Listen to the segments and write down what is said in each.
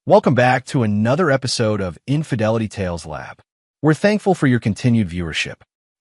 Welcome back to another episode of Infidelity Tales Lab. We're thankful for your continued viewership.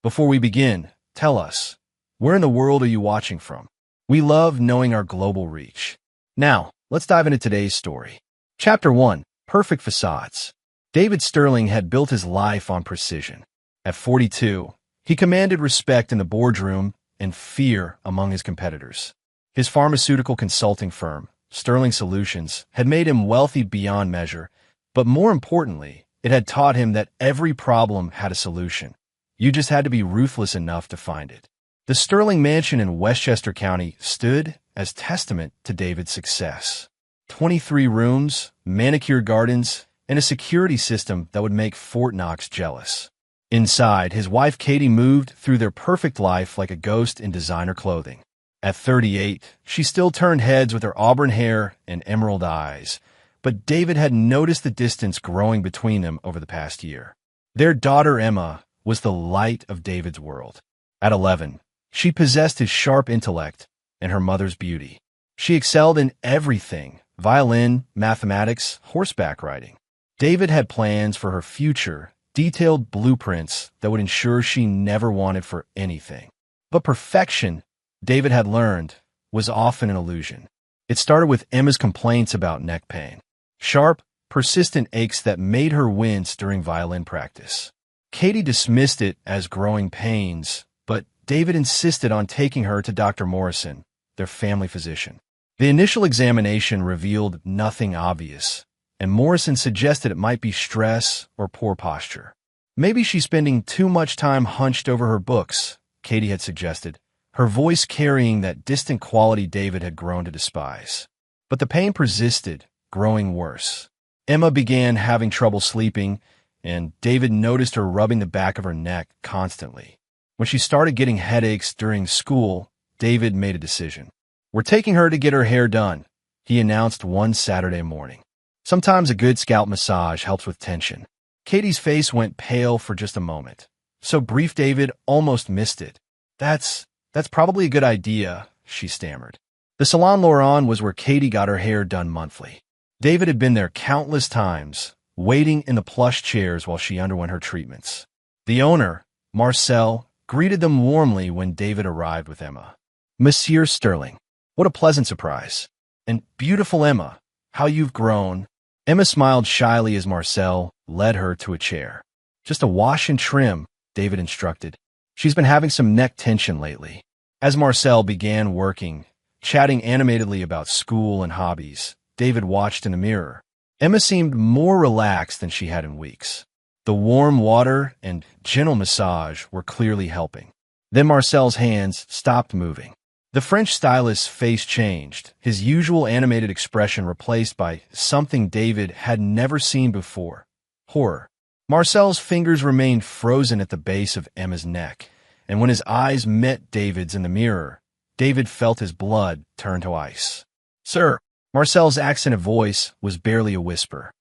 Before we begin, tell us, where in the world are you watching from? We love knowing our global reach. Now, let's dive into today's story. Chapter 1, Perfect Facades. David Sterling had built his life on precision. At 42, he commanded respect in the boardroom and fear among his competitors. His pharmaceutical consulting firm, Sterling Solutions, had made him wealthy beyond measure, but more importantly, it had taught him that every problem had a solution. You just had to be ruthless enough to find it. The Sterling Mansion in Westchester County stood as testament to David's success. 23 rooms, manicured gardens, and a security system that would make Fort Knox jealous. Inside, his wife Katie moved through their perfect life like a ghost in designer clothing. At 38, she still turned heads with her auburn hair and emerald eyes, but David had noticed the distance growing between them over the past year. Their daughter Emma was the light of David's world. At 11, she possessed his sharp intellect and her mother's beauty. She excelled in everything: violin, mathematics, horseback riding. David had plans for her future, detailed blueprints that would ensure she never wanted for anything. But perfection, David had learned, was often an illusion. It started with Emma's complaints about neck pain, sharp, persistent aches that made her wince during violin practice. Katie dismissed it as growing pains, but David insisted on taking her to Dr. Morrison, their family physician. The initial examination revealed nothing obvious, and Morrison suggested it might be stress or poor posture. Maybe she's spending too much time hunched over her books, Katie had suggested, her voice carrying that distant quality David had grown to despise. But the pain persisted, growing worse. Emma began having trouble sleeping, and David noticed her rubbing the back of her neck constantly. When she started getting headaches during school, David made a decision. "We're taking her to get her hair done," he announced one Saturday morning. Sometimes a good scalp massage helps with tension. Katie's face went pale for just a moment. So brief David almost missed it. That's probably a good idea," she stammered. The Salon Laurent was where Katie got her hair done monthly. David had been there countless times, waiting in the plush chairs while she underwent her treatments. The owner, Marcel, greeted them warmly when David arrived with Emma. "Monsieur Sterling, what a pleasant surprise. And beautiful Emma, how you've grown." Emma smiled shyly as Marcel led her to a chair. "Just a wash and trim," David instructed. "She's been having some neck tension lately." As Marcel began working, chatting animatedly about school and hobbies, David watched in the mirror. Emma seemed more relaxed than she had in weeks. The warm water and gentle massage were clearly helping. Then Marcel's hands stopped moving. The French stylist's face changed, his usual animated expression replaced by something David had never seen before: horror. Marcel's fingers remained frozen at the base of Emma's neck, and when his eyes met David's in the mirror, David felt his blood turn to ice. "Sir," Marcel's accented voice was barely a whisper.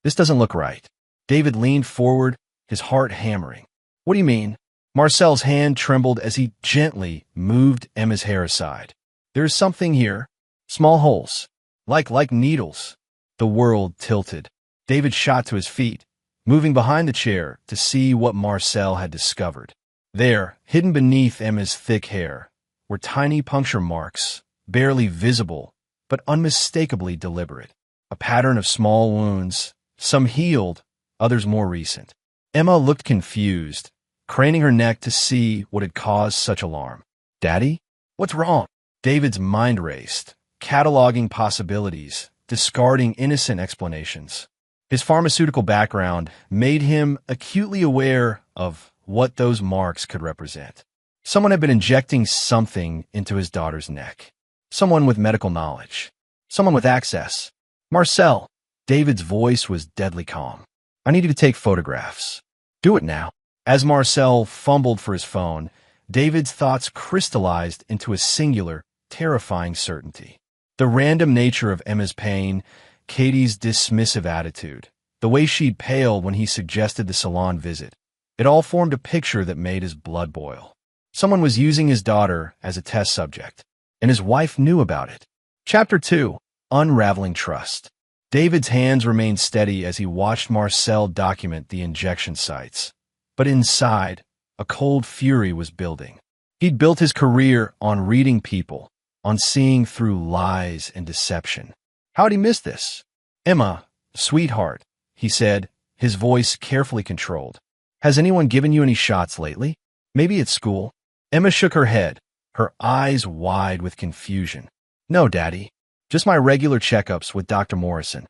"This doesn't look right." David leaned forward, his heart hammering. "What do you mean?" Marcel's hand trembled as he gently moved Emma's hair aside. "There's something here. Small holes. Like needles." The world tilted. David shot to his feet, moving behind the chair to see what Marcel had discovered. There, hidden beneath Emma's thick hair, were tiny puncture marks, barely visible, but unmistakably deliberate. A pattern of small wounds, some healed, others more recent. Emma looked confused, craning her neck to see what had caused such alarm. "Daddy? What's wrong?" David's mind raced, cataloging possibilities, discarding innocent explanations. His pharmaceutical background made him acutely aware of what those marks could represent. Someone had been injecting something into his daughter's neck. Someone with medical knowledge. Someone with access. "Marcel," David's voice was deadly calm. "I need you to take photographs. Do it now." As Marcel fumbled for his phone, David's thoughts crystallized into a singular, terrifying certainty. The random nature of Emma's pain, Katie's dismissive attitude, the way she'd paled when he suggested the salon visit, it all formed a picture that made his blood boil. Someone was using his daughter as a test subject, and his wife knew about it. Chapter 2, Unraveling Trust. David's hands remained steady as he watched Marcel document the injection sites. But inside, a cold fury was building. He'd built his career on reading people, on seeing through lies and deception. How'd he miss this? "Emma, sweetheart," he said, his voice carefully controlled. "Has anyone given you any shots lately? Maybe at school?" Emma shook her head, her eyes wide with confusion. "No, Daddy. Just my regular checkups with Dr. Morrison."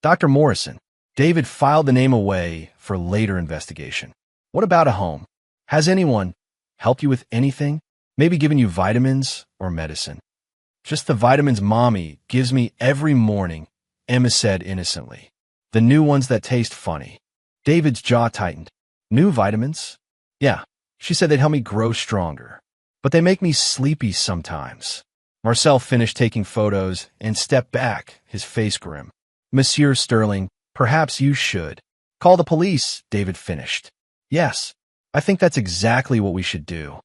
"Dr. Morrison." David filed the name away for later investigation. "What about a home? Has anyone helped you with anything? Maybe given you vitamins or medicine?" "Just the vitamins Mommy gives me every morning," Emma said innocently. "The new ones that taste funny." David's jaw tightened. "New vitamins?" "Yeah. She said they'd help me grow stronger. But they make me sleepy sometimes." Marcel finished taking photos and stepped back, his face grim. "Monsieur Sterling, perhaps you should." "Call the police," David finished. "Yes, I think that's exactly what we should do."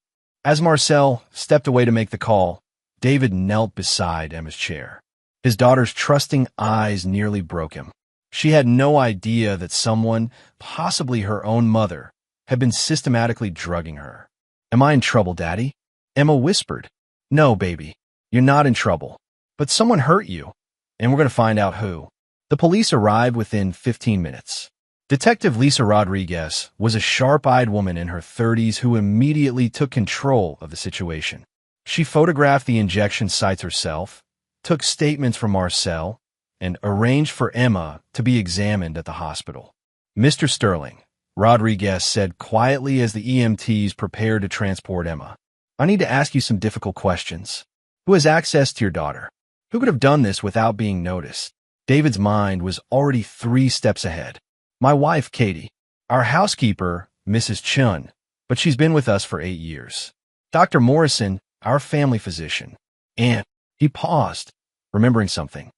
As Marcel stepped away to make the call, David knelt beside Emma's chair. His daughter's trusting eyes nearly broke him. She had no idea that someone, possibly her own mother, had been systematically drugging her. "Am I in trouble, Daddy?" Emma whispered. "No, baby, you're not in trouble. But someone hurt you, and we're going to find out who." The police arrived within 15 minutes. Detective Lisa Rodriguez was a sharp-eyed woman in her 30s who immediately took control of the situation. She photographed the injection sites herself, took statements from Marcel, and arranged for Emma to be examined at the hospital. "Mr. Sterling," Rodriguez said quietly as the EMTs prepared to transport Emma, "I need to ask you some difficult questions. Who has access to your daughter? Who could have done this without being noticed?" David's mind was already 3 steps ahead. "My wife, Katie. Our housekeeper, Mrs. Chun, but she's been with us for 8 years. Dr. Morrison, our family physician. And," he paused, remembering something.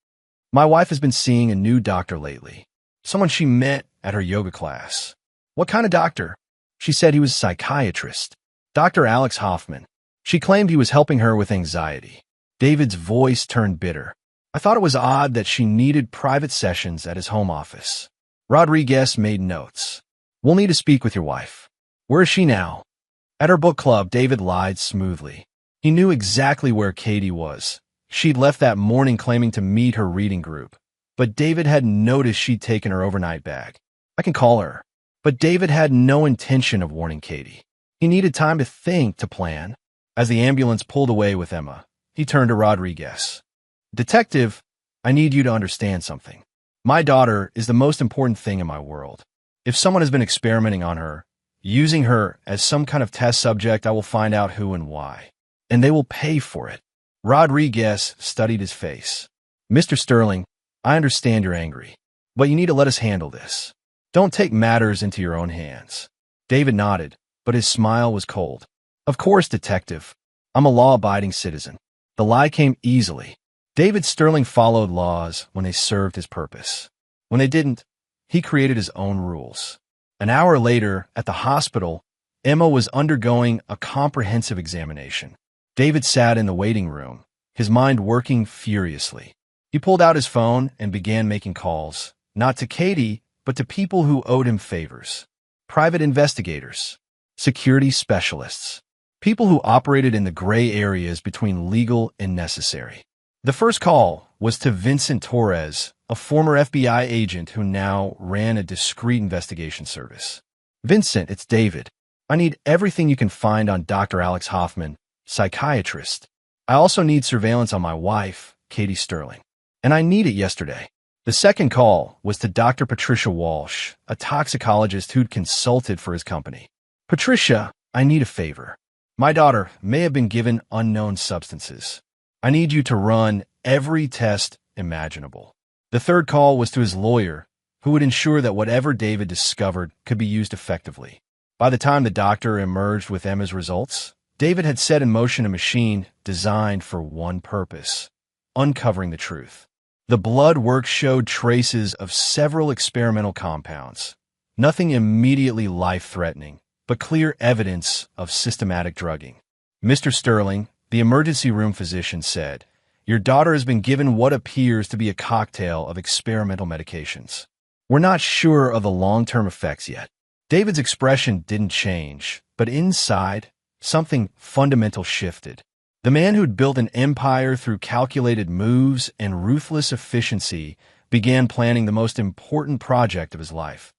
"My wife has been seeing a new doctor lately. Someone she met at her yoga class." "What kind of doctor?" "She said he was a psychiatrist. Dr. Alex Hoffman. She claimed he was helping her with anxiety." David's voice turned bitter. "I thought it was odd that she needed private sessions at his home office." Rodriguez made notes. "We'll need to speak with your wife." "Where is she now?" "At her book club," David lied smoothly. He knew exactly where Katie was. She'd left that morning claiming to meet her reading group, but David had noticed she'd taken her overnight bag. "I can call her." But David had no intention of warning Katie. He needed time to think, to plan. As the ambulance pulled away with Emma, he turned to Rodriguez. "Detective, I need you to understand something. My daughter is the most important thing in my world. If someone has been experimenting on her, using her as some kind of test subject, I will find out who and why. And they will pay for it." Rodriguez studied his face. "Mr. Sterling, I understand you're angry, but you need to let us handle this. Don't take matters into your own hands." David nodded, but his smile was cold. "Of course, Detective. I'm a law-abiding citizen." The lie came easily. David Sterling followed laws when they served his purpose. When they didn't, he created his own rules. An hour later, at the hospital, Emma was undergoing a comprehensive examination. David sat in the waiting room, his mind working furiously. He pulled out his phone and began making calls, not to Katie, but to people who owed him favors. Private investigators, security specialists, people who operated in the gray areas between legal and necessary. The first call was to Vincent Torres, a former FBI agent who now ran a discreet investigation service. "Vincent, it's David. I need everything you can find on Dr. Alex Hoffman, psychiatrist. I also need surveillance on my wife, Katie Sterling. And I need it yesterday." The second call was to Dr. Patricia Walsh, a toxicologist who'd consulted for his company. "Patricia, I need a favor. My daughter may have been given unknown substances. I need you to run every test imaginable." The third call was to his lawyer, who would ensure that whatever David discovered could be used effectively. By the time the doctor emerged with Emma's results, David had set in motion a machine designed for one purpose: uncovering the truth. The blood work showed traces of several experimental compounds. Nothing immediately life-threatening, but clear evidence of systematic drugging. "Mr. Sterling," the emergency room physician said, Your daughter has been given what appears to be a cocktail of experimental medications. We're not sure of the long-term effects yet. David's expression didn't change, but inside, something fundamental shifted. The man who'd built an empire through calculated moves and ruthless efficiency began planning the most important project of his life,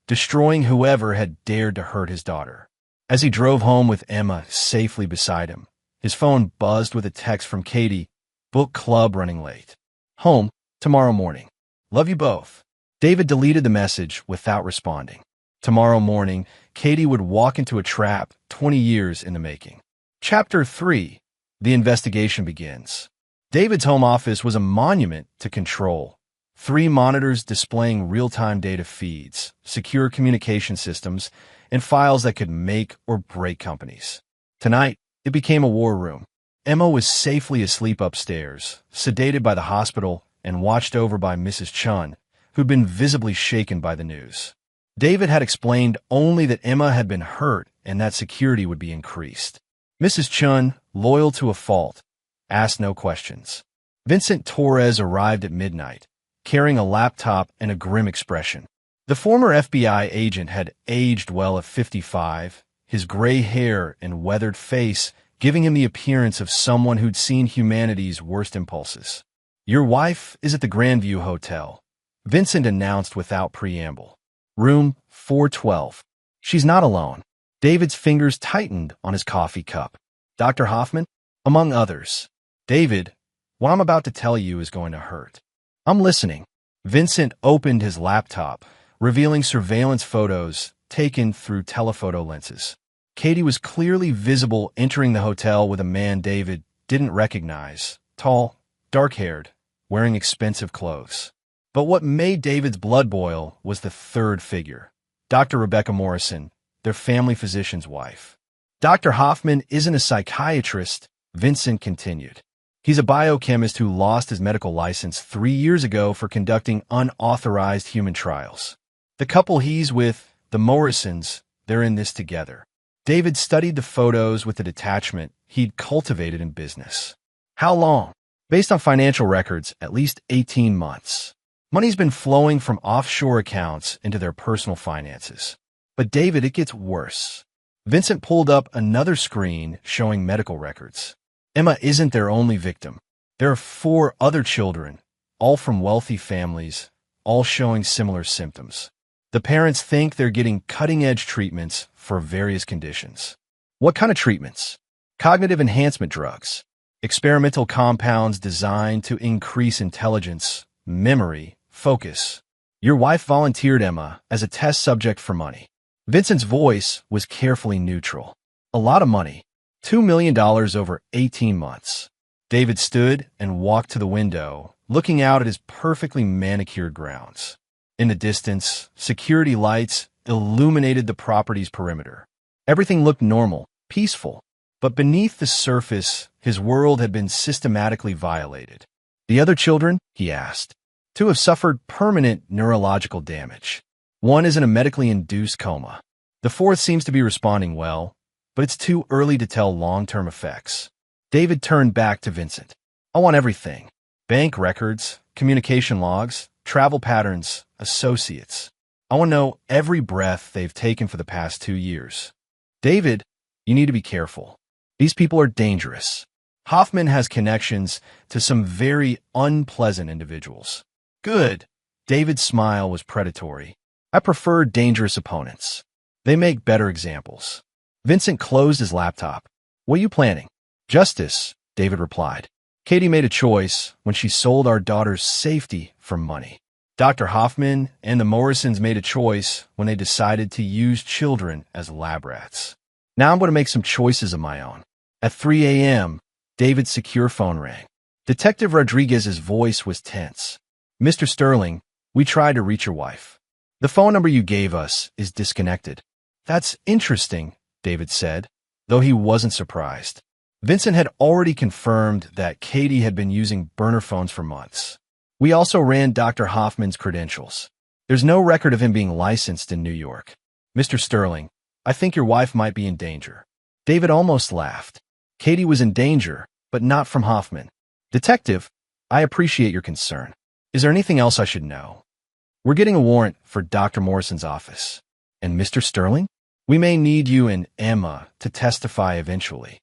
destroying whoever had dared to hurt his daughter. As he drove home with Emma safely beside him, his phone buzzed with a text from Katie, "Book club running late. Home tomorrow morning. Love you both." David deleted the message without responding. Tomorrow morning, Katie would walk into a trap 20 years in the making. Chapter 3. The investigation begins. David's home office was a monument to control. 3 monitors displaying real-time data feeds, secure communication systems, and files that could make or break companies. Tonight, it became a war room. Emma was safely asleep upstairs, sedated by the hospital and watched over by Mrs. Chun, who'd been visibly shaken by the news. David had explained only that Emma had been hurt and that security would be increased. Mrs. Chun, loyal to a fault, asked no questions. Vincent Torres arrived at midnight, carrying a laptop and a grim expression. The former FBI agent had aged well at 55, his gray hair and weathered face giving him the appearance of someone who'd seen humanity's worst impulses. "Your wife is at the Grandview Hotel," Vincent announced without preamble. "Room 412. She's not alone." David's fingers tightened on his coffee cup. "Dr. Hoffman?" "Among others." "David, what I'm about to tell you is going to hurt." "I'm listening." Vincent opened his laptop, revealing surveillance photos taken through telephoto lenses. Katie was clearly visible entering the hotel with a man David didn't recognize, tall, dark-haired, wearing expensive clothes. But what made David's blood boil was the third figure, Dr. Rebecca Morrison, their family physician's wife. "Dr. Hoffman isn't a psychiatrist," Vincent continued. "He's a biochemist who lost his medical license 3 years ago for conducting unauthorized human trials. The couple he's with, the Morrisons, they're in this together." David studied the photos with the detachment he'd cultivated in business. "How long?" "Based on financial records, at least 18 months. Money's been flowing from offshore accounts into their personal finances. But David, it gets worse." Vincent pulled up another screen showing medical records. Emma isn't their only victim. There are 4 other children, all from wealthy families, all showing similar symptoms. The parents think they're getting cutting-edge treatments for various conditions. "What kind of treatments?" "Cognitive enhancement drugs. Experimental compounds designed to increase intelligence, memory, focus. Your wife volunteered Emma as a test subject for money." Vincent's voice was carefully neutral. "A lot of money. $2 million over 18 months. David stood and walked to the window, looking out at his perfectly manicured grounds. In the distance, security lights illuminated the property's perimeter. Everything looked normal, peaceful, but beneath the surface, his world had been systematically violated. "The other children?" he asked. "2 have suffered permanent neurological damage. 1 is in a medically induced coma. The 4th seems to be responding well, but it's too early to tell long-term effects." David turned back to Vincent. "I want everything. Bank records, communication logs, travel patterns, associates. I want to know every breath they've taken for the past 2 years. David, you need to be careful. These people are dangerous. Hoffman has connections to some very unpleasant individuals." "Good." David's smile was predatory. "I prefer dangerous opponents. They make better examples." Vincent closed his laptop. "What are you planning?" "Justice," David replied. "Katie made a choice when she sold our daughter's safety for money. Dr. Hoffman and the Morrisons made a choice when they decided to use children as lab rats. Now I'm going to make some choices of my own." At 3 a.m., David's secure phone rang. Detective Rodriguez's voice was tense. "Mr. Sterling, we tried to reach your wife. The phone number you gave us is disconnected." "That's interesting," David said, though he wasn't surprised. Vincent had already confirmed that Katie had been using burner phones for months. "We also ran Dr. Hoffman's credentials. There's no record of him being licensed in New York. Mr. Sterling, I think your wife might be in danger." David almost laughed. Katie was in danger, but not from Hoffman. Detective, I appreciate your concern. Is there anything else I should know? We're getting a warrant for Dr. Morrison's office. And Mr. Sterling? We may need you and Emma to testify eventually.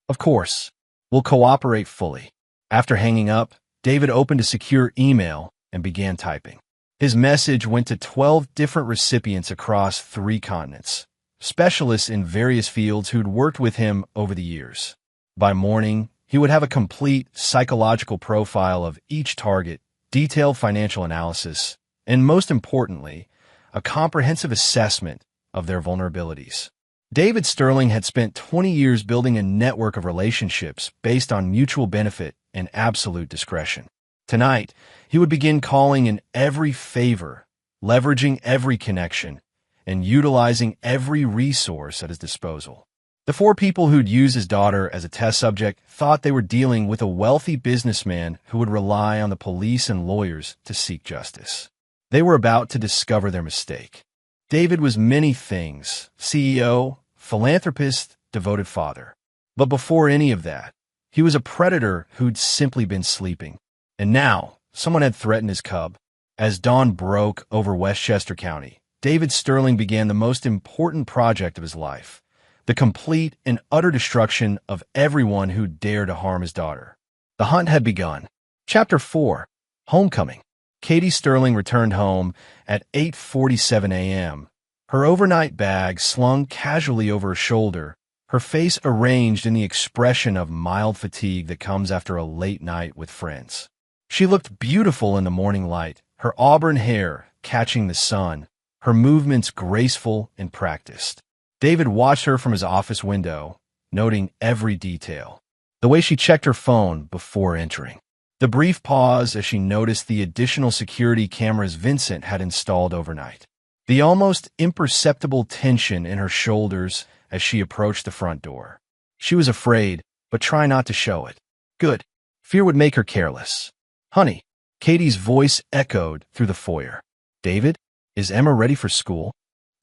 Of course, we'll cooperate fully. After hanging up, David opened a secure email and began typing. His message went to 12 different recipients across 3 continents, specialists in various fields who'd worked with him over the years. By morning, he would have a complete psychological profile of each target, detailed financial analysis, and most importantly, a comprehensive assessment of their vulnerabilities. David Sterling had spent 20 years building a network of relationships based on mutual benefit and absolute discretion. Tonight, he would begin calling in every favor, leveraging every connection, and utilizing every resource at his disposal. The 4 people who'd use his daughter as a test subject thought they were dealing with a wealthy businessman who would rely on the police and lawyers to seek justice. They were about to discover their mistake. David was many things: CEO, philanthropist, devoted father. But before any of that, he was a predator who'd simply been sleeping. And now, someone had threatened his cub. As dawn broke over Westchester County, David Sterling began the most important project of his life: the complete and utter destruction of everyone who dared to harm his daughter. The hunt had begun. Chapter 4. Homecoming. Katie Sterling returned home at 8:47 a.m., her overnight bag slung casually over her shoulder, her face arranged in the expression of mild fatigue that comes after a late night with friends. She looked beautiful in the morning light, her auburn hair catching the sun, her movements graceful and practiced. David watched her from his office window, noting every detail. The way she checked her phone before entering. The brief pause as she noticed the additional security cameras Vincent had installed overnight. The almost imperceptible tension in her shoulders as she approached the front door. She was afraid, but try not to show it. Good. Fear would make her careless. Honey, Katie's voice echoed through the foyer. David, is Emma ready for school?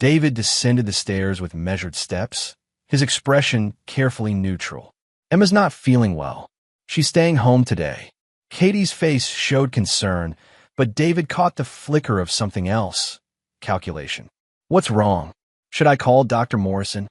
David descended the stairs with measured steps, his expression carefully neutral. Emma's not feeling well. She's staying home today. Katie's face showed concern, but David caught the flicker of something else. Calculation. What's wrong? Should I call Dr. Morrison?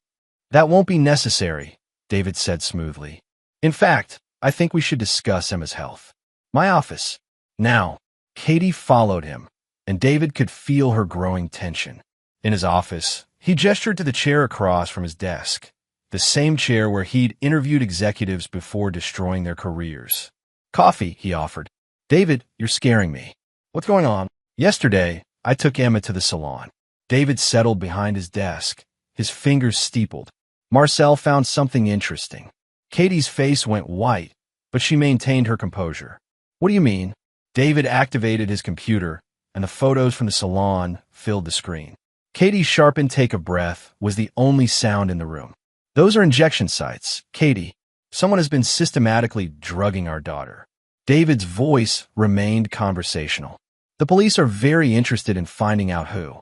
That won't be necessary, David said smoothly. In fact, I think we should discuss Emma's health. My office. Now, Katie followed him, and David could feel her growing tension. In his office, he gestured to the chair across from his desk, the same chair where he'd interviewed executives before destroying their careers. Coffee, he offered. David, you're scaring me. What's going on? Yesterday, I took Emma to the salon. David settled behind his desk, his fingers steepled. Marcel found something interesting. Katie's face went white, but she maintained her composure. What do you mean? David activated his computer, and the photos from the salon filled the screen. Katie's sharp intake of breath was the only sound in the room. Those are injection sites, Katie. Someone has been systematically drugging our daughter. David's voice remained conversational. The police are very interested in finding out who.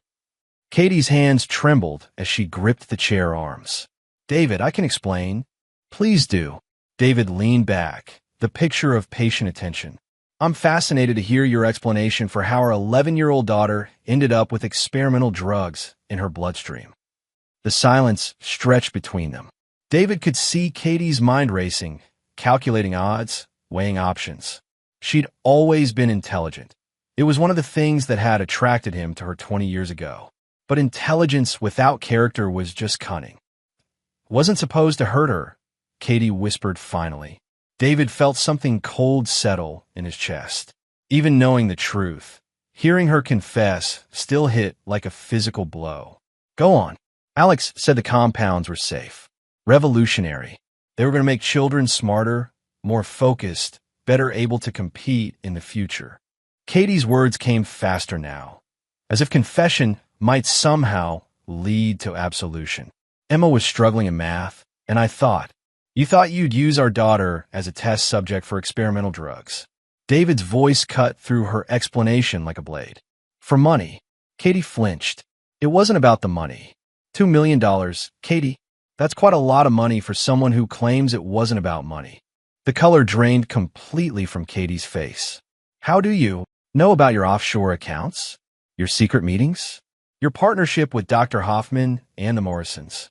Katie's hands trembled as she gripped the chair arms. David, I can explain. Please do. David leaned back, the picture of patient attention. I'm fascinated to hear your explanation for how our 11-year-old daughter ended up with experimental drugs in her bloodstream. The silence stretched between them. David could see Katie's mind racing, calculating odds, weighing options. She'd always been intelligent. It was one of the things that had attracted him to her 20 years ago. But intelligence without character was just cunning. Wasn't supposed to hurt her, Katie whispered finally. David felt something cold settle in his chest. Even knowing the truth, hearing her confess still hit like a physical blow. Go on. Alex said the compounds were safe. Revolutionary. They were going to make children smarter, more focused, better able to compete in the future. Katie's words came faster now, as if confession might somehow lead to absolution. Emma was struggling in math, and I thought, you thought you'd use our daughter as a test subject for experimental drugs. David's voice cut through her explanation like a blade. For money. Katie flinched. It wasn't about the money. $2 million, Katie. That's quite a lot of money for someone who claims it wasn't about money. The color drained completely from Katie's face. How do you know about your offshore accounts? Your secret meetings? Your partnership with Dr. Hoffman and the Morrisons?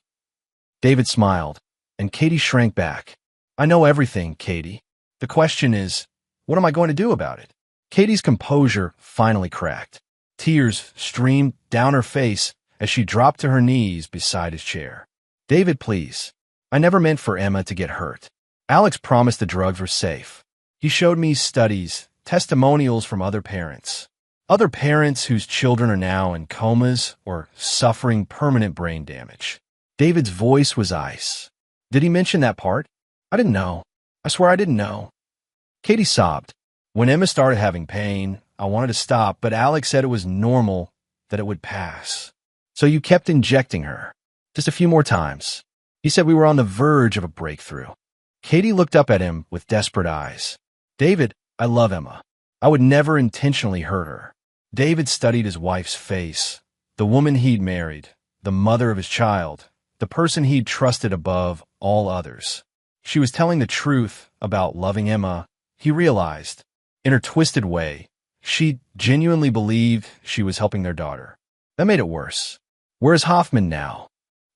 David smiled, and Katie shrank back. I know everything, Katie. The question is, what am I going to do about it? Katie's composure finally cracked. Tears streamed down her face as she dropped to her knees beside his chair. David, please. I never meant for Emma to get hurt. Alex promised the drugs were safe. He showed me studies, testimonials from other parents. Other parents whose children are now in comas or suffering permanent brain damage. David's voice was ice. Did he mention that part? I didn't know. I swear I didn't know. Katie sobbed. When Emma started having pain, I wanted to stop, but Alex said it was normal, that it would pass. So you kept injecting her. Just a few more times. He said we were on the verge of a breakthrough. Katie looked up at him with desperate eyes. David, I love Emma. I would never intentionally hurt her. David studied his wife's face, the woman he'd married, the mother of his child, the person he'd trusted above all others. She was telling the truth about loving Emma, he realized. In her twisted way, she genuinely believed she was helping their daughter. That made it worse. Where's Hoffman now?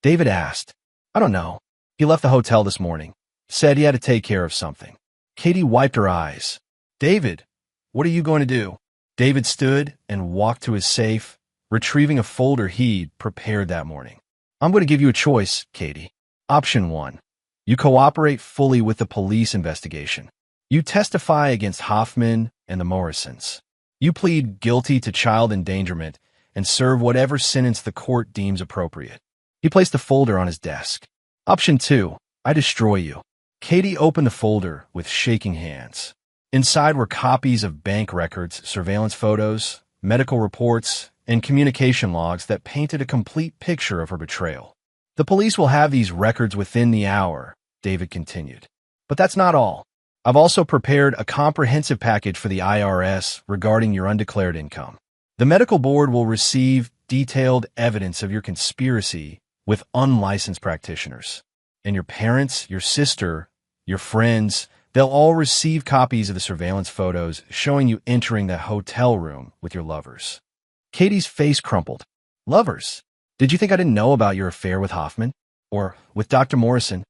David asked. I don't know. He left the hotel this morning. Said he had to take care of something. Katie wiped her eyes. David, what are you going to do? David stood and walked to his safe, retrieving a folder he'd prepared that morning. I'm going to give you a choice, Katie. Option 1. You cooperate fully with the police investigation. You testify against Hoffman and the Morrisons. You plead guilty to child endangerment and serve whatever sentence the court deems appropriate. He placed the folder on his desk. Option 2. I destroy you. Katie opened the folder with shaking hands. Inside were copies of bank records, surveillance photos, medical reports, and communication logs that painted a complete picture of her betrayal. The police will have these records within the hour, David continued. But that's not all. I've also prepared a comprehensive package for the IRS regarding your undeclared income. The medical board will receive detailed evidence of your conspiracy with unlicensed practitioners. And your parents, your sister, your friends, they'll all receive copies of the surveillance photos showing you entering the hotel room with your lovers. Katie's face crumpled. Lovers? Did you think I didn't know about your affair with Hoffman? Or with Dr. Morrison?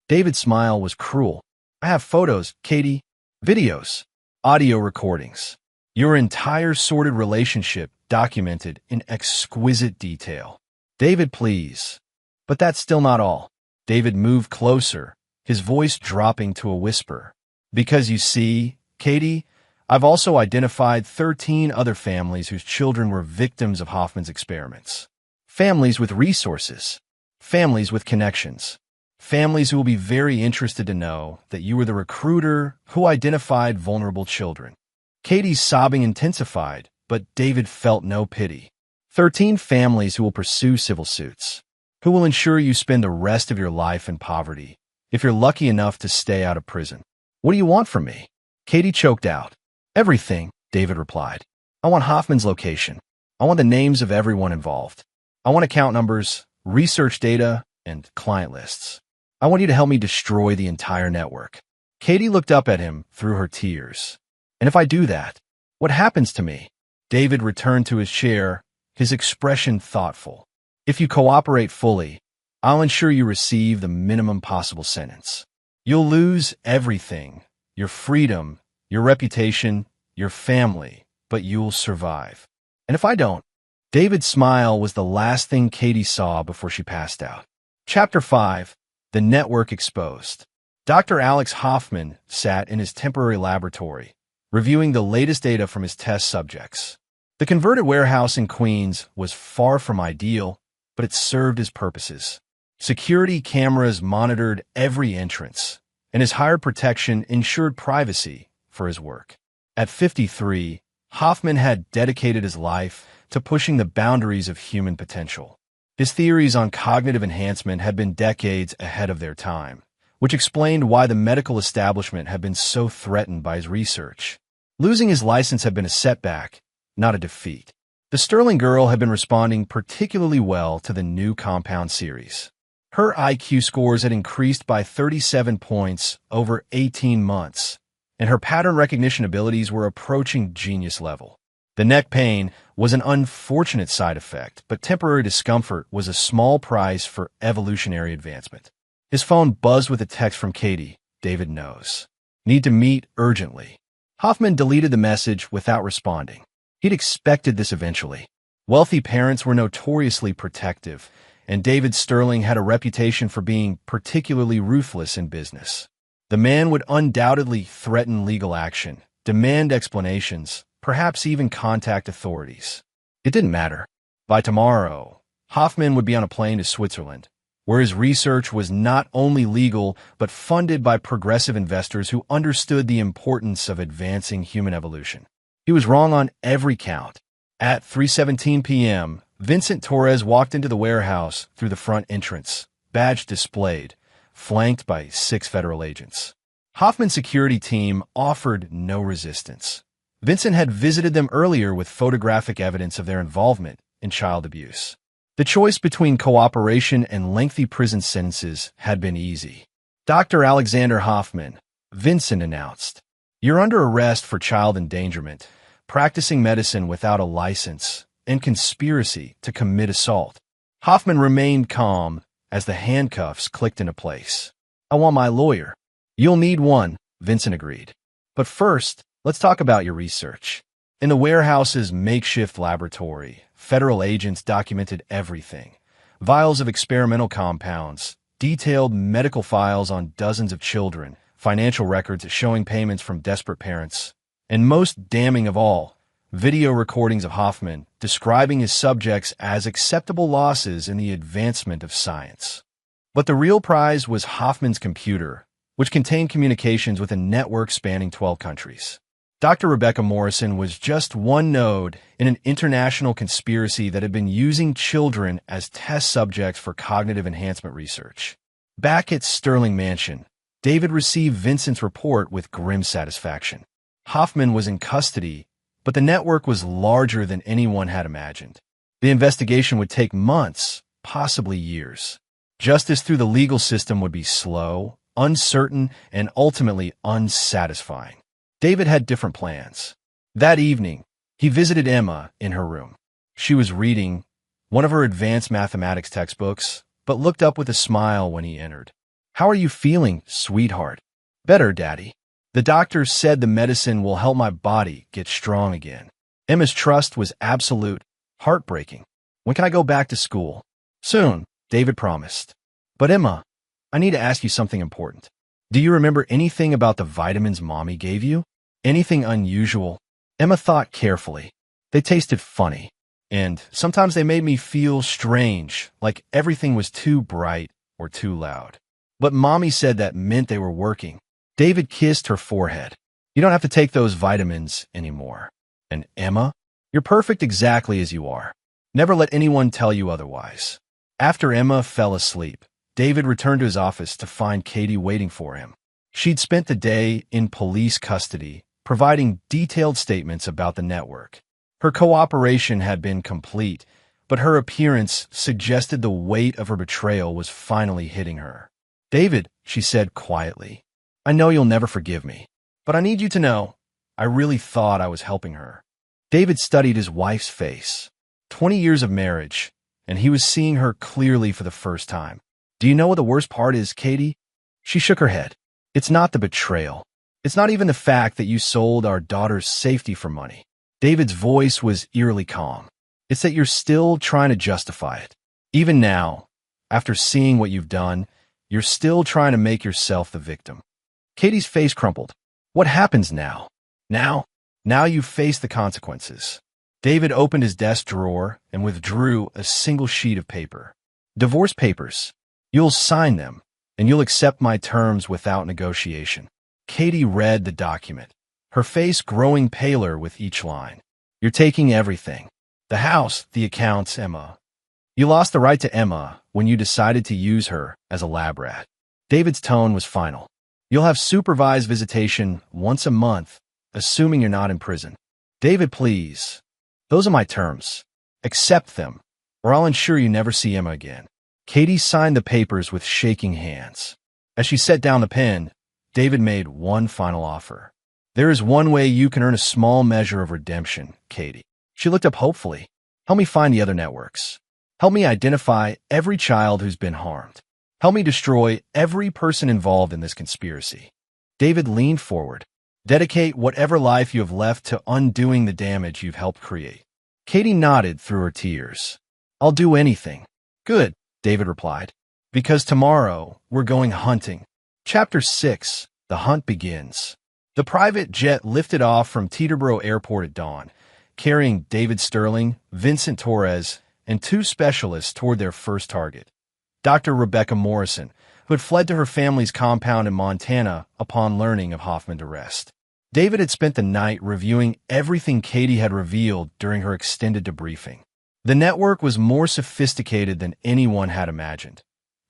David's smile was cruel. I have photos, Katie, videos, audio recordings. Your entire sordid relationship documented in exquisite detail. David, please. But that's still not all. David moved closer, his voice dropping to a whisper. Because you see, Katie, I've also identified 13 other families whose children were victims of Hoffman's experiments. Families with resources. Families with connections. Families who will be very interested to know that you were the recruiter who identified vulnerable children. Katie's sobbing intensified, but David felt no pity. 13 families who will pursue civil suits, who will ensure you spend the rest of your life in poverty, if you're lucky enough to stay out of prison. What do you want from me? Katie choked out. Everything, David replied. I want Hoffman's location. I want the names of everyone involved. I want account numbers, research data, and client lists. I want you to help me destroy the entire network. Katie looked up at him through her tears. And if I do that, what happens to me? David returned to his chair, his expression thoughtful. If you cooperate fully, I'll ensure you receive the minimum possible sentence. You'll lose everything, your freedom, your reputation, your family, but you'll survive. And if I don't? David's smile was the last thing Katie saw before she passed out. Chapter 5. The Network Exposed. Dr. Alex Hoffman sat in his temporary laboratory, reviewing the latest data from his test subjects. The converted warehouse in Queens was far from ideal, but it served his purposes. Security cameras monitored every entrance, and his higher protection ensured privacy for his work. At 53, Hoffman had dedicated his life to pushing the boundaries of human potential. His theories on cognitive enhancement had been decades ahead of their time, which explained why the medical establishment had been so threatened by his research. Losing his license had been a setback, not a defeat. The Sterling girl had been responding particularly well to the new compound series. Her IQ scores had increased by 37 points over 18 months, and her pattern recognition abilities were approaching genius level. The neck pain was an unfortunate side effect, but temporary discomfort was a small price for evolutionary advancement. His phone buzzed with a text from Katie. David knows. Need to meet urgently. Hoffman deleted the message without responding. He'd expected this eventually. Wealthy parents were notoriously protective, and David Sterling had a reputation for being particularly ruthless in business. The man would undoubtedly threaten legal action, demand explanations, perhaps even contact authorities. It didn't matter. By tomorrow, Hoffman would be on a plane to Switzerland, where his research was not only legal but funded by progressive investors who understood the importance of advancing human evolution. He was wrong on every count. At 3:17 p.m., Vincent Torres walked into the warehouse through the front entrance, badge displayed, flanked by 6 federal agents. Hoffman's security team offered no resistance. Vincent had visited them earlier with photographic evidence of their involvement in child abuse. The choice between cooperation and lengthy prison sentences had been easy. Dr. Alexander Hoffman, Vincent announced, "You're under arrest for child endangerment, practicing medicine without a license, and conspiracy to commit assault." Hoffman remained calm as the handcuffs clicked into place. "I want my lawyer." "You'll need one," Vincent agreed. "But first, let's talk about your research." In the warehouse's makeshift laboratory, federal agents documented everything. Vials of experimental compounds, detailed medical files on dozens of children, financial records showing payments from desperate parents, and most damning of all, video recordings of Hoffman describing his subjects as acceptable losses in the advancement of science. But the real prize was Hoffman's computer, which contained communications with a network spanning 12 countries. Dr. Rebecca Morrison was just one node in an international conspiracy that had been using children as test subjects for cognitive enhancement research. Back at Sterling Mansion, David received Vincent's report with grim satisfaction. Hoffman was in custody, but the network was larger than anyone had imagined. The investigation would take months, possibly years. Justice through the legal system would be slow, uncertain, and ultimately unsatisfying. David had different plans. That evening, he visited Emma in her room. She was reading one of her advanced mathematics textbooks, but looked up with a smile when he entered. "How are you feeling, sweetheart?" "Better, Daddy. The doctor said the medicine will help my body get strong again." Emma's trust was absolute, heartbreaking. "When can I go back to school?" "Soon," David promised. "But Emma, I need to ask you something important. Do you remember anything about the vitamins Mommy gave you? Anything unusual?" Emma thought carefully. "They tasted funny, and sometimes they made me feel strange, like everything was too bright or too loud. But Mommy said that meant they were working." David kissed her forehead. "You don't have to take those vitamins anymore. And Emma, you're perfect exactly as you are. Never let anyone tell you otherwise." After Emma fell asleep, David returned to his office to find Katie waiting for him. She'd spent the day in police custody, providing detailed statements about the network. Her cooperation had been complete, but her appearance suggested the weight of her betrayal was finally hitting her. "David," she said quietly, "I know you'll never forgive me, but I need you to know I really thought I was helping her." David studied his wife's face. 20 years of marriage, and he was seeing her clearly for the first time. "Do you know what the worst part is, Katie?" She shook her head. "It's not the betrayal. It's not even the fact that you sold our daughter's safety for money." David's voice was eerily calm. "It's that you're still trying to justify it. Even now, after seeing what you've done, you're still trying to make yourself the victim." Katie's face crumpled. "What happens now?" Now you face the consequences." David opened his desk drawer and withdrew a single sheet of paper. "Divorce papers. You'll sign them, and you'll accept my terms without negotiation." Katie read the document, her face growing paler with each line. "You're taking everything. The house, the accounts, Emma. You lost the right to Emma when you decided to use her as a lab rat." David's tone was final. "You'll have supervised visitation once a month, assuming you're not in prison." "David, please. Those are my terms. Accept them, or I'll ensure you never see Emma again." Katie signed the papers with shaking hands. As she set down the pen, David made one final offer. "There is one way you can earn a small measure of redemption, Katie." She looked up hopefully. "Help me find the other networks. Help me identify every child who's been harmed. Help me destroy every person involved in this conspiracy." David leaned forward. "Dedicate whatever life you have left to undoing the damage you've helped create." Katie nodded through her tears. "I'll do anything." "Good," David replied. "Because tomorrow we're going hunting." Chapter 6. The Hunt Begins. The private jet lifted off from Teterboro Airport at dawn, carrying David Sterling, Vincent Torres, and two specialists toward their first target, Dr. Rebecca Morrison, who had fled to her family's compound in Montana upon learning of Hoffman's arrest. David had spent the night reviewing everything Katie had revealed during her extended debriefing. The network was more sophisticated than anyone had imagined.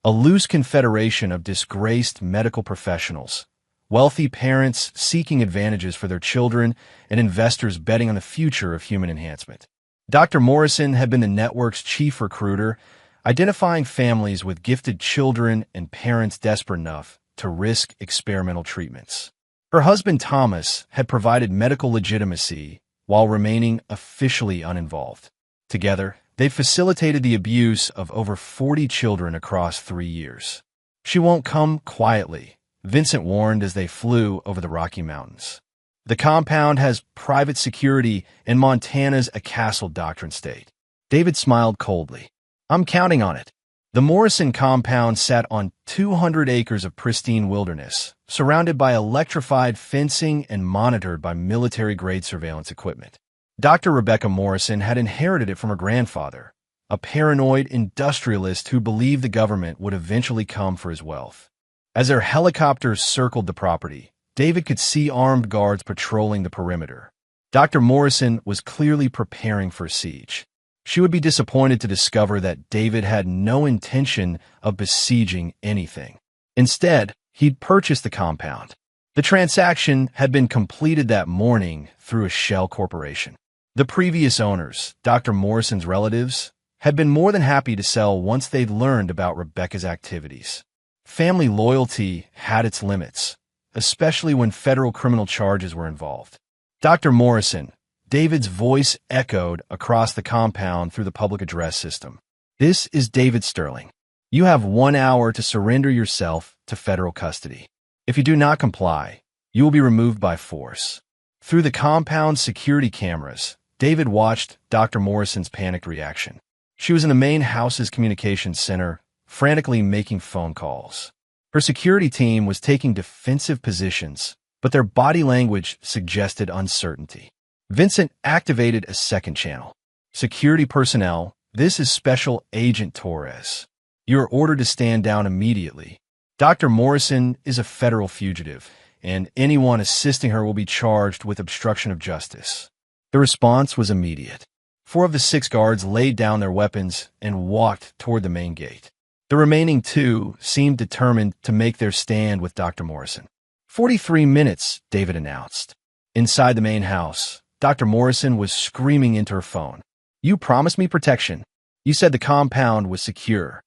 A loose confederation of disgraced medical professionals, wealthy parents seeking advantages for their children, and investors betting on the future of human enhancement. Dr. Morrison had been the network's chief recruiter, identifying families with gifted children and parents desperate enough to risk experimental treatments. Her husband Thomas had provided medical legitimacy while remaining officially uninvolved. Together, they facilitated the abuse of over 40 children across 3 years. "She won't come quietly," Vincent warned as they flew over the Rocky Mountains. "The compound has private security, and Montana's a castle doctrine state." David smiled coldly. "I'm counting on it." The Morrison compound sat on 200 acres of pristine wilderness, surrounded by electrified fencing and monitored by military-grade surveillance equipment. Dr. Rebecca Morrison had inherited it from her grandfather, a paranoid industrialist who believed the government would eventually come for his wealth. As their helicopters circled the property, David could see armed guards patrolling the perimeter. Dr. Morrison was clearly preparing for a siege. She would be disappointed to discover that David had no intention of besieging anything. Instead, he'd purchased the compound. The transaction had been completed that morning through a shell corporation. The previous owners, Dr. Morrison's relatives, had been more than happy to sell once they'd learned about Rebecca's activities. Family loyalty had its limits, especially when federal criminal charges were involved. "Dr. Morrison," David's voice echoed across the compound through the public address system. "This is David Sterling. You have 1 hour to surrender yourself to federal custody. If you do not comply, you will be removed by force." Through the compound's security cameras, David watched Dr. Morrison's panicked reaction. She was in the main house's communications center, frantically making phone calls. Her security team was taking defensive positions, but their body language suggested uncertainty. Vincent activated a second channel. "Security personnel, this is Special Agent Torres. You are ordered to stand down immediately. Dr. Morrison is a federal fugitive, and anyone assisting her will be charged with obstruction of justice." The response was immediate. 4 of the 6 guards laid down their weapons and walked toward the main gate. The remaining 2 seemed determined to make their stand with Dr. Morrison. 43 minutes, David announced. Inside the main house, Dr. Morrison was screaming into her phone. "You promised me protection. You said the compound was secure."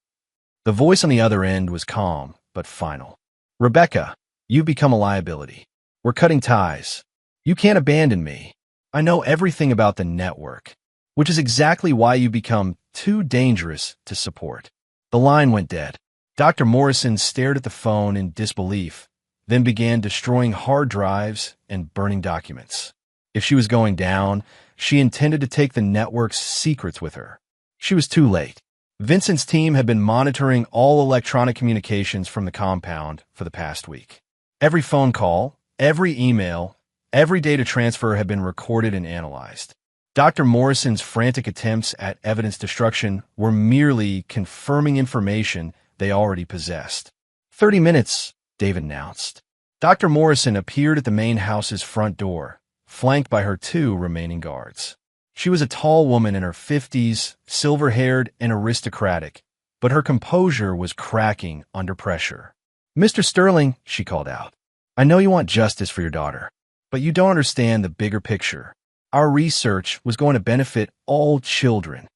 The voice on the other end was calm, but final. "Rebecca, you've become a liability. We're cutting ties. You can't abandon me. I know everything about the network, which is exactly why you become too dangerous to support." The line went dead. Dr. Morrison stared at the phone in disbelief, then began destroying hard drives and burning documents. If she was going down, she intended to take the network's secrets with her. She was too late. Vincent's team had been monitoring all electronic communications from the compound for the past week. Every phone call, every email, every data transfer had been recorded and analyzed. Dr. Morrison's frantic attempts at evidence destruction were merely confirming information they already possessed. 30 minutes, David announced. Dr. Morrison appeared at the main house's front door, flanked by her 2 remaining guards. She was a tall woman in her 50s, silver-haired and aristocratic, but her composure was cracking under pressure. "Mr. Sterling," she called out, "I know you want justice for your daughter, but you don't understand the bigger picture. Our research was going to benefit all children."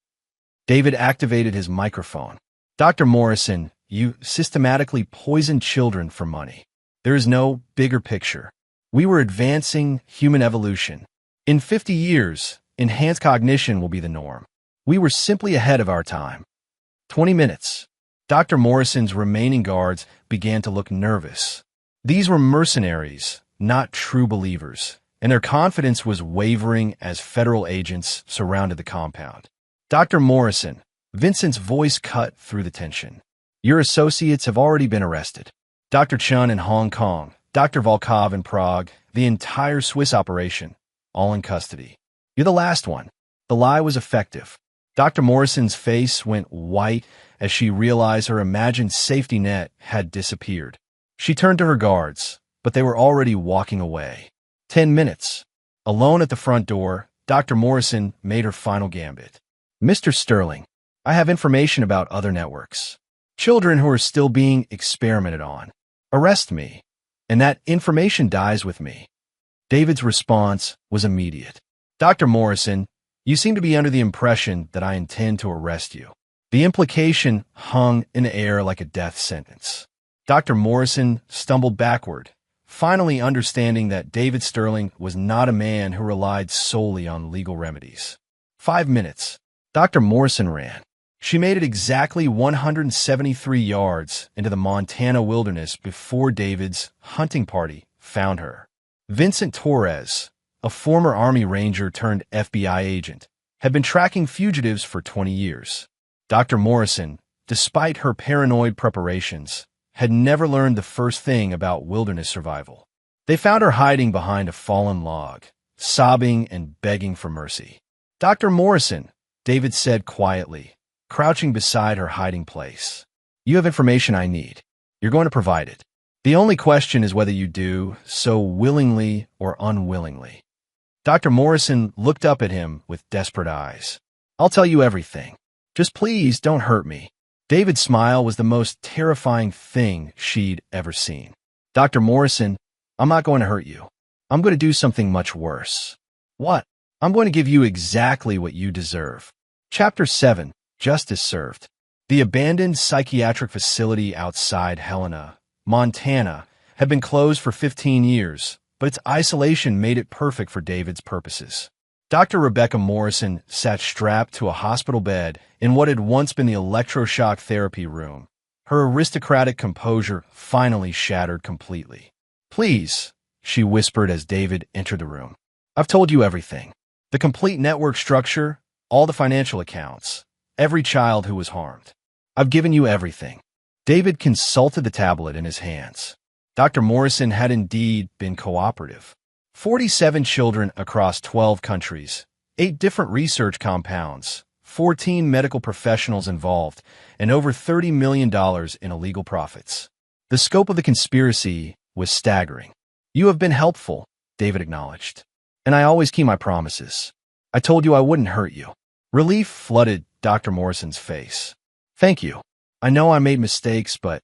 David activated his microphone. Dr. Morrison, you systematically poisoned children for money. There is no bigger picture. We were advancing human evolution. In 50 years, enhanced cognition will be the norm. We were simply ahead of our time. 20 minutes. Dr. Morrison's remaining guards began to look nervous. These were mercenaries, not true believers, and their confidence was wavering as federal agents surrounded the compound. Dr. Morrison, Vincent's voice cut through the tension. Your associates have already been arrested. Dr. Chun in Hong Kong, Dr. Volkov in Prague, the entire Swiss operation, all in custody. You're the last one. The lie was effective. Dr. Morrison's face went white as she realized her imagined safety net had disappeared. She turned to her guards, but they were already walking away. 10 minutes. Alone at the front door, Dr. Morrison made her final gambit. Mr. Sterling, I have information about other networks. Children who are still being experimented on. Arrest me, and that information dies with me. David's response was immediate. Dr. Morrison, you seem to be under the impression that I intend to arrest you. The implication hung in the air like a death sentence. Dr. Morrison stumbled backward, finally understanding that David Sterling was not a man who relied solely on legal remedies. 5 minutes. Dr. Morrison ran. She made it exactly 173 yards into the Montana wilderness before David's hunting party found her. Vincent Torres, a former Army Ranger turned FBI agent, had been tracking fugitives for 20 years. Dr. Morrison, despite her paranoid preparations, had never learned the first thing about wilderness survival. They found her hiding behind a fallen log, sobbing and begging for mercy. Dr. Morrison, David said quietly, crouching beside her hiding place. You have information I need. You're going to provide it. The only question is whether you do so willingly or unwillingly. Dr. Morrison looked up at him with desperate eyes. I'll tell you everything. Just please don't hurt me. David's smile was the most terrifying thing she'd ever seen. Dr. Morrison, I'm not going to hurt you. I'm going to do something much worse. What? I'm going to give you exactly what you deserve. Chapter 7. Justice Served. The abandoned psychiatric facility outside Helena, Montana, had been closed for 15 years, but its isolation made it perfect for David's purposes. Dr. Rebecca Morrison sat strapped to a hospital bed in what had once been the electroshock therapy room. Her aristocratic composure finally shattered completely. Please, she whispered as David entered the room. I've told you everything. The complete network structure, all the financial accounts, every child who was harmed. I've given you everything. David consulted the tablet in his hands. Dr. Morrison had indeed been cooperative. 47 children across 12 countries, 8 different research compounds, 14 medical professionals involved, and over $30 million in illegal profits. The scope of the conspiracy was staggering. You have been helpful, David acknowledged. And I always keep my promises. I told you I wouldn't hurt you. Relief flooded Dr. Morrison's face. Thank you. I know I made mistakes, but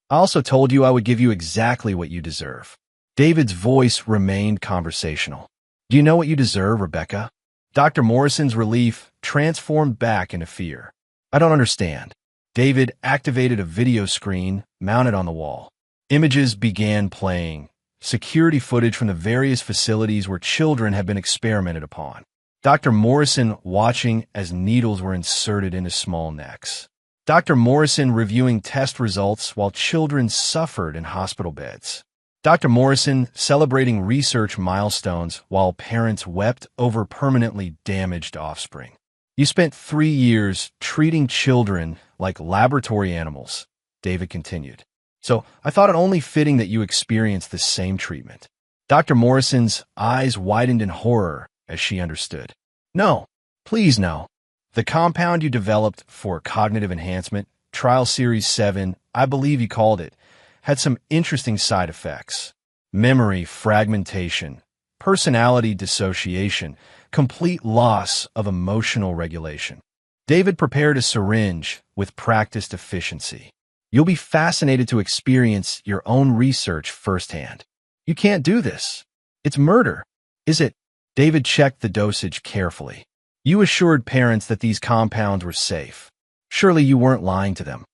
I also told you I would give you exactly what you deserve. David's voice remained conversational. Do you know what you deserve, Rebecca? Dr. Morrison's relief transformed back into fear. I don't understand. David activated a video screen mounted on the wall. Images began playing, security footage from the various facilities where children had been experimented upon. Dr. Morrison watching as needles were inserted into small necks. Dr. Morrison reviewing test results while children suffered in hospital beds. Dr. Morrison celebrating research milestones while parents wept over permanently damaged offspring. You spent 3 years treating children like laboratory animals, David continued. So I thought it only fitting that you experience the same treatment. Dr. Morrison's eyes widened in horror as she understood. No, please no. The compound you developed for cognitive enhancement, Trial Series 7, I believe you called it, had some interesting side effects. Memory fragmentation, personality dissociation, complete loss of emotional regulation. David prepared a syringe with practiced efficiency. You'll be fascinated to experience your own research firsthand. You can't do this. It's murder. Is it? David checked the dosage carefully. You assured parents that these compounds were safe. Surely you weren't lying to them.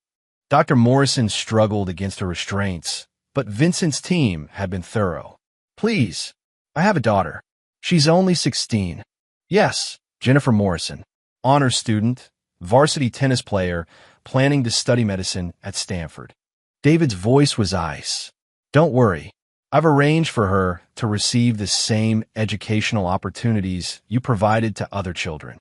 Dr. Morrison struggled against her restraints, but Vincent's team had been thorough. Please, I have a daughter. She's only 16. Yes, Jennifer Morrison, honor student, varsity tennis player, planning to study medicine at Stanford. David's voice was ice. Don't worry. I've arranged for her to receive the same educational opportunities you provided to other children.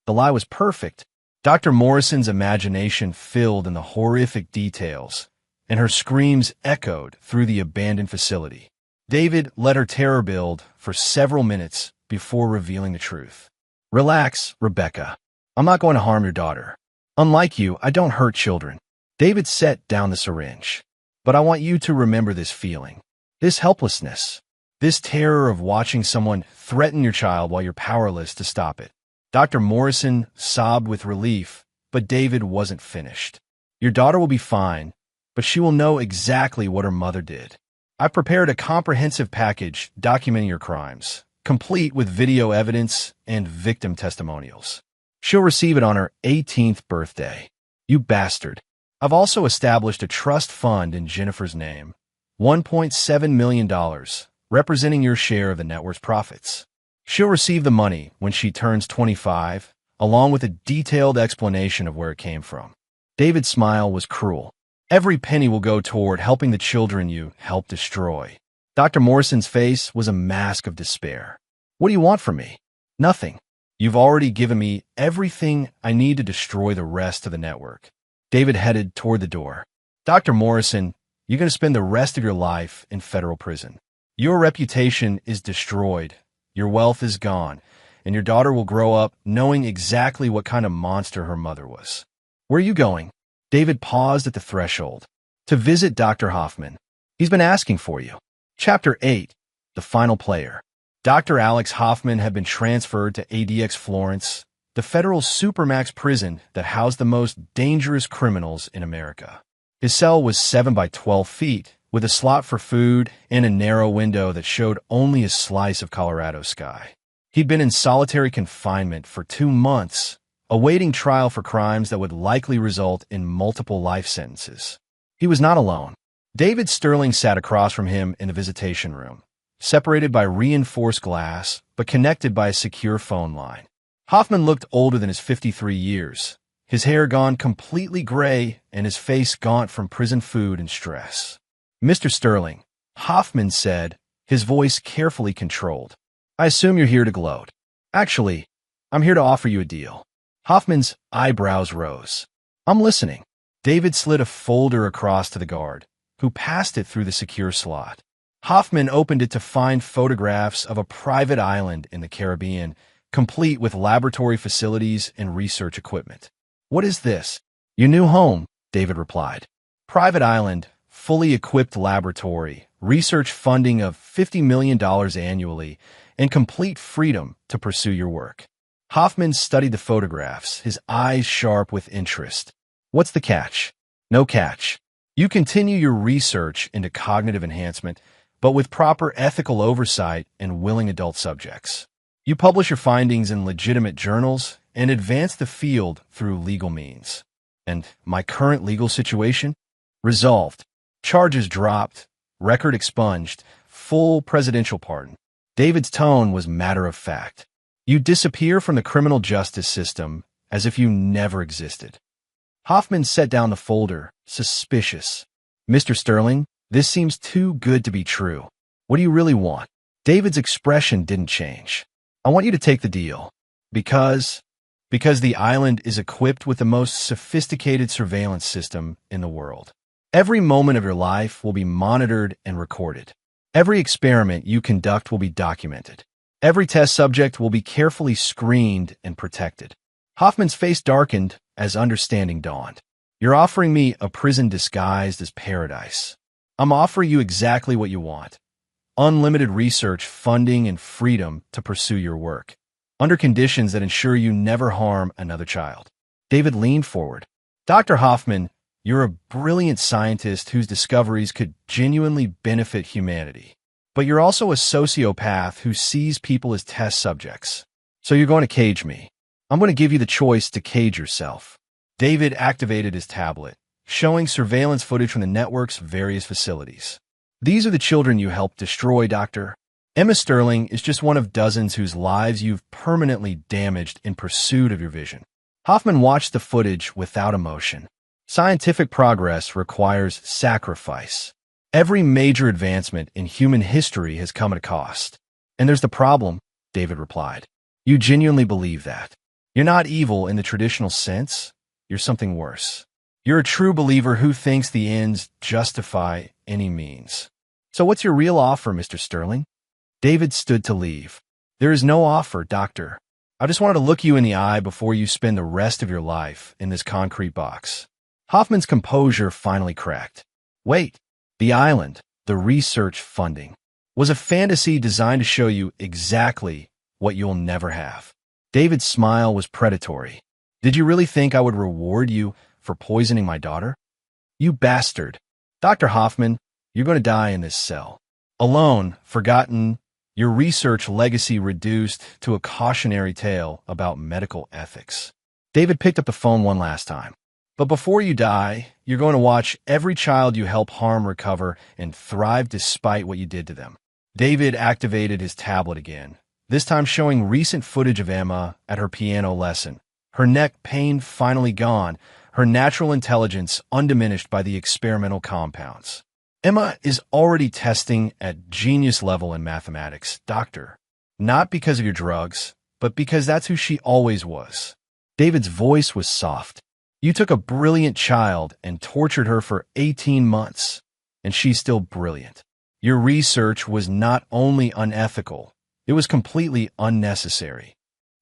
The lie was perfect. Dr. Morrison's imagination filled in the horrific details, and her screams echoed through the abandoned facility. David let her terror build for several minutes before revealing the truth. Relax, Rebecca. I'm not going to harm your daughter. Unlike you, I don't hurt children. David set down the syringe. But I want you to remember this feeling, this helplessness, this terror of watching someone threaten your child while you're powerless to stop it. Dr. Morrison sobbed with relief, but David wasn't finished. Your daughter will be fine, but she will know exactly what her mother did. I prepared a comprehensive package documenting your crimes, complete with video evidence and victim testimonials. She'll receive it on her 18th birthday. You bastard. I've also established a trust fund in Jennifer's name, $1.7 million, representing your share of the network's profits. She'll receive the money when she turns 25, along with a detailed explanation of where it came from. David's smile was cruel. Every penny will go toward helping the children you helped destroy. Dr. Morrison's face was a mask of despair. What do you want from me? Nothing. You've already given me everything I need to destroy the rest of the network. David headed toward the door. Dr. Morrison, you're going to spend the rest of your life in federal prison. Your reputation is destroyed, your wealth is gone, and your daughter will grow up knowing exactly what kind of monster her mother was. Where are you going? David paused at the threshold. To visit Dr. Hoffman. He's been asking for you. Chapter 8. The Final Player. Dr. Alex Hoffman had been transferred to ADX Florence, the federal supermax prison that housed the most dangerous criminals in America. His cell was 7 by 12 feet, with a slot for food and a narrow window that showed only a slice of Colorado sky. He'd been in solitary confinement for 2 months, awaiting trial for crimes that would likely result in multiple life sentences. He was not alone. David Sterling sat across from him in the visitation room, separated by reinforced glass, but connected by a secure phone line. Hoffman looked older than his 53 years, his hair gone completely gray and his face gaunt from prison food and stress. Mr. Sterling, Hoffman said, his voice carefully controlled. I assume you're here to gloat. Actually, I'm here to offer you a deal. Hoffman's eyebrows rose. I'm listening. David slid a folder across to the guard, who passed it through the secure slot. Hoffman opened it to find photographs of a private island in the Caribbean, complete with laboratory facilities and research equipment. What is this? Your new home, David replied. Private island, fully equipped laboratory, research funding of $50 million annually, and complete freedom to pursue your work. Hoffman studied the photographs, his eyes sharp with interest. What's the catch? No catch. You continue your research into cognitive enhancement, but with proper ethical oversight and willing adult subjects. You publish your findings in legitimate journals and advance the field through legal means. And my current legal situation? Resolved. Charges dropped, record expunged, full presidential pardon. David's tone was matter of fact. You disappear from the criminal justice system as if you never existed. Hoffman set down the folder, suspicious. Mr. Sterling, this seems too good to be true. What do you really want? David's expression didn't change. I want you to take the deal. Because the island is equipped with the most sophisticated surveillance system in the world. Every moment of your life will be monitored and recorded. Every experiment you conduct will be documented. Every test subject will be carefully screened and protected. Hoffman's face darkened as understanding dawned. You're offering me a prison disguised as paradise. I'm offering you exactly what you want. Unlimited research, funding, and freedom to pursue your work, under conditions that ensure you never harm another child. David leaned forward. Dr. Hoffman, you're a brilliant scientist whose discoveries could genuinely benefit humanity. But you're also a sociopath who sees people as test subjects. So you're going to cage me. I'm going to give you the choice to cage yourself. David activated his tablet, showing surveillance footage from the network's various facilities. These are the children you helped destroy, Doctor. Emma Sterling is just one of dozens whose lives you've permanently damaged in pursuit of your vision. Hoffman watched the footage without emotion. Scientific progress requires sacrifice. Every major advancement in human history has come at a cost. And there's the problem, David replied. You genuinely believe that. You're not evil in the traditional sense. You're something worse. You're a true believer who thinks the ends justify any means. So what's your real offer, Mr. Sterling? David stood to leave. There is no offer, Doctor. I just wanted to look you in the eye before you spend the rest of your life in this concrete box. Hoffman's composure finally cracked. Wait, the island, the research funding, was a fantasy designed to show you exactly what you'll never have. David's smile was predatory. Did you really think I would reward you for poisoning my daughter? You bastard. Dr. Hoffman, you're going to die in this cell. Alone, forgotten, your research legacy reduced to a cautionary tale about medical ethics. David picked up the phone one last time. But before you die, you're going to watch every child you help harm recover and thrive despite what you did to them. David activated his tablet again, this time showing recent footage of Emma at her piano lesson. Her neck pain finally gone, her natural intelligence undiminished by the experimental compounds. Emma is already testing at genius level in mathematics, Doctor. Not because of your drugs, but because that's who she always was. David's voice was soft. You took a brilliant child and tortured her for 18 months, and she's still brilliant. Your research was not only unethical, it was completely unnecessary.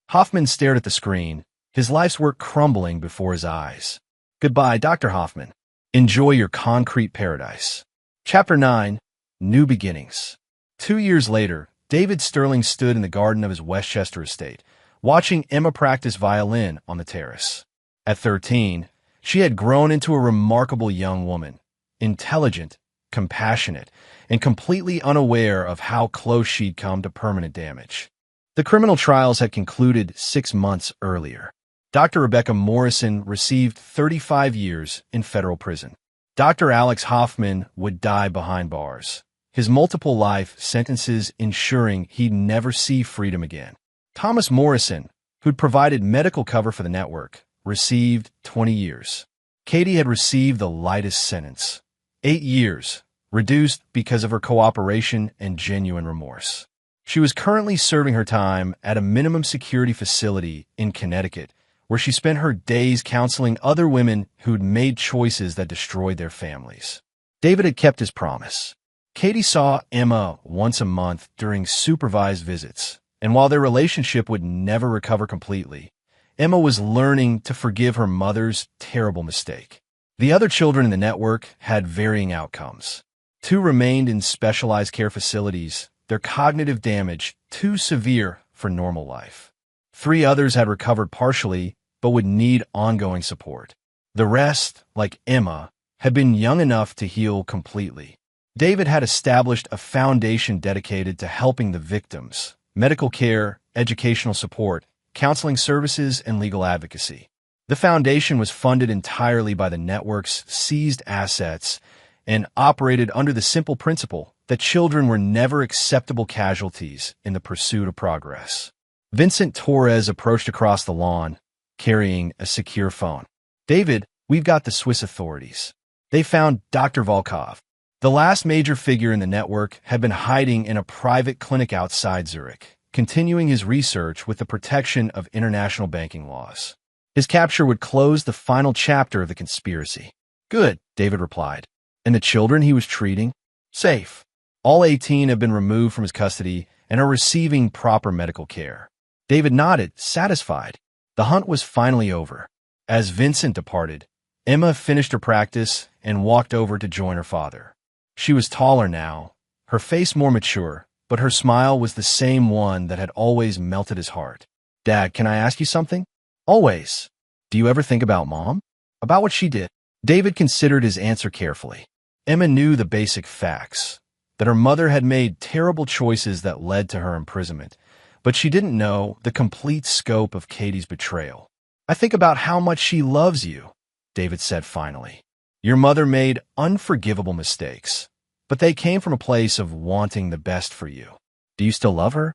Hoffman stared at the screen, his life's work crumbling before his eyes. Goodbye, Dr. Hoffman. Enjoy your concrete paradise. Chapter 9, New Beginnings. 2 years later, David Sterling stood in the garden of his Westchester estate, watching Emma practice violin on the terrace. At 13, she had grown into a remarkable young woman, intelligent, compassionate, and completely unaware of how close she'd come to permanent damage. The criminal trials had concluded 6 months earlier. Dr. Rebecca Morrison received 35 years in federal prison. Dr. Alex Hoffman would die behind bars, his multiple life sentences ensuring he'd never see freedom again. Thomas Morrison, who'd provided medical cover for the network, received 20 years. Katie had received the lightest sentence, 8 years, reduced because of her cooperation and genuine remorse. She was currently serving her time at a minimum security facility in Connecticut, where she spent her days counseling other women who'd made choices that destroyed their families. David had kept his promise. Katie saw Emma once a month during supervised visits, and while their relationship would never recover completely, Emma was learning to forgive her mother's terrible mistake. The other children in the network had varying outcomes. 2 remained in specialized care facilities, their cognitive damage too severe for normal life. 3 others had recovered partially, but would need ongoing support. The rest, like Emma, had been young enough to heal completely. David had established a foundation dedicated to helping the victims, medical care, educational support, counseling services, and legal advocacy. The foundation was funded entirely by the network's seized assets and operated under the simple principle that children were never acceptable casualties in the pursuit of progress. Vincent Torres approached across the lawn, carrying a secure phone. David, we've got the Swiss authorities. They found Dr. Volkov. The last major figure in the network had been hiding in a private clinic outside Zurich, continuing his research with the protection of international banking laws. His capture would close the final chapter of the conspiracy. Good, David replied. And the children he was treating? Safe. All 18 have been removed from his custody and are receiving proper medical care. David nodded, satisfied. The hunt was finally over. As Vincent departed, Emma finished her practice and walked over to join her father. She was taller now, her face more mature, but her smile was the same one that had always melted his heart. Dad, can I ask you something? Always. Do you ever think about Mom? About what she did? David considered his answer carefully. Emma knew the basic facts, that her mother had made terrible choices that led to her imprisonment, but she didn't know the complete scope of Katie's betrayal. I think about how much she loves you, David said finally. Your mother made unforgivable mistakes, but they came from a place of wanting the best for you. Do you still love her?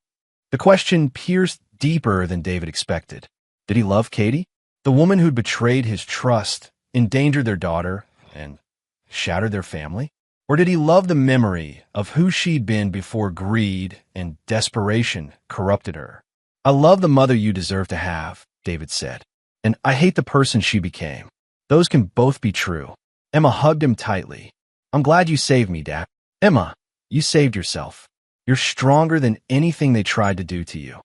The question pierced deeper than David expected. Did he love Katie? The woman who'd betrayed his trust, endangered their daughter, and shattered their family? Or did he love the memory of who she'd been before greed and desperation corrupted her? I love the mother you deserve to have, David said, and I hate the person she became. Those can both be true. Emma hugged him tightly. I'm glad you saved me, Dad. Emma, you saved yourself. You're stronger than anything they tried to do to you.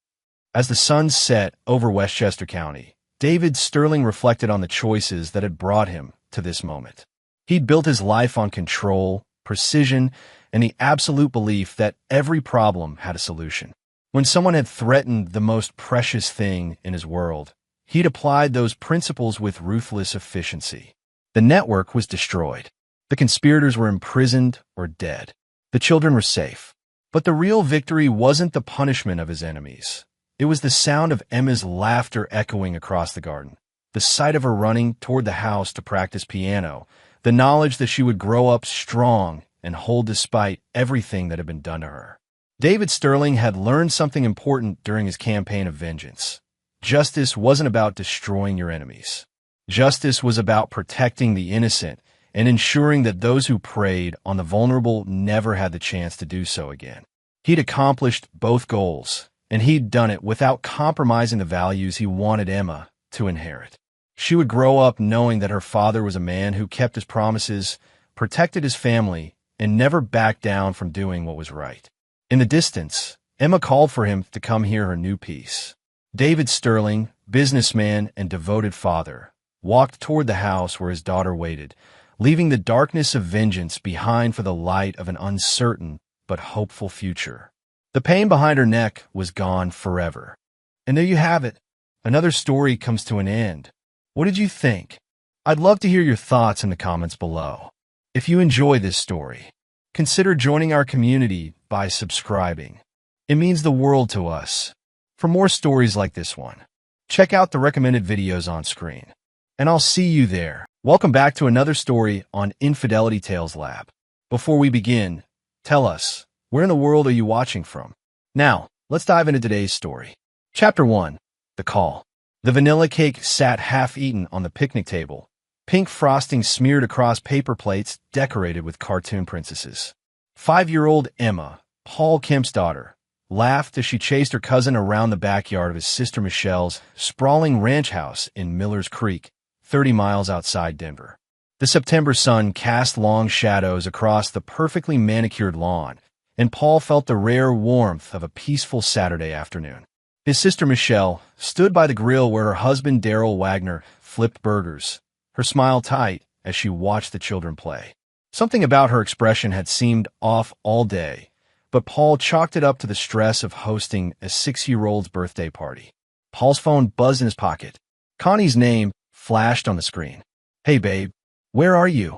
As the sun set over Westchester County, David Sterling reflected on the choices that had brought him to this moment. He'd built his life on control, precision, and the absolute belief that every problem had a solution. When someone had threatened the most precious thing in his world, he'd applied those principles with ruthless efficiency. The network was destroyed. The conspirators were imprisoned or dead. The children were safe. But the real victory wasn't the punishment of his enemies. It was the sound of Emma's laughter echoing across the garden, the sight of her running toward the house to practice piano, the knowledge that she would grow up strong and whole despite everything that had been done to her. David Sterling had learned something important during his campaign of vengeance. Justice wasn't about destroying your enemies. Justice was about protecting the innocent and ensuring that those who preyed on the vulnerable never had the chance to do so again. He'd accomplished both goals, and he'd done it without compromising the values he wanted Emma to inherit. She would grow up knowing that her father was a man who kept his promises, protected his family, and never backed down from doing what was right. In the distance, Emma called for him to come hear her new piece. David Sterling, businessman and devoted father, walked toward the house where his daughter waited, leaving the darkness of vengeance behind for the light of an uncertain but hopeful future. The pain behind her neck was gone forever. And there you have it. Another story comes to an end. What did you think? I'd love to hear your thoughts in the comments below. If you enjoy this story, consider joining our community by subscribing. It means the world to us. For more stories like this one, check out the recommended videos on screen. And I'll see you there. Welcome back to another story on Infidelity Tales Lab. Before we begin, tell us, where in the world are you watching from? Now, let's dive into today's story. Chapter 1. The Call. The vanilla cake sat half-eaten on the picnic table, pink frosting smeared across paper plates decorated with cartoon princesses. 5-year-old Emma, Paul Kemp's daughter, laughed as she chased her cousin around the backyard of his sister Michelle's sprawling ranch house in Miller's Creek, 30 miles outside Denver. The September sun cast long shadows across the perfectly manicured lawn, and Paul felt the rare warmth of a peaceful Saturday afternoon. His sister Michelle stood by the grill where her husband Daryl Wagner flipped burgers, her smile tight as she watched the children play. Something about her expression had seemed off all day, but Paul chalked it up to the stress of hosting a 6-year-old's birthday party. Paul's phone buzzed in his pocket. Connie's name flashed on the screen. "Hey, babe, where are you?"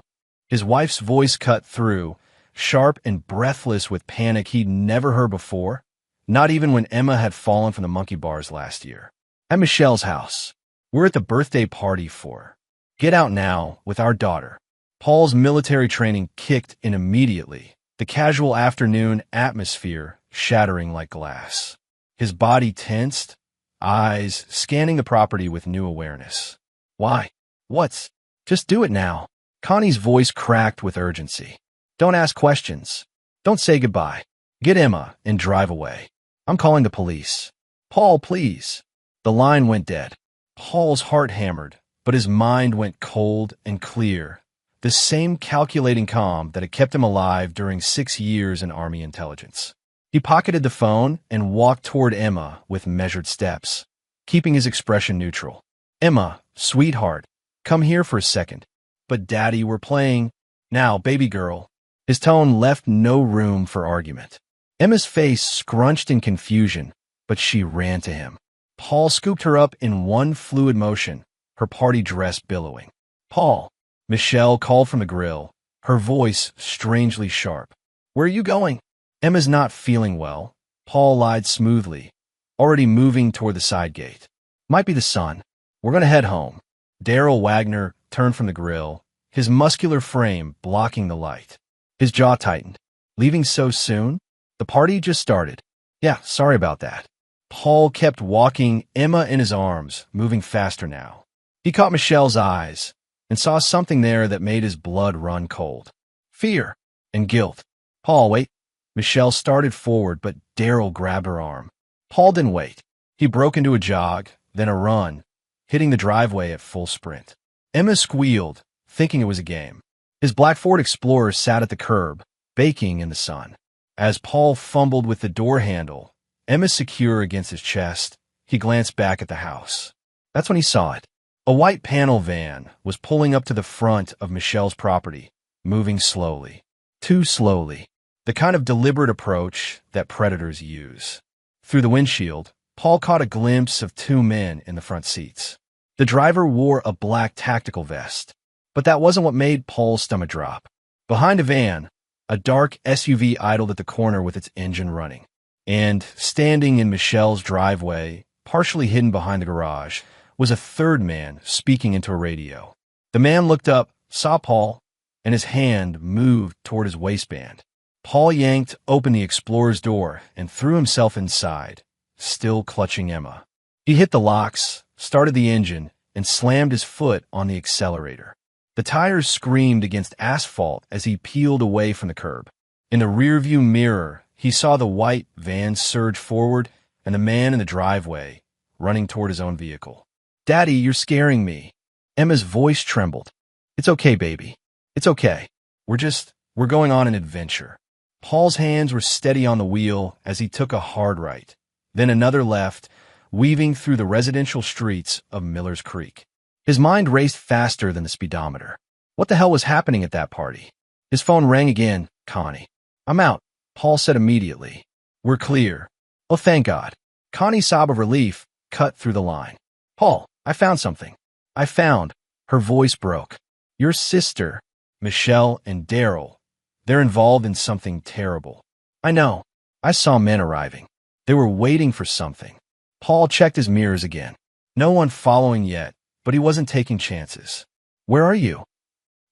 His wife's voice cut through, sharp and breathless with panic he'd never heard before, not even when Emma had fallen from the monkey bars last year. "At Michelle's house. We're at the birthday party for her. Get out now with our daughter." Paul's military training kicked in immediately, the casual afternoon atmosphere shattering like glass. His body tensed, eyes scanning the property with new awareness. "Why? What's? Just do it now." Connie's voice cracked with urgency. "Don't ask questions. Don't say goodbye. Get Emma and drive away. I'm calling the police." "Paul, please." The line went dead. Paul's heart hammered, but his mind went cold and clear, the same calculating calm that had kept him alive during 6 years in Army intelligence. He pocketed the phone and walked toward Emma with measured steps, keeping his expression neutral. "Emma, sweetheart, come here for a second." "But Daddy, we're playing." "Now, baby girl." His tone left no room for argument. Emma's face scrunched in confusion, but she ran to him. Paul scooped her up in one fluid motion, her party dress billowing. "Paul," Michelle called from the grill, her voice strangely sharp. "Where are you going?" "Emma's not feeling well," Paul lied smoothly, already moving toward the side gate. "Might be the sun. We're going to head home." Daryl Wagner turned from the grill, his muscular frame blocking the light. His jaw tightened. Leaving so soon? The party just started. Yeah, sorry about that. Paul kept walking, Emma in his arms, moving faster now. He caught Michelle's eyes and saw something there that made his blood run cold. Fear and guilt. Paul, wait. Michelle started forward, but Daryl grabbed her arm. Paul didn't wait. He broke into a jog, then a run, hitting the driveway at full sprint. Emma squealed, thinking it was a game. His black Ford Explorer sat at the curb, baking in the sun. As Paul fumbled with the door handle, Emma secure against his chest, he glanced back at the house. That's when he saw it. A white panel van was pulling up to the front of Michelle's property, moving slowly. Too slowly. The kind of deliberate approach that predators use. Through the windshield, Paul caught a glimpse of two men in the front seats. The driver wore a black tactical vest. But that wasn't what made Paul's stomach drop. Behind a van, a dark SUV idled at the corner with its engine running. And standing in Michelle's driveway, partially hidden behind the garage, was a third man speaking into a radio. The man looked up, saw Paul, and his hand moved toward his waistband. Paul yanked open the Explorer's door and threw himself inside, still clutching Emma. He hit the locks, started the engine, and slammed his foot on the accelerator. The tires screamed against asphalt as he peeled away from the curb. In the rearview mirror, he saw the white van surge forward and the man in the driveway running toward his own vehicle. "Daddy, you're scaring me." Emma's voice trembled. "It's okay, baby. It's okay. We're going on an adventure." Paul's hands were steady on the wheel as he took a hard right, then another left, weaving through the residential streets of Miller's Creek. His mind raced faster than the speedometer. What the hell was happening at that party? His phone rang again. "Connie." "I'm out," Paul said immediately. "We're clear." "Oh, thank God." Connie's sob of relief cut through the line. "Paul, I found something." Her voice broke. "Your sister, Michelle and Daryl, they're involved in something terrible." "I know. I saw men arriving. They were waiting for something." Paul checked his mirrors again. No one following yet, but he wasn't taking chances. "Where are you?"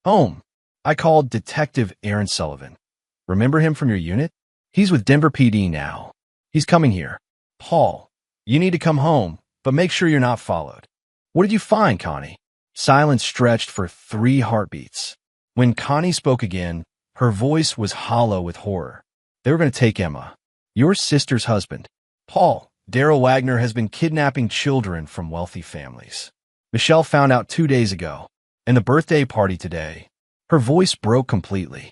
"Home. I called Detective Aaron Sullivan. Remember him from your unit? He's with Denver PD now. He's coming here." "Paul, you need to come home, but make sure you're not followed." "What did you find, Connie?" Silence stretched for 3 heartbeats. When Connie spoke again, her voice was hollow with horror. "They were going to take Emma. Your sister's husband. Paul, Daryl Wagner has been kidnapping children from wealthy families. Michelle found out 2 days ago, and the birthday party today." Her voice broke completely.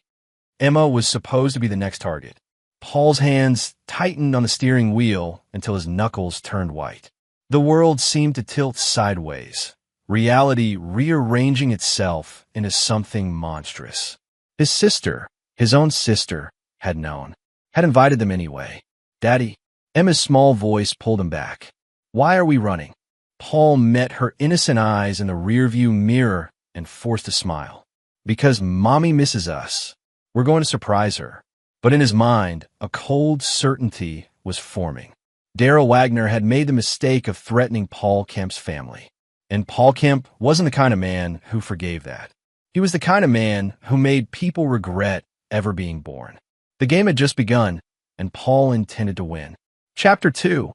Emma was supposed to be the next target. Paul's hands tightened on the steering wheel until his knuckles turned white. The world seemed to tilt sideways, reality rearranging itself into something monstrous. His sister, his own sister, had known, had invited them anyway. "Daddy," Emma's small voice pulled him back. "Why are we running?" Paul met her innocent eyes in the rearview mirror and forced a smile. "Because Mommy misses us. We're going to surprise her." But in his mind, a cold certainty was forming. Daryl Wagner had made the mistake of threatening Paul Kemp's family. And Paul Kemp wasn't the kind of man who forgave that. He was the kind of man who made people regret ever being born. The game had just begun, and Paul intended to win. Chapter 2.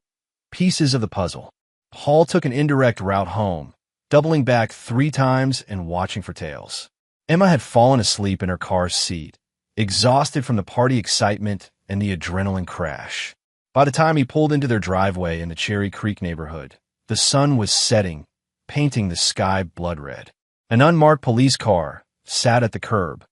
Pieces of the Puzzle. Paul took an indirect route home, doubling back 3 times and watching for tails. Emma had fallen asleep in her car's seat, exhausted from the party excitement and the adrenaline crash. By the time he pulled into their driveway in the Cherry Creek neighborhood, the sun was setting, painting the sky blood red. An unmarked police car sat at the curb,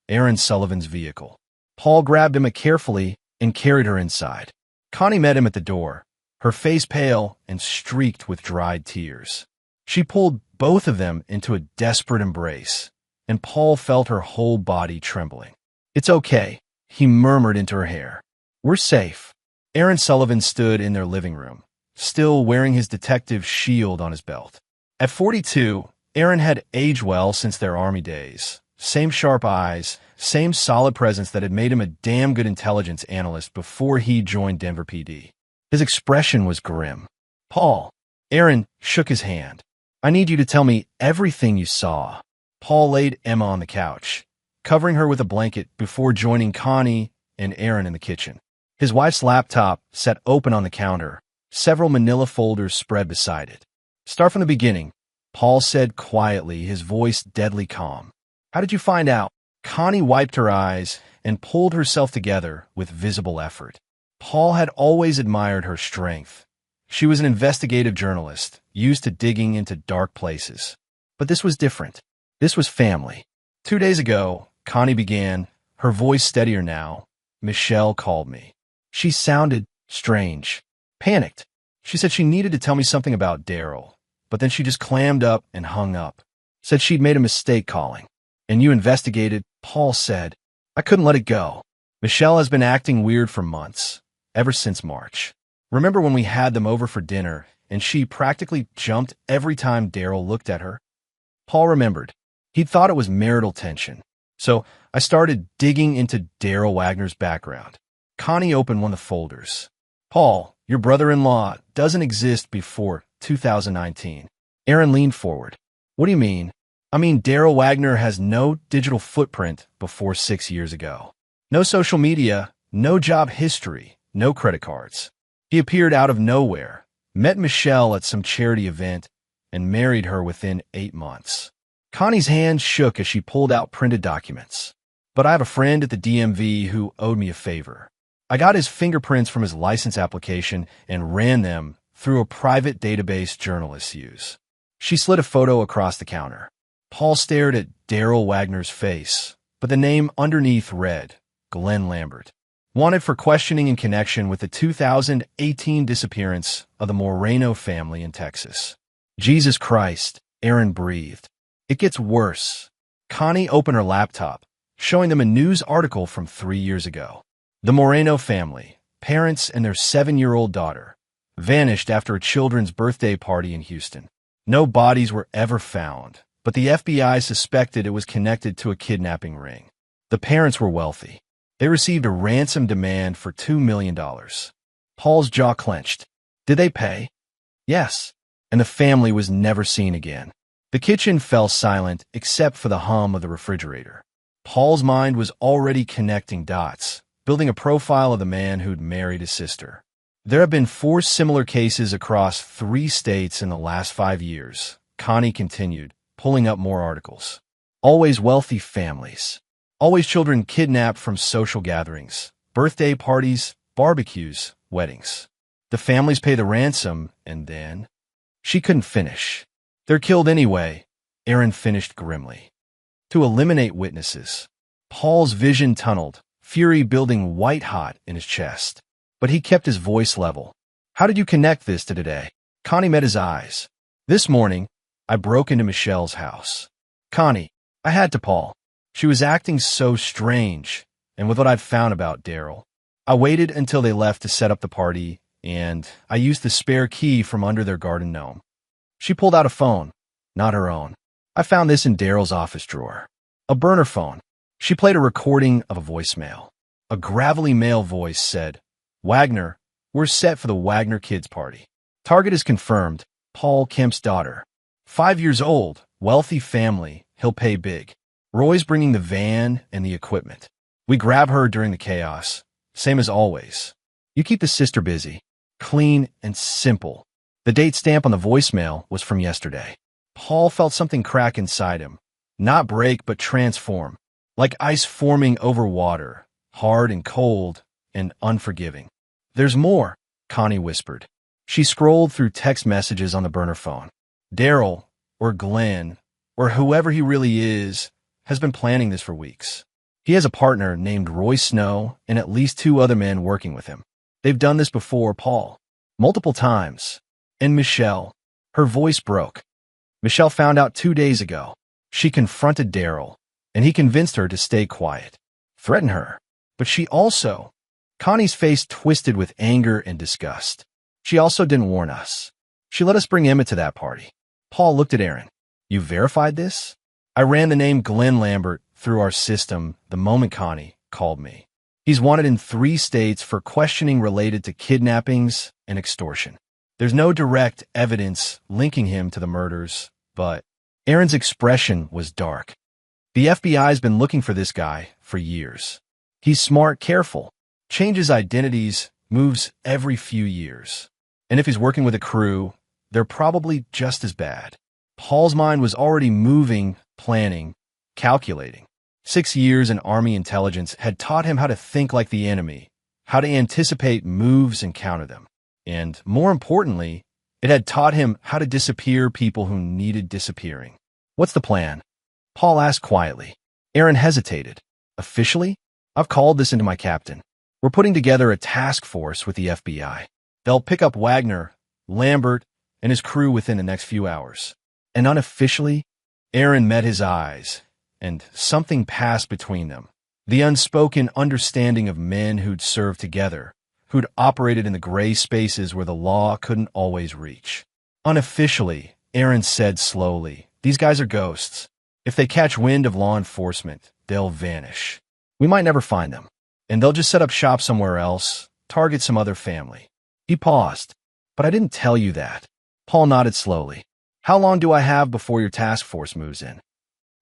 Aaron Sullivan's vehicle. Paul grabbed Emma carefully and carried her inside. Connie met him at the door, her face pale and streaked with dried tears. She pulled both of them into a desperate embrace, and Paul felt her whole body trembling. "It's okay," he murmured into her hair. "We're safe." Aaron Sullivan stood in their living room, still wearing his detective shield on his belt. At 42, Aaron had aged well since their Army days. Same sharp eyes, same solid presence that had made him a damn good intelligence analyst before he joined Denver PD. His expression was grim. "Paul." Aaron shook his hand. "I need you to tell me everything you saw." Paul laid Emma on the couch, covering her with a blanket before joining Connie and Aaron in the kitchen. His wife's laptop sat open on the counter, several manila folders spread beside it. "Start from the beginning," Paul said quietly, his voice deadly calm. "How did you find out?" Connie wiped her eyes and pulled herself together with visible effort. Paul had always admired her strength. She was an investigative journalist, used to digging into dark places. But this was different. This was family. 2 days ago, Connie began, her voice steadier now. "Michelle called me. She sounded strange, panicked. She said she needed to tell me something about Daryl, but then she just clammed up and hung up. Said she'd made a mistake calling. And you investigated," Paul said. "I couldn't let it go. Michelle has been acting weird for months, ever since March. Remember when we had them over for dinner, and she practically jumped every time Daryl looked at her?" Paul remembered. He'd thought it was marital tension. "So I started digging into Daryl Wagner's background." Connie opened one of the folders. "Paul, your brother-in-law doesn't exist before 2019. Aaron leaned forward. "What do you mean?" "I mean, Daryl Wagner has no digital footprint before 6 years ago. No social media, no job history, no credit cards. He appeared out of nowhere, met Michelle at some charity event, and married her within 8 months. Connie's hand shook as she pulled out printed documents. "But I have a friend at the DMV who owed me a favor. I got his fingerprints from his license application and ran them through a private database journalists use." She slid a photo across the counter. Paul stared at Daryl Wagner's face, but the name underneath read, Glenn Lambert. Wanted for questioning in connection with the 2018 disappearance of the Moreno family in Texas. "Jesus Christ," Aaron breathed. "It gets worse." Connie opened her laptop, showing them a news article from 3 years ago. The Moreno family, parents and their 7-year-old daughter, vanished after a children's birthday party in Houston. No bodies were ever found, but the FBI suspected it was connected to a kidnapping ring. The parents were wealthy. They received a ransom demand for $2 million. Paul's jaw clenched. Did they pay? Yes. And the family was never seen again. The kitchen fell silent except for the hum of the refrigerator. Paul's mind was already connecting dots, building a profile of the man who'd married his sister. There have been 4 similar cases across 3 states in the last 5 years, Connie continued, pulling up more articles. Always wealthy families. Always children kidnapped from social gatherings, birthday parties, barbecues, weddings. The families pay the ransom, and then... She couldn't finish. "They're killed anyway," Aaron finished grimly. "To eliminate witnesses." Paul's vision tunneled, fury building white-hot in his chest. But he kept his voice level. "How did you connect this to today?" Connie met his eyes. "This morning, I broke into Michelle's house." "Connie, I had to, Paul. She was acting so strange, and with what I'd found about Daryl. I waited until they left to set up the party, and I used the spare key from under their garden gnome." She pulled out a phone, not her own. "I found this in Daryl's office drawer. A burner phone." She played a recording of a voicemail. A gravelly male voice said, "Wagner, we're set for the Wagner kids' party. Target is confirmed, Paul Kemp's daughter. 5 years old, wealthy family, he'll pay big. Roy's bringing the van and the equipment. We grab her during the chaos, same as always. You keep the sister busy, clean and simple." The date stamp on the voicemail was from yesterday. Paul felt something crack inside him. Not break, but transform. Like ice forming over water, hard and cold and unforgiving. "There's more," Connie whispered. She scrolled through text messages on the burner phone. "Daryl, or Glenn, or whoever he really is, has been planning this for weeks. He has a partner named Roy Snow and at least 2 other men working with him. They've done this before, Paul. Multiple times. And Michelle." Her voice broke. "Michelle found out 2 days ago. She confronted Daryl, and he convinced her to stay quiet. Threatened her. But she also..." Connie's face twisted with anger and disgust. "She also didn't warn us. She let us bring Emma to that party." Paul looked at Aaron. "You verified this?" "I ran the name Glenn Lambert through our system the moment Connie called me. He's wanted in 3 states for questioning related to kidnappings and extortion. There's no direct evidence linking him to the murders, but..." Aaron's expression was dark. The FBI's been looking for this guy for years. He's smart, careful, changes identities, moves every few years. And if he's working with a crew, they're probably just as bad. Paul's mind was already moving, planning, calculating. 6 years in Army intelligence had taught him how to think like the enemy, how to anticipate moves and counter them. And, more importantly, it had taught him how to disappear people who needed disappearing. What's the plan? Paul asked quietly. Aaron hesitated. Officially? I've called this into my captain. We're putting together a task force with the FBI. They'll pick up Wagner, Lambert, and his crew within the next few hours. And unofficially, Aaron met his eyes, and something passed between them. The unspoken understanding of men who'd served together, who'd operated in the gray spaces where the law couldn't always reach. Unofficially, Aaron said slowly, these guys are ghosts. If they catch wind of law enforcement, they'll vanish. We might never find them, and they'll just set up shop somewhere else, target some other family. He paused. But I didn't tell you that. Paul nodded slowly. How long do I have before your task force moves in?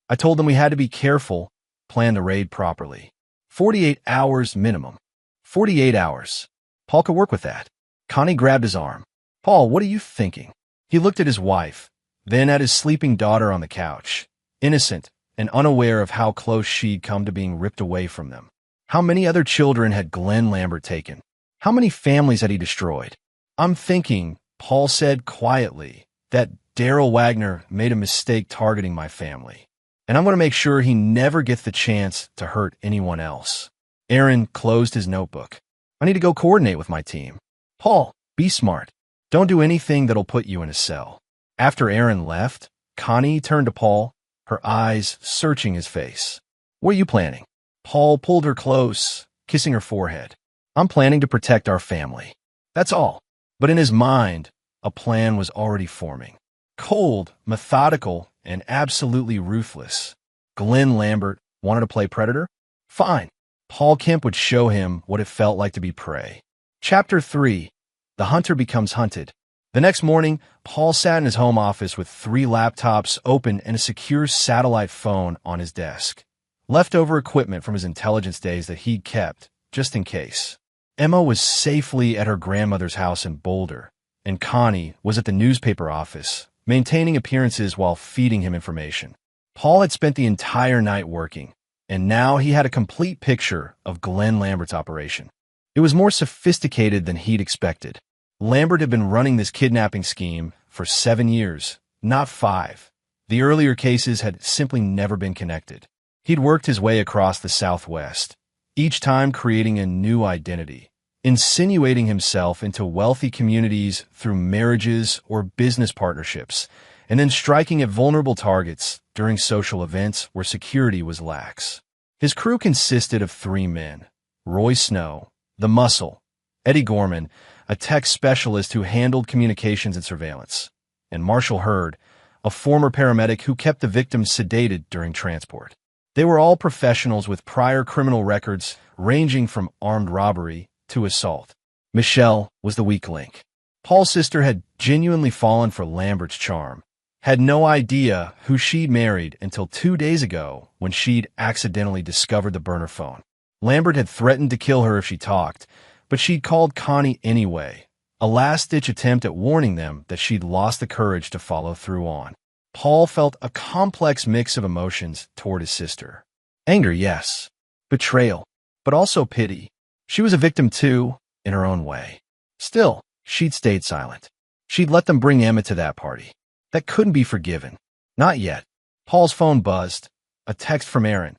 I told them we had to be careful, plan the raid properly. 48 hours minimum. 48 hours. Paul could work with that. Connie grabbed his arm. Paul, what are you thinking? He looked at his wife, then at his sleeping daughter on the couch, innocent and unaware of how close she'd come to being ripped away from them. How many other children had Glenn Lambert taken? How many families had he destroyed? I'm thinking, Paul said quietly, that Daryl Wagner made a mistake targeting my family. And I'm going to make sure he never gets the chance to hurt anyone else. Aaron closed his notebook. I need to go coordinate with my team. Paul, be smart. Don't do anything that'll put you in a cell. After Aaron left, Connie turned to Paul, her eyes searching his face. What are you planning? Paul pulled her close, kissing her forehead. I'm planning to protect our family. That's all. But in his mind, a plan was already forming. Cold, methodical, and absolutely ruthless. Glenn Lambert wanted to play predator? Fine. Paul Kemp would show him what it felt like to be prey. Chapter 3. The Hunter Becomes Hunted. The next morning, Paul sat in his home office with 3 laptops open and a secure satellite phone on his desk. Leftover equipment from his intelligence days that he'd kept, just in case. Emma was safely at her grandmother's house in Boulder, and Connie was at the newspaper office, maintaining appearances while feeding him information. Paul had spent the entire night working, and now he had a complete picture of Glenn Lambert's operation. It was more sophisticated than he'd expected. Lambert had been running this kidnapping scheme for 7 years, not 5. The earlier cases had simply never been connected. He'd worked his way across the Southwest, each time creating a new identity, insinuating himself into wealthy communities through marriages or business partnerships, and then striking at vulnerable targets during social events where security was lax. His crew consisted of 3 men: Roy Snow, the Muscle, Eddie Gorman, a tech specialist who handled communications and surveillance, and Marshall Hurd, a former paramedic who kept the victims sedated during transport. They were all professionals with prior criminal records ranging from armed robbery to assault. Michelle was the weak link. Paul's sister had genuinely fallen for Lambert's charm, had no idea who she'd married until 2 days ago when she'd accidentally discovered the burner phone. Lambert had threatened to kill her if she talked, but she'd called Connie anyway, a last-ditch attempt at warning them that she'd lost the courage to follow through on. Paul felt a complex mix of emotions toward his sister. Anger, yes. Betrayal, but also pity. She was a victim too, in her own way. Still, she'd stayed silent. She'd let them bring Emma to that party. That couldn't be forgiven. Not yet. Paul's phone buzzed. A text from Aaron.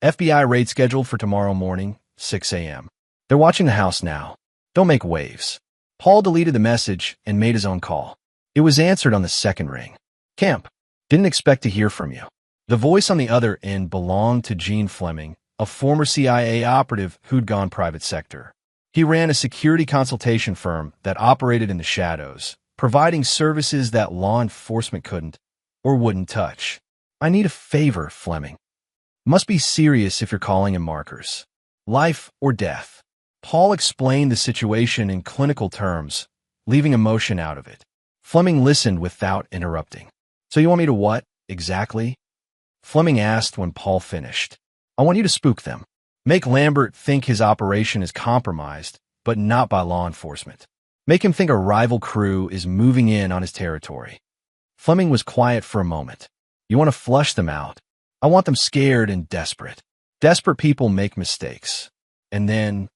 FBI raid scheduled for tomorrow morning, 6 a.m. They're watching the house now. Don't make waves. Paul deleted the message and made his own call. It was answered on the second ring. Kemp, didn't expect to hear from you. The voice on the other end belonged to Gene Fleming, a former CIA operative who'd gone private sector. He ran a security consultation firm that operated in the shadows, providing services that law enforcement couldn't or wouldn't touch. I need a favor, Fleming. Must be serious if you're calling him markers. Life or death. Paul explained the situation in clinical terms, leaving emotion out of it. Fleming listened without interrupting. So you want me to what? Exactly? Fleming asked when Paul finished. I want you to spook them. Make Lambert think his operation is compromised, but not by law enforcement. Make him think a rival crew is moving in on his territory. Fleming was quiet for a moment. You want to flush them out. I want them scared and desperate. Desperate people make mistakes. And then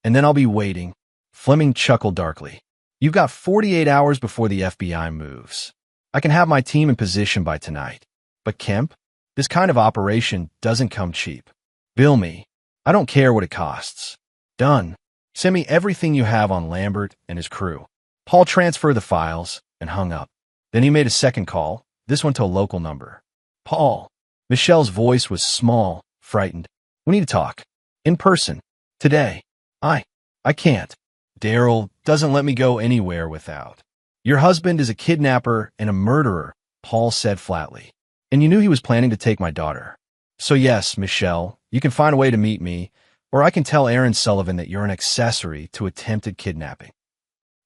I'll be waiting. Fleming chuckled darkly. You've got 48 hours before the FBI moves. I can have my team in position by tonight. But Kemp, this kind of operation doesn't come cheap. Bill me. I don't care what it costs. Done. Send me everything you have on Lambert and his crew. Paul transferred the files and hung up. Then he made a second call, this one to a local number. Paul. Michelle's voice was small, frightened. We need to talk. In person. Today. I can't. Daryl doesn't let me go anywhere without. Your husband is a kidnapper and a murderer, Paul said flatly. And you knew he was planning to take my daughter. So yes, Michelle, you can find a way to meet me, or I can tell Aaron Sullivan that you're an accessory to attempted kidnapping.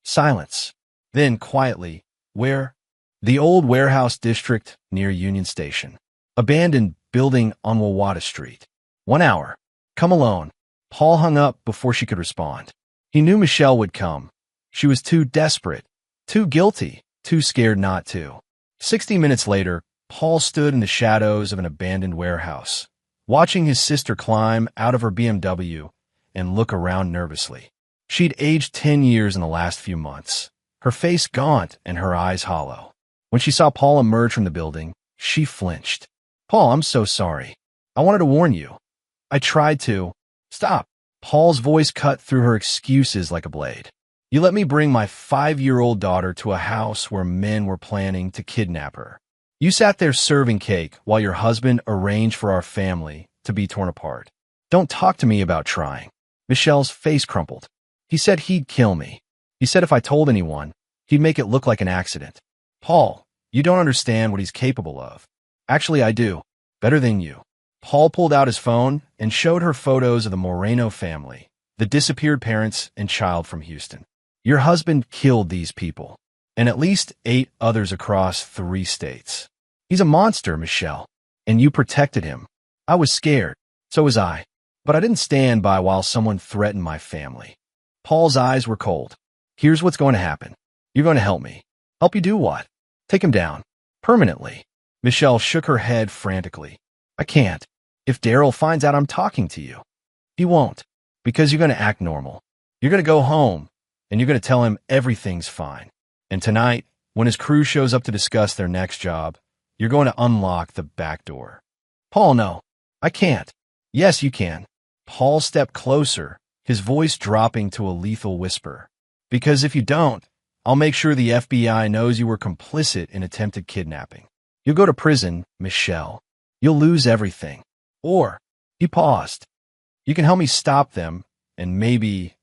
Silence. Then, quietly, where? The old warehouse district near Union Station. Abandoned building on Wawata Street. 1 hour. Come alone. Paul hung up before she could respond. He knew Michelle would come. She was too desperate, too guilty, too scared not to. 60 minutes later, Paul stood in the shadows of an abandoned warehouse, watching his sister climb out of her BMW and look around nervously. She'd aged 10 years in the last few months, her face gaunt and her eyes hollow. When she saw Paul emerge from the building, she flinched. Paul, I'm so sorry. I wanted to warn you. I tried to. Stop. Paul's voice cut through her excuses like a blade. You let me bring my 5-year-old daughter to a house where men were planning to kidnap her. You sat there serving cake while your husband arranged for our family to be torn apart. Don't talk to me about trying. Michelle's face crumpled. He said he'd kill me. He said if I told anyone, he'd make it look like an accident. Paul, you don't understand what he's capable of. Actually, I do. Better than you. Paul pulled out his phone and showed her photos of the Moreno family, the disappeared parents and child from Houston. Your husband killed these people, and at least 8 others across 3 states. He's a monster, Michelle, and you protected him. I was scared. So was I. But I didn't stand by while someone threatened my family. Paul's eyes were cold. Here's what's going to happen. You're going to help me. Help you do what? Take him down. Permanently. Michelle shook her head frantically. I can't. If Daryl finds out I'm talking to you. He won't. Because you're going to act normal. You're going to go home, and you're going to tell him everything's fine. And tonight, when his crew shows up to discuss their next job, you're going to unlock the back door. Paul, no. I can't. Yes, you can. Paul stepped closer, his voice dropping to a lethal whisper. Because if you don't, I'll make sure the FBI knows you were complicit in attempted kidnapping. You'll go to prison, Michelle. You'll lose everything. Or, he paused. You can help me stop them, and maybe,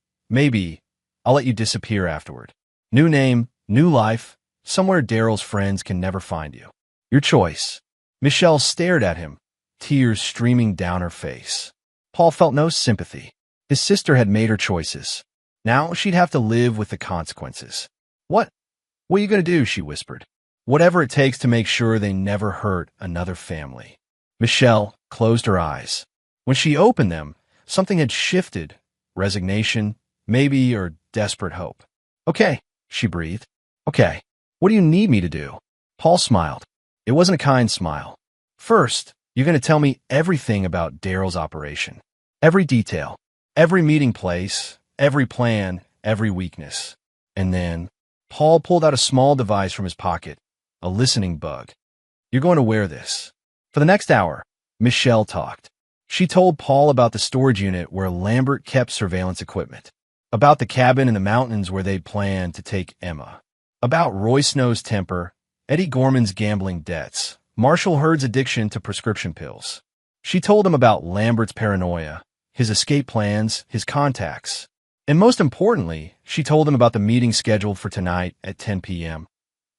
I'll let you disappear afterward. New name, new life, somewhere Daryl's friends can never find you. Your choice. Michelle stared at him, tears streaming down her face. Paul felt no sympathy. His sister had made her choices. Now she'd have to live with the consequences. What are you going to do? She whispered. Whatever it takes to make sure they never hurt another family. Michelle closed her eyes. When she opened them, something had shifted. Resignation, maybe, or desperate hope. Okay, she breathed. Okay, what do you need me to do? Paul smiled. It wasn't a kind smile. First, you're going to tell me everything about Daryl's operation. Every detail, every meeting place, every plan, every weakness. And then, Paul pulled out a small device from his pocket, a listening bug. You're going to wear this. For the next hour, Michelle talked. She told Paul about the storage unit where Lambert kept surveillance equipment, about the cabin in the mountains where they'd planned to take Emma, about Roy Snow's temper, Eddie Gorman's gambling debts, Marshall Hurd's addiction to prescription pills. She told him about Lambert's paranoia, his escape plans, his contacts. And most importantly, she told him about the meeting scheduled for tonight at 10 p.m.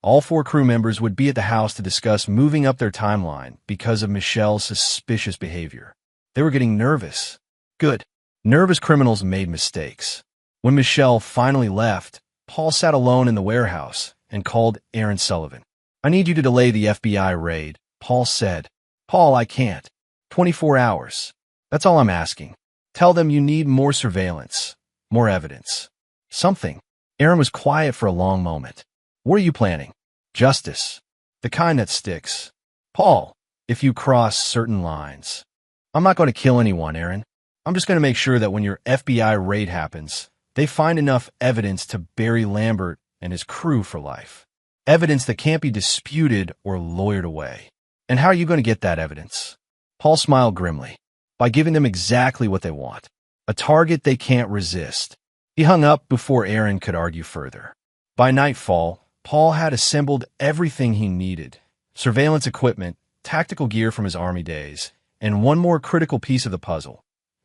All 4 crew members would be at the house to discuss moving up their timeline because of Michelle's suspicious behavior. They were getting nervous. Good. Nervous criminals made mistakes. When Michelle finally left, Paul sat alone in the warehouse and called Aaron Sullivan. I need you to delay the FBI raid Paul said. Paul, I can't. 24 hours. That's all I'm asking. Tell them you need more surveillance, more evidence. Something. Aaron was quiet for a long moment. What are you planning? Justice. The kind that sticks. Paul, if you cross certain lines. I'm not going to kill anyone, Aaron. I'm just going to make sure that when your FBI raid happens, they find enough evidence to bury Lambert and his crew for life. Evidence that can't be disputed or lawyered away. And how are you going to get that evidence? Paul smiled grimly. By giving them exactly what they want. A target they can't resist. He hung up before Aaron could argue further. By nightfall, Paul had assembled everything he needed. Surveillance equipment, tactical gear from his Army days, and one more critical piece of the puzzle.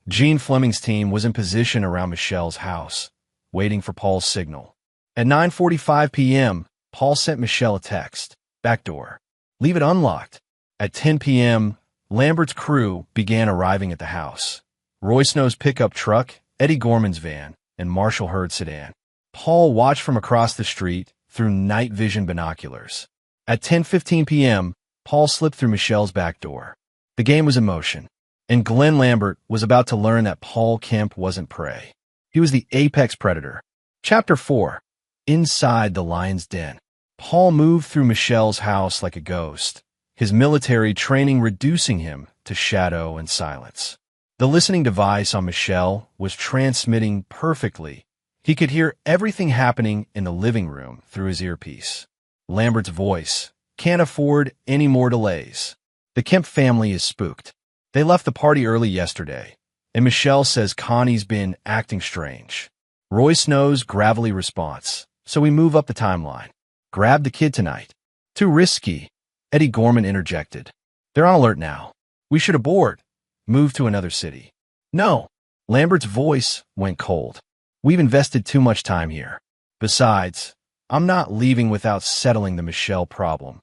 Gene Fleming's team was in position around Michelle's house, waiting for Paul's signal. At 9:45 p.m., Paul sent Michelle a text. Back door. Leave it unlocked. At 10 p.m., Lambert's crew began arriving at the house. Roy Snow's pickup truck, Eddie Gorman's van, and Marshall Hurd's sedan. Paul watched from across the street through night vision binoculars. At 10:15 p.m., Paul slipped through Michelle's back door. The game was in motion, and Glenn Lambert was about to learn that Paul Kemp wasn't prey. He was the apex predator. Chapter 4. Inside the Lion's Den. Paul moved through Michelle's house like a ghost, his military training reducing him to shadow and silence. The listening device on Michelle was transmitting perfectly. He could hear everything happening in the living room through his earpiece. Lambert's voice. Can't afford any more delays. The Kemp family is spooked. They left the party early yesterday, and Michelle says Connie's been acting strange. Roy Snow's gravelly response. So we move up the timeline. Grab the kid tonight. Too risky. Eddie Gorman interjected. They're on alert now. We should abort. Move to another city. No. Lambert's voice went cold. We've invested too much time here. Besides, I'm not leaving without settling the Michelle problem.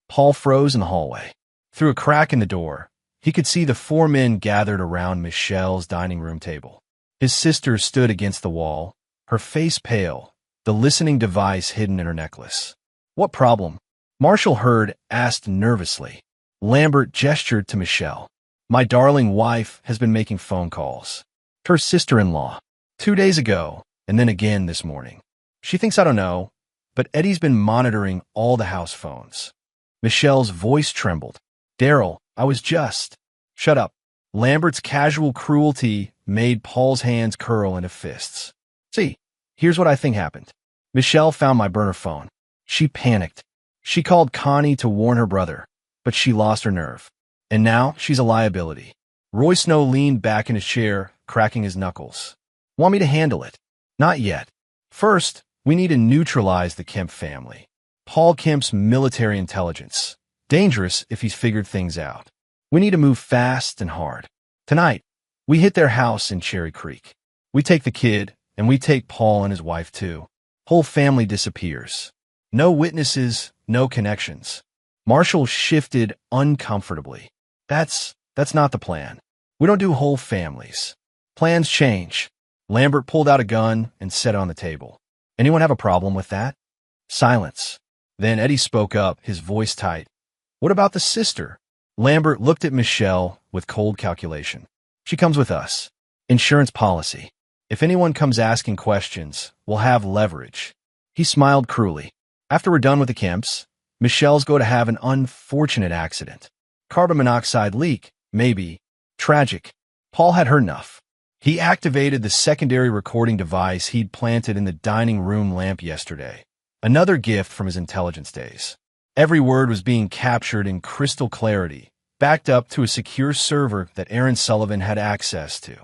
Paul froze in the hallway. Through a crack in the door, he could see the four men gathered around Michelle's dining room table. His sister stood against the wall, her face pale, the listening device hidden in her necklace. What problem? Marshall Hurd asked nervously. Lambert gestured to Michelle. My darling wife has been making phone calls. Her sister-in-law. 2 days ago, and then again this morning. She thinks I don't know, but Eddie's been monitoring all the house phones. Michelle's voice trembled. Daryl, I was just... Shut up. Lambert's casual cruelty made Paul's hands curl into fists. See, here's what I think happened. Michelle found my burner phone. She panicked. She called Connie to warn her brother, but she lost her nerve. And now she's a liability. Roy Snow leaned back in his chair, cracking his knuckles. Want me to handle it? Not yet. First, we need to neutralize the Kemp family. Paul Kemp's military intelligence. Dangerous if he's figured things out. We need to move fast and hard. Tonight, we hit their house in Cherry Creek. We take the kid, and we take Paul and his wife too. Whole family disappears. No witnesses, no connections. Marshall shifted uncomfortably. That's not the plan. We don't do whole families. Plans change. Lambert pulled out a gun and set it on the table. Anyone have a problem with that? Silence. Then Eddie spoke up, his voice tight. What about the sister? Lambert looked at Michelle with cold calculation. She comes with us. Insurance policy. If anyone comes asking questions, we'll have leverage. He smiled cruelly. After we're done with the Kemps, Michelle's going to have an unfortunate accident. Carbon monoxide leak, maybe. Tragic. Paul had heard enough. He activated the secondary recording device he'd planted in the dining room lamp yesterday. Another gift from his intelligence days. Every word was being captured in crystal clarity, backed up to a secure server that Aaron Sullivan had access to.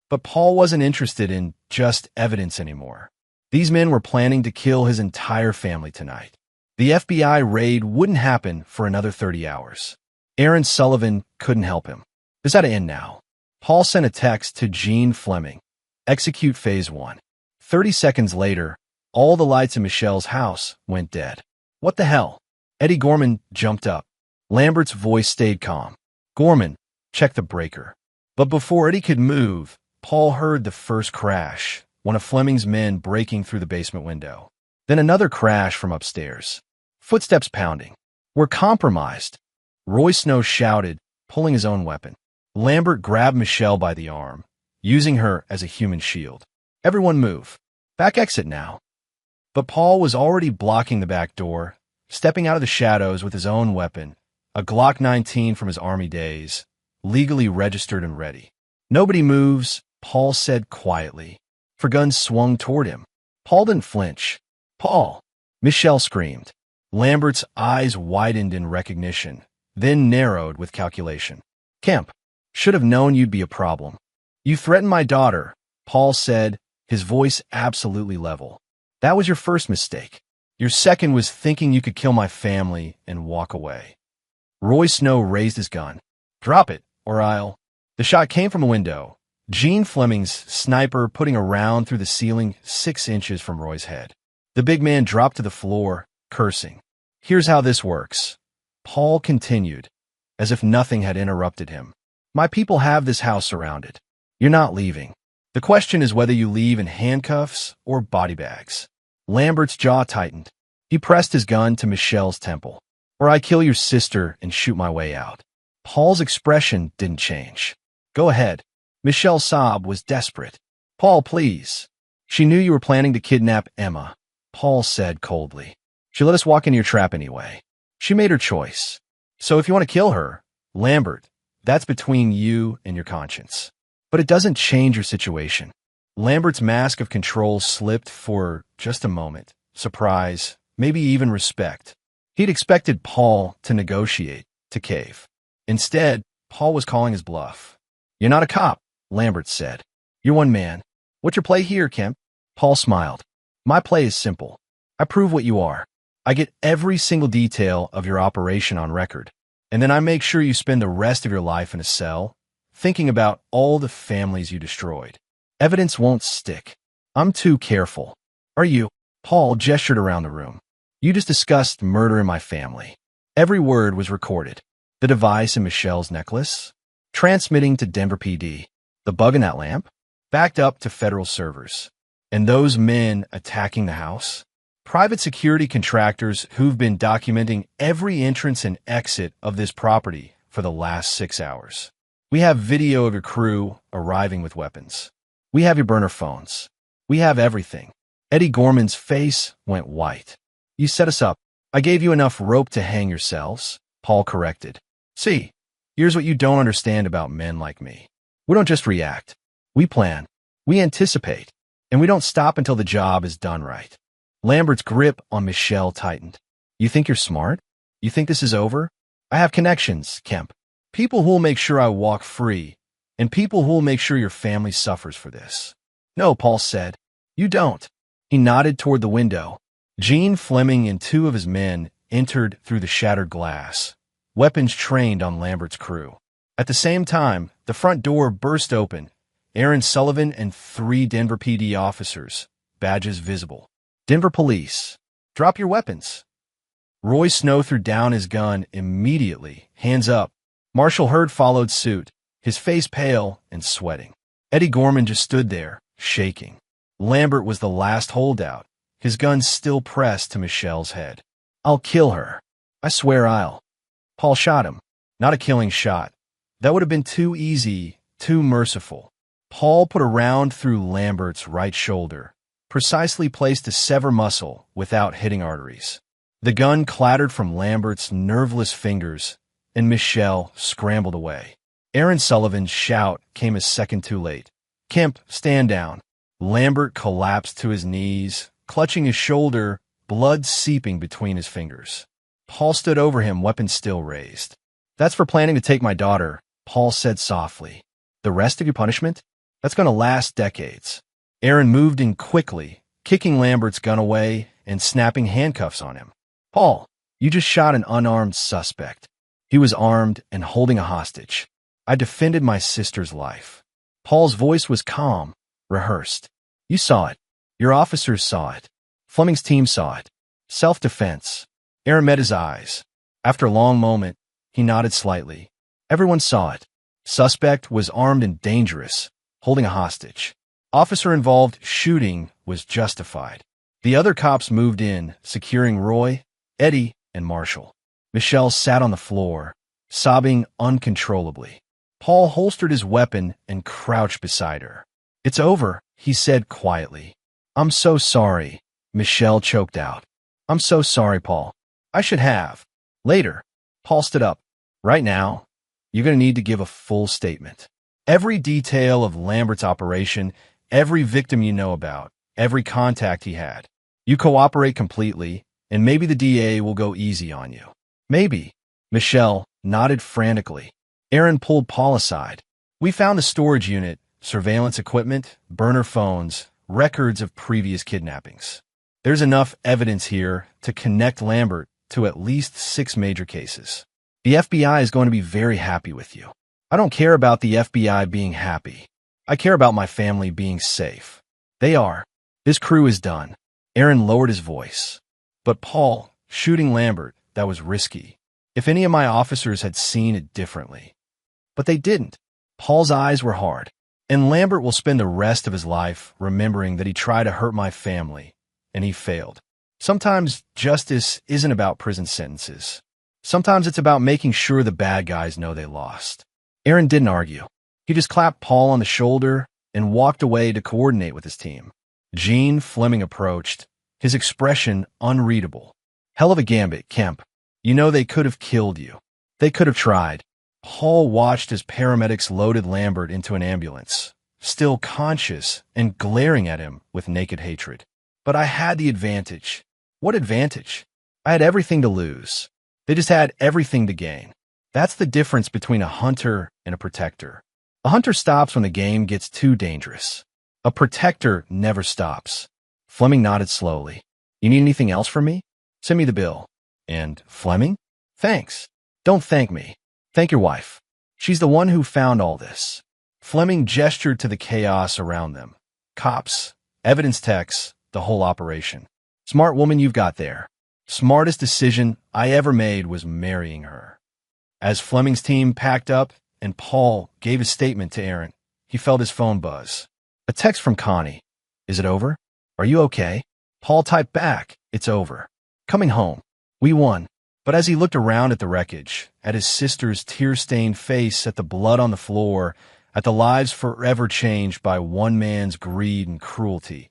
But Paul wasn't interested in just evidence anymore. These men were planning to kill his entire family tonight. The FBI raid wouldn't happen for another 30 hours. Aaron Sullivan couldn't help him. This had to end now. Paul sent a text to Gene Fleming. Execute Phase 1. 30 seconds later, all the lights in Michelle's house went dead. What the hell? Eddie Gorman jumped up. Lambert's voice stayed calm. Gorman, check the breaker. But before Eddie could move, Paul heard the first crash, one of Fleming's men breaking through the basement window. Then another crash from upstairs. Footsteps pounding. We're compromised. Roy Snow shouted, pulling his own weapon. Lambert grabbed Michelle by the arm, using her as a human shield. Everyone move. Back exit now. But Paul was already blocking the back door, stepping out of the shadows with his own weapon, a Glock 19 from his army days, legally registered and ready. Nobody moves, Paul said quietly. For guns swung toward him. Paul didn't flinch. Paul! Michelle screamed. Lambert's eyes widened in recognition, then narrowed with calculation. Kemp, should have known you'd be a problem. You threatened my daughter, Paul said, his voice absolutely level. That was your first mistake. Your second was thinking you could kill my family and walk away. Roy Snow raised his gun. Drop it, or I'll... The shot came from a window, Gene Fleming's sniper putting a round through the ceiling 6 inches from Roy's head. The big man dropped to the floor, cursing. Here's how this works. Paul continued, as if nothing had interrupted him. My people have this house surrounded. You're not leaving. The question is whether you leave in handcuffs or body bags. Lambert's jaw tightened. He pressed his gun to Michelle's temple. Or I kill your sister and shoot my way out. Paul's expression didn't change. Go ahead. Michelle's sob was desperate. Paul, please. She knew you were planning to kidnap Emma, Paul said coldly. She let us walk into your trap anyway. She made her choice. So if you want to kill her, Lambert, that's between you and your conscience. But it doesn't change your situation. Lambert's mask of control slipped for just a moment. Surprise, maybe even respect. He'd expected Paul to negotiate, to cave. Instead, Paul was calling his bluff. You're not a cop, Lambert said. You're one man. What's your play here, Kemp? Paul smiled. My play is simple. I prove what you are. I get every single detail of your operation on record. And then I make sure you spend the rest of your life in a cell, thinking about all the families you destroyed. Evidence won't stick. I'm too careful. Are you? Paul gestured around the room. You just discussed murder in my family. Every word was recorded. The device in Michelle's necklace, transmitting to Denver PD. The bug in that lamp, backed up to federal servers. And those men attacking the house? Private security contractors who've been documenting every entrance and exit of this property for the last 6 hours. We have video of your crew arriving with weapons. We have your burner phones. We have everything. Eddie Gorman's face went white. You set us up. I gave you enough rope to hang yourselves, Paul corrected. See, here's what you don't understand about men like me. We don't just react. We plan. We anticipate. And we don't stop until the job is done right. Lambert's grip on Michelle tightened. You think you're smart? You think this is over? I have connections, Kemp. People who'll make sure I walk free, and people who'll make sure your family suffers for this. No, Paul said. You don't. He nodded toward the window. Gene Fleming and 2 of his men entered through the shattered glass, weapons trained on Lambert's crew. At the same time, the front door burst open. Aaron Sullivan and 3 Denver PD officers, badges visible. Denver police. Drop your weapons. Roy Snow threw down his gun immediately, hands up. Marshall Hurd followed suit, his face pale and sweating. Eddie Gorman just stood there, shaking. Lambert was the last holdout, his gun still pressed to Michelle's head. I'll kill her. I swear I'll. Paul shot him. Not a killing shot. That would have been too easy, too merciful. Paul put a round through Lambert's right shoulder, precisely placed to sever muscle without hitting arteries. The gun clattered from Lambert's nerveless fingers, and Michelle scrambled away. Aaron Sullivan's shout came a second too late. Kemp, stand down. Lambert collapsed to his knees, clutching his shoulder, blood seeping between his fingers. Paul stood over him, weapon still raised. That's for planning to take my daughter, Paul said softly. The rest of your punishment? That's going to last decades. Aaron moved in quickly, kicking Lambert's gun away and snapping handcuffs on him. Paul, you just shot an unarmed suspect. He was armed and holding a hostage. I defended my sister's life. Paul's voice was calm, rehearsed. You saw it. Your officers saw it. Fleming's team saw it. Self-defense. Aaron met his eyes. After a long moment, he nodded slightly. Everyone saw it. Suspect was armed and dangerous, holding a hostage. Officer involved shooting was justified. The other cops moved in, securing Roy, Eddie, and Marshall. Michelle sat on the floor, sobbing uncontrollably. Paul holstered his weapon and crouched beside her. "It's over," he said quietly. "I'm so sorry," Michelle choked out. "I'm so sorry, Paul. I should have." Later, Paul stood up. "Right now, you're going to need to give a full statement. Every detail of Lambert's operation, every victim you know about, every contact he had. You cooperate completely, and maybe the DA will go easy on you." "Maybe." Michelle nodded frantically. Aaron pulled Paul aside. "We found the storage unit, surveillance equipment, burner phones, records of previous kidnappings. There's enough evidence here to connect Lambert to at least 6 major cases. The FBI is going to be very happy with you." "I don't care about the FBI being happy. I care about my family being safe." "They are. This crew is done." Aaron lowered his voice. "But Paul, shooting Lambert, that was risky. If any of my officers had seen it differently." "But they didn't." Paul's eyes were hard. "And Lambert will spend the rest of his life remembering that he tried to hurt my family, and he failed." Sometimes justice isn't about prison sentences. Sometimes it's about making sure the bad guys know they lost. Aaron didn't argue. He just clapped Paul on the shoulder and walked away to coordinate with his team. Gene Fleming approached, his expression unreadable. "Hell of a gambit, Kemp. You know they could have killed you. They could have tried." Paul watched as paramedics loaded Lambert into an ambulance, still conscious and glaring at him with naked hatred. "But I had the advantage." "What advantage?" "I had everything to lose. They just had everything to gain." That's the difference between a hunter and a protector. A hunter stops when the game gets too dangerous. A protector never stops. Fleming nodded slowly. "You need anything else from me?" "Send me the bill." "And Fleming?" "Thanks." "Don't thank me. Thank your wife. She's the one who found all this." Fleming gestured to the chaos around them. "Cops, evidence techs, the whole operation. Smart woman you've got there. Smartest decision I ever made was marrying her." As Fleming's team packed up and Paul gave his statement to Aaron, he felt his phone buzz. A text from Connie. "Is it over? Are you okay?" Paul typed back, "It's over. Coming home. We won." But as he looked around at the wreckage, at his sister's tear-stained face, at the blood on the floor, at the lives forever changed by one man's greed and cruelty,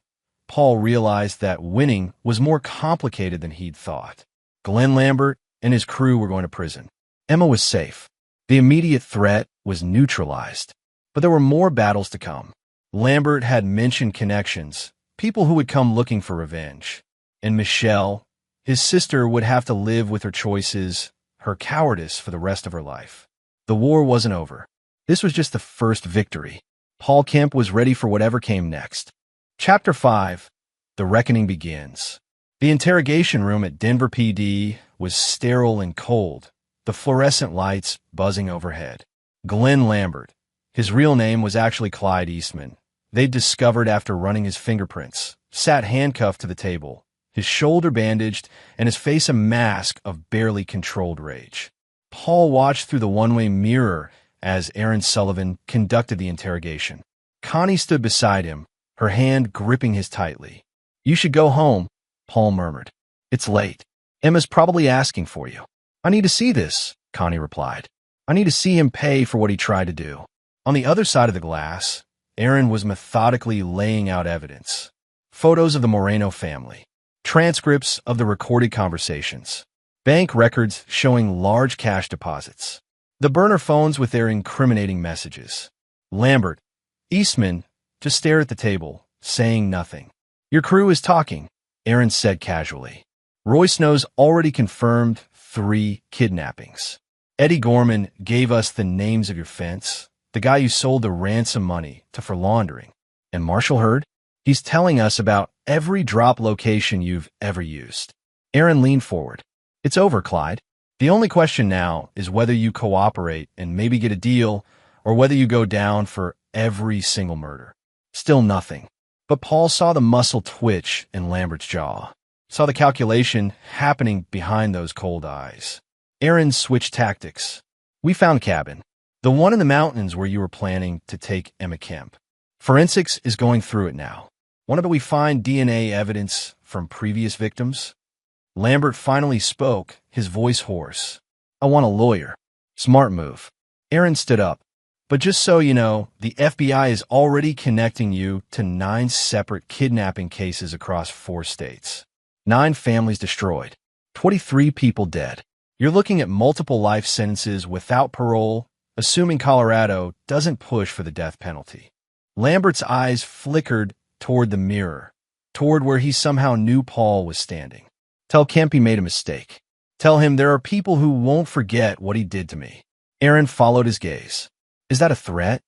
Paul realized that winning was more complicated than he'd thought. Glenn Lambert and his crew were going to prison. Emma was safe. The immediate threat was neutralized. But there were more battles to come. Lambert had mentioned connections, people who would come looking for revenge. And Michelle, his sister, would have to live with her choices, her cowardice for the rest of her life. The war wasn't over. This was just the first victory. Paul Kemp was ready for whatever came next. Chapter 5. The Reckoning Begins. The interrogation room at Denver PD was sterile and cold, the fluorescent lights buzzing overhead. Glenn Lambert. His real name was actually Clyde Eastman. They'd discovered after running his fingerprints, sat handcuffed to the table, his shoulder bandaged and his face a mask of barely controlled rage. Paul watched through the one-way mirror as Aaron Sullivan conducted the interrogation. Connie stood beside him, her hand gripping his tightly. "You should go home," Paul murmured. "It's late. Emma's probably asking for you." "I need to see this," Connie replied. "I need to see him pay for what he tried to do." On the other side of the glass, Aaron was methodically laying out evidence. Photos of the Moreno family, transcripts of the recorded conversations, bank records showing large cash deposits, the burner phones with their incriminating messages. Lambert, Eastman, just stared at the table, saying nothing. "Your crew is talking," Aaron said casually. "Roy Snow's already confirmed 3 kidnappings. Eddie Gorman gave us the names of your fence, the guy you sold the ransom money to for laundering. And Marshall Hurd? He's telling us about every drop location you've ever used." Aaron leaned forward. "It's over, Clyde. The only question now is whether you cooperate and maybe get a deal, or whether you go down for every single murder." Still nothing. But Paul saw the muscle twitch in Lambert's jaw, saw the calculation happening behind those cold eyes. Aaron switched tactics. "We found cabin. The one in the mountains where you were planning to take Emma Kemp. Forensics is going through it now. Want to bet we find DNA evidence from previous victims?" Lambert finally spoke, his voice hoarse. "I want a lawyer. Smart move. Aaron stood up. But just so you know, the FBI is already connecting you to 9 separate kidnapping cases across 4 states. 9 families destroyed. 23 people dead. You're looking at multiple life sentences without parole, assuming Colorado doesn't push for the death penalty. Lambert's eyes flickered toward the mirror, toward where he somehow knew Paul was standing. Tell Kemp he made a mistake. Tell him there are people who won't forget what he did to me. Aaron followed his gaze. Is that a threat?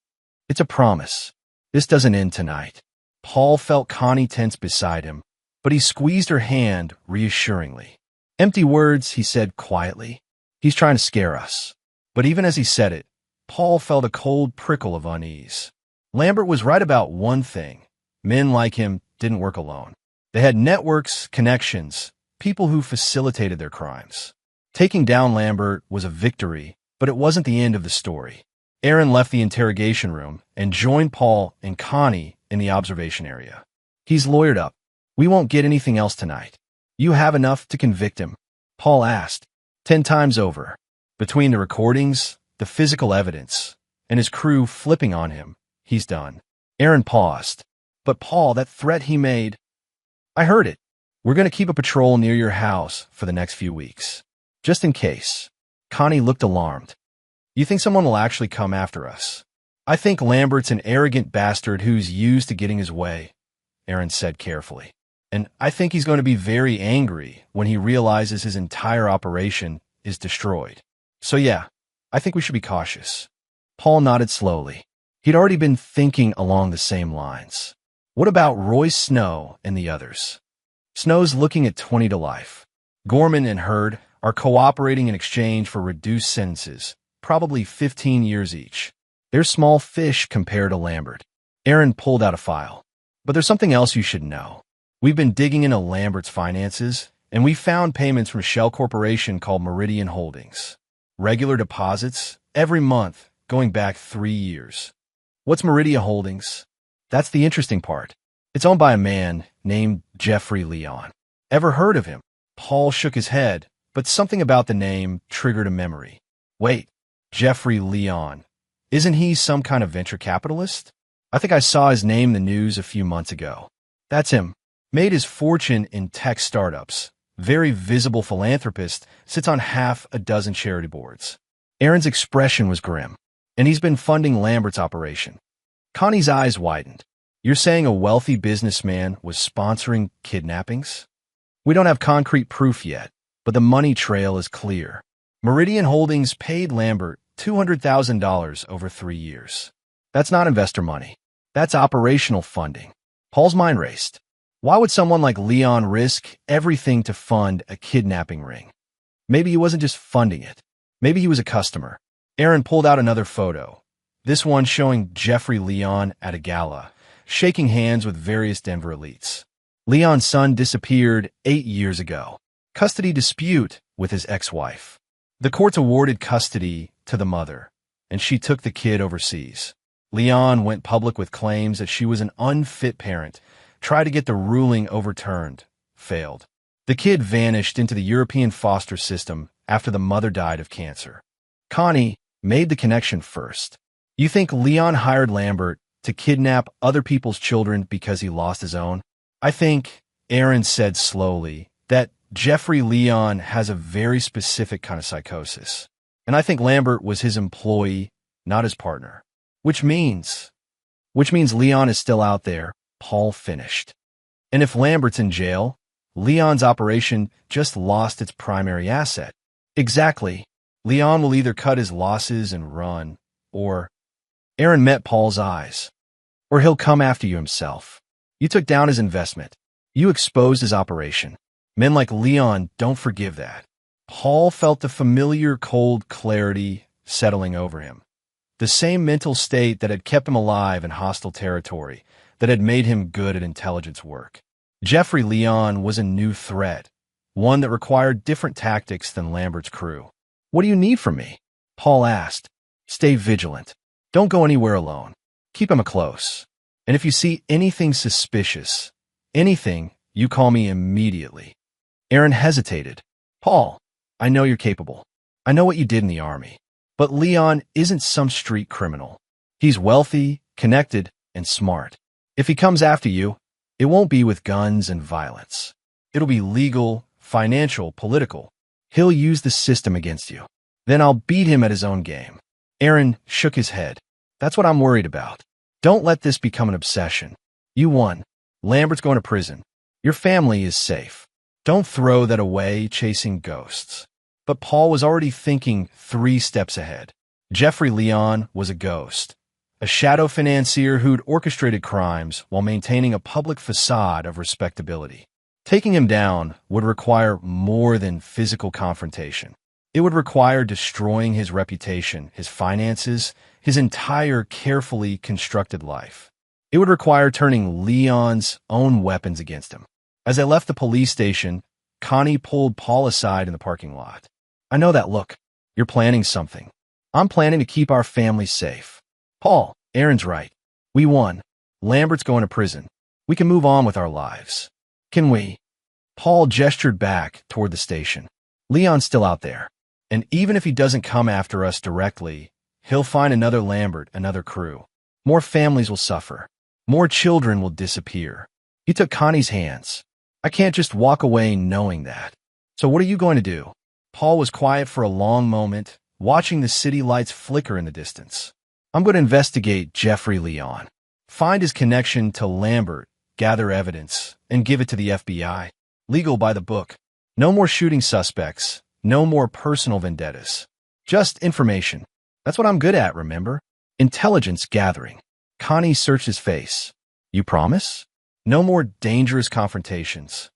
It's a promise. This doesn't end tonight. Paul felt Connie tense beside him, but he squeezed her hand reassuringly. Empty words, he said quietly. He's trying to scare us. But even as he said it, Paul felt a cold prickle of unease. Lambert was right about one thing. Men like him didn't work alone. They had networks, connections, people who facilitated their crimes. Taking down Lambert was a victory, but it wasn't the end of the story. Aaron left the interrogation room and joined Paul and Connie in the observation area. He's lawyered up. We won't get anything else tonight. You have enough to convict him? Paul asked, 10 times over. Between the recordings, the physical evidence, and his crew flipping on him, he's done. Aaron paused. But Paul, that threat he made, I heard it. We're going to keep a patrol near your house for the next few weeks. Just in case. Connie looked alarmed. You think someone will actually come after us? I think Lambert's an arrogant bastard who's used to getting his way, Aaron said carefully. And I think he's going to be very angry when he realizes his entire operation is destroyed. So yeah, I think we should be cautious. Paul nodded slowly. He'd already been thinking along the same lines. What about Roy Snow and the others? Snow's looking at 20 to life. Gorman and Hurd are cooperating in exchange for reduced sentences, probably 15 years each. They're small fish compared to Lambert. Aaron pulled out a file. But there's something else you should know. We've been digging into Lambert's finances, and we found payments from a shell corporation called Meridian Holdings. Regular deposits, every month, going back 3 years. What's Meridian Holdings? That's the interesting part. It's owned by a man named Jeffrey Leon. Ever heard of him? Paul shook his head, but something about the name triggered a memory. Wait, Jeffrey Leon. Isn't he some kind of venture capitalist? I think I saw his name in the news a few months ago. That's him. Made his fortune in tech startups. Very visible philanthropist, sits on half a dozen charity boards. Aaron's expression was grim, and he's been funding Lambert's operation. Connie's eyes widened. You're saying a wealthy businessman was sponsoring kidnappings? We don't have concrete proof yet, but the money trail is clear. Meridian Holdings paid Lambert $200,000 over 3 years. That's not investor money. That's operational funding. Paul's mind raced. Why would someone like Leon risk everything to fund a kidnapping ring? Maybe he wasn't just funding it. Maybe he was a customer. Aaron pulled out another photo. This one showing Jeffrey Leon at a gala, shaking hands with various Denver elites. Leon's son disappeared 8 years ago. Custody dispute with his ex-wife. The courts awarded custody to the mother, and she took the kid overseas. Leon went public with claims that she was an unfit parent, tried to get the ruling overturned, failed. The kid vanished into the European foster system after the mother died of cancer. Connie made the connection first. You think Leon hired Lambert to kidnap other people's children because he lost his own? I think, Aaron said slowly, that Jeffrey Leon has a very specific kind of psychosis. And I think Lambert was his employee, not his partner. Which means Leon is still out there, Paul finished. And if Lambert's in jail, Leon's operation just lost its primary asset. Exactly. Leon will either cut his losses and run, or... Aaron met Paul's eyes. Or he'll come after you himself. You took down his investment. You exposed his operation. Men like Leon don't forgive that. Paul felt the familiar cold clarity settling over him. The same mental state that had kept him alive in hostile territory, that had made him good at intelligence work. Jeffrey Leon was a new threat, one that required different tactics than Lambert's crew. What do you need from me? Paul asked. Stay vigilant. Don't go anywhere alone. Keep him close. And if you see anything suspicious, anything, you call me immediately. Aaron hesitated. Paul, I know you're capable. I know what you did in the army. But Leon isn't some street criminal. He's wealthy, connected, and smart. If he comes after you, it won't be with guns and violence. It'll be legal, financial, political. He'll use the system against you. Then I'll beat him at his own game. Aaron shook his head. That's what I'm worried about. Don't let this become an obsession. You won. Lambert's going to prison. Your family is safe. Don't throw that away chasing ghosts. But Paul was already thinking 3 steps ahead. Jeffrey Leon was a ghost, a shadow financier who'd orchestrated crimes while maintaining a public facade of respectability. Taking him down would require more than physical confrontation. It would require destroying his reputation, his finances, his entire carefully constructed life. It would require turning Leon's own weapons against him. As they left the police station, Connie pulled Paul aside in the parking lot. I know that look. You're planning something. I'm planning to keep our family safe. Paul, Aaron's right. We won. Lambert's going to prison. We can move on with our lives. Can we? Paul gestured back toward the station. Leon's still out there. And even if he doesn't come after us directly, he'll find another Lambert, another crew. More families will suffer. More children will disappear. He took Connie's hands. I can't just walk away knowing that. So what are you going to do? Paul was quiet for a long moment, watching the city lights flicker in the distance. I'm going to investigate Jeffrey Leon. Find his connection to Lambert, gather evidence, and give it to the FBI. Legal by the book. No more shooting suspects. No more personal vendettas. Just information. That's what I'm good at, remember? Intelligence gathering. Connie searched his face. You promise? No more dangerous confrontations.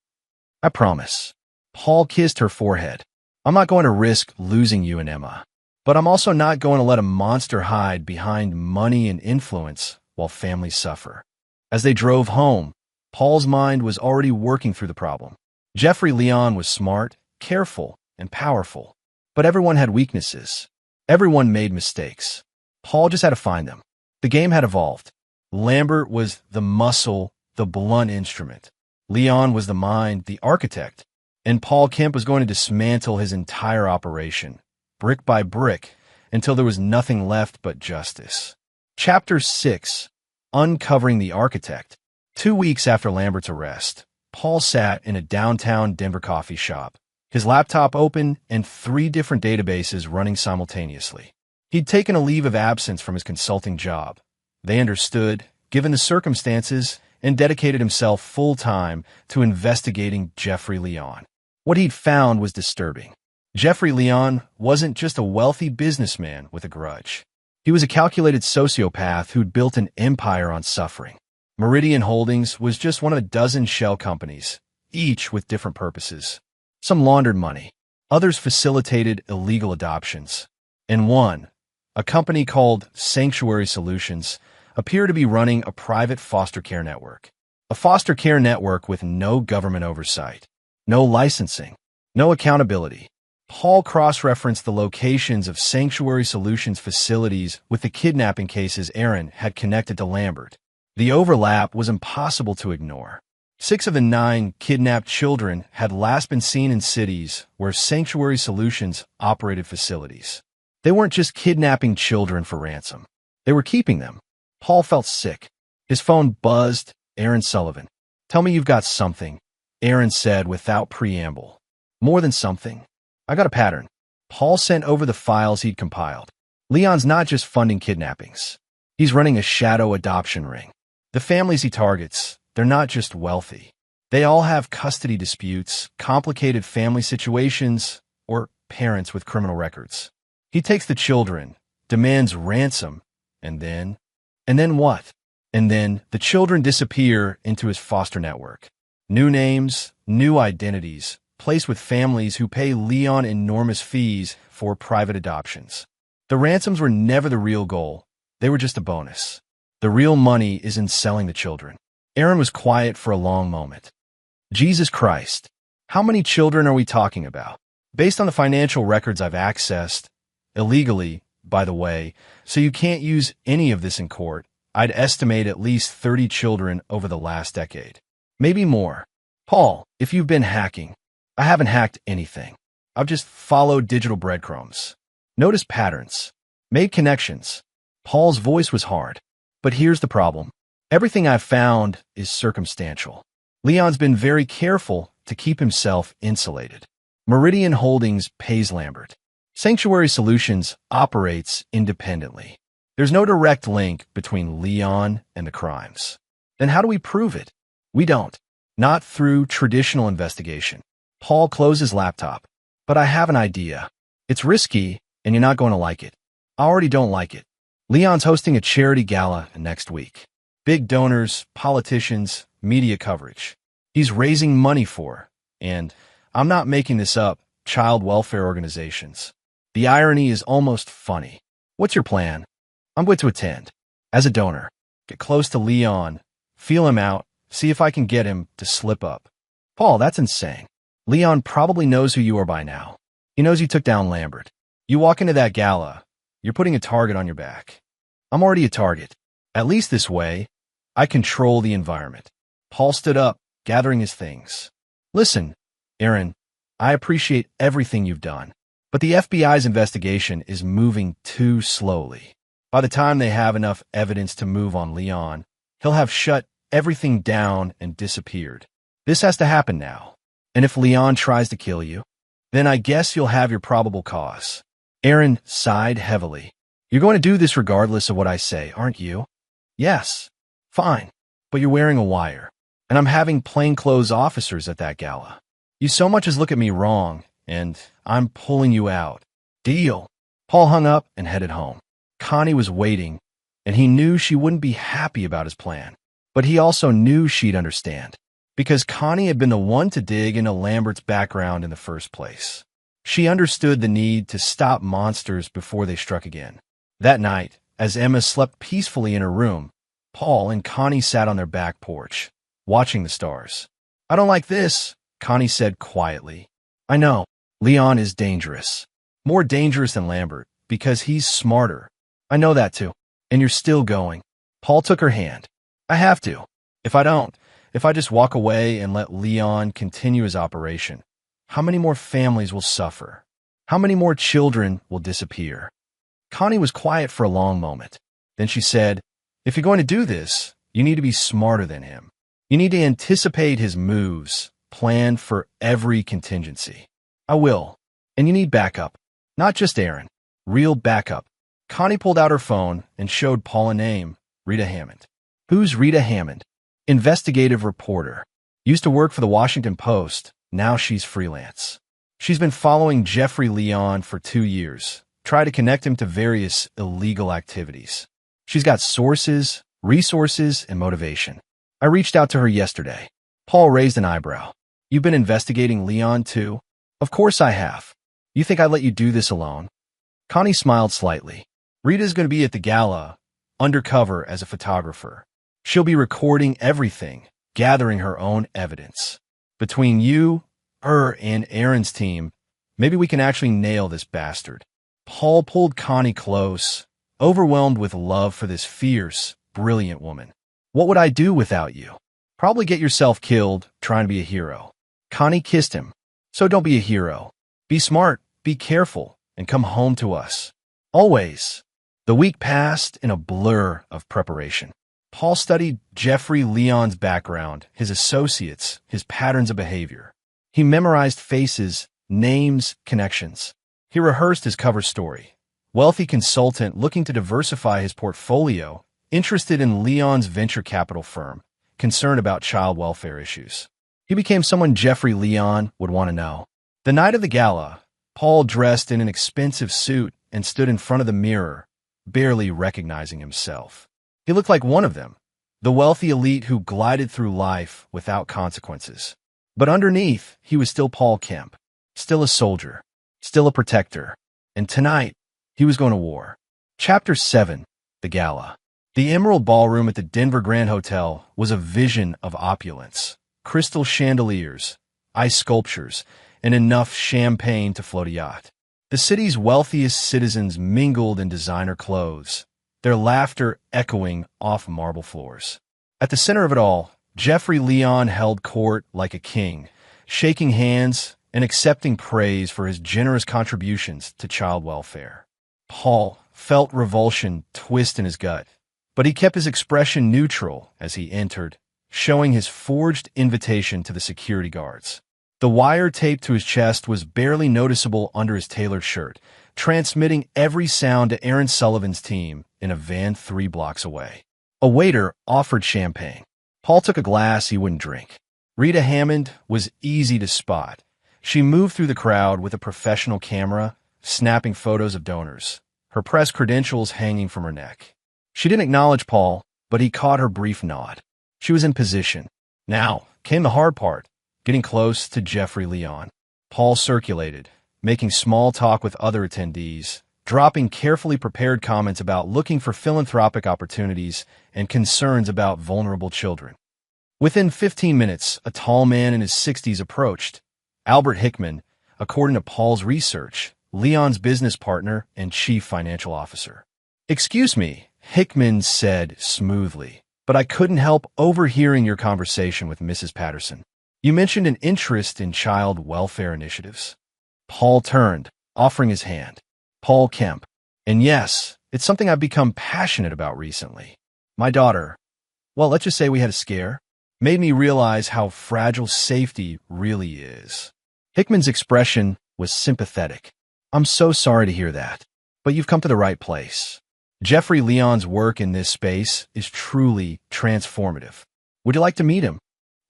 I promise. Paul kissed her forehead. I'm not going to risk losing you and Emma. But I'm also not going to let a monster hide behind money and influence while families suffer. As they drove home, Paul's mind was already working through the problem. Jeffrey Leon was smart, careful, and powerful. But everyone had weaknesses. Everyone made mistakes. Paul just had to find them. The game had evolved. Lambert was the muscle, the blunt instrument. Leon was the mind, the architect. And Paul Kemp was going to dismantle his entire operation, brick by brick, until there was nothing left but justice. Chapter 6. Uncovering the Architect. 2 weeks after Lambert's arrest, Paul sat in a downtown Denver coffee shop, his laptop open and 3 different databases running simultaneously. He'd taken a leave of absence from his consulting job. They understood, given the circumstances, and dedicated himself full-time to investigating Jeffrey Leon. What he'd found was disturbing. Jeffrey Leon wasn't just a wealthy businessman with a grudge. He was a calculated sociopath who'd built an empire on suffering. Meridian Holdings was just one of a dozen shell companies, each with different purposes. Some laundered money. Others facilitated illegal adoptions. And one, a company called Sanctuary Solutions, appeared to be running a private foster care network. A foster care network with no government oversight, no licensing, no accountability. Paul cross-referenced the locations of Sanctuary Solutions facilities with the kidnapping cases Aaron had connected to Lambert. The overlap was impossible to ignore. 6 of the 9 kidnapped children had last been seen in cities where Sanctuary Solutions operated facilities. They weren't just kidnapping children for ransom. They were keeping them. Paul felt sick. His phone buzzed. Aaron Sullivan. Tell me you've got something, Aaron said without preamble. More than something. I got a pattern. Paul sent over the files he'd compiled. Leon's not just funding kidnappings. He's running a shadow adoption ring. The families he targets, they're not just wealthy. They all have custody disputes, complicated family situations, or parents with criminal records. He takes the children, demands ransom, and then what? And then the children disappear into his foster network. New names, new identities, placed with families who pay Leon enormous fees for private adoptions. The ransoms were never the real goal. They were just a bonus. The real money is in selling the children. Aaron was quiet for a long moment. Jesus Christ, how many children are we talking about? Based on the financial records I've accessed, illegally, by the way, so you can't use any of this in court, I'd estimate at least 30 children over the last decade. Maybe more. Paul, if you've been hacking, I haven't hacked anything. I've just followed digital breadcrumbs. Notice patterns. Made connections. Paul's voice was hard. But here's the problem. Everything I've found is circumstantial. Leon's been very careful to keep himself insulated. Meridian Holdings pays Lambert. Sanctuary Solutions operates independently. There's no direct link between Leon and the crimes. Then how do we prove it? We don't. Not through traditional investigation. Paul closed his laptop. But I have an idea. It's risky, and you're not going to like it. I already don't like it. Leon's hosting a charity gala next week. Big donors, politicians, media coverage. He's raising money for, and I'm not making this up, child welfare organizations. The irony is almost funny. What's your plan? I'm going to attend. As a donor, get close to Leon, feel him out, see if I can get him to slip up. Paul, that's insane. Leon probably knows who you are by now. He knows you took down Lambert. You walk into that gala, you're putting a target on your back. I'm already a target. At least this way, I control the environment. Paul stood up, gathering his things. Listen, Aaron, I appreciate everything you've done, but the FBI's investigation is moving too slowly. By the time they have enough evidence to move on Leon, he'll have shut everything down and disappeared. This has to happen now. And if Leon tries to kill you, then I guess you'll have your probable cause. Aaron sighed heavily. You're going to do this regardless of what I say, aren't you? Yes. Fine. But you're wearing a wire. And I'm having plainclothes officers at that gala. You so much as look at me wrong, and I'm pulling you out. Deal. Paul hung up and headed home. Connie was waiting, and he knew she wouldn't be happy about his plan. But he also knew she'd understand, because Connie had been the one to dig into Lambert's background in the first place. She understood the need to stop monsters before they struck again. That night, as Emma slept peacefully in her room, Paul and Connie sat on their back porch, watching the stars. I don't like this, Connie said quietly. I know, Leon is dangerous. More dangerous than Lambert, because he's smarter. I know that too. And you're still going. Paul took her hand. I have to. If I just walk away and let Leon continue his operation, how many more families will suffer? How many more children will disappear? Connie was quiet for a long moment. Then she said, if you're going to do this, you need to be smarter than him. You need to anticipate his moves, plan for every contingency. I will. And you need backup. Not just Aaron. Real backup. Connie pulled out her phone and showed Paul a name, Rita Hammond. Who's Rita Hammond? Investigative reporter. Used to work for the Washington Post. Now she's freelance. She's been following Jeffrey Leon for 2 years. Tried to connect him to various illegal activities. She's got sources, resources, and motivation. I reached out to her yesterday. Paul raised an eyebrow. You've been investigating Leon too? Of course I have. You think I'd let you do this alone? Connie smiled slightly. Rita's going to be at the gala, undercover as a photographer. She'll be recording everything, gathering her own evidence. Between you, her, and Aaron's team, maybe we can actually nail this bastard. Paul pulled Connie close, overwhelmed with love for this fierce, brilliant woman. What would I do without you? Probably get yourself killed trying to be a hero. Connie kissed him. So don't be a hero. Be smart, be careful, and come home to us. Always. The week passed in a blur of preparation. Paul studied Jeffrey Leon's background, his associates, his patterns of behavior. He memorized faces, names, connections. He rehearsed his cover story. Wealthy consultant looking to diversify his portfolio, interested in Leon's venture capital firm, concerned about child welfare issues. He became someone Jeffrey Leon would want to know. The night of the gala, Paul dressed in an expensive suit and stood in front of the mirror, barely recognizing himself. He looked like one of them, the wealthy elite who glided through life without consequences. But underneath, he was still Paul Kemp, still a soldier, still a protector. And tonight, he was going to war. Chapter 7, The Gala. The Emerald Ballroom at the Denver Grand Hotel was a vision of opulence. Crystal chandeliers, ice sculptures, and enough champagne to float a yacht. The city's wealthiest citizens mingled in designer clothes, their laughter echoing off marble floors. At the center of it all, Jeffrey Leon held court like a king, shaking hands and accepting praise for his generous contributions to child welfare. Paul, felt revulsion twist in his gut, but he kept his expression neutral as he entered, showing his forged invitation to the security guards. The wire taped to his chest was barely noticeable under his tailored shirt, transmitting every sound to Aaron Sullivan's team in a van 3 blocks away. A waiter offered champagne. Paul took a glass he wouldn't drink. Rita Hammond was easy to spot. She moved through the crowd with a professional camera, snapping photos of donors, her press credentials hanging from her neck. She didn't acknowledge Paul, but he caught her brief nod. She was in position. Now came the hard part, getting close to Jeffrey Leon. Paul circulated, making small talk with other attendees, dropping carefully prepared comments about looking for philanthropic opportunities and concerns about vulnerable children. Within 15 minutes, a tall man in his 60s approached. Albert Hickman, according to Paul's research, Leon's business partner and chief financial officer. "Excuse me," Hickman said smoothly, "but I couldn't help overhearing your conversation with Mrs. Patterson. You mentioned an interest in child welfare initiatives." Paul turned, offering his hand. "Paul Kemp. And yes, it's something I've become passionate about recently. My daughter, well, let's just say we had a scare, made me realize how fragile safety really is." Hickman's expression was sympathetic. "I'm so sorry to hear that, but you've come to the right place. Jeffrey Leon's work in this space is truly transformative. Would you like to meet him?"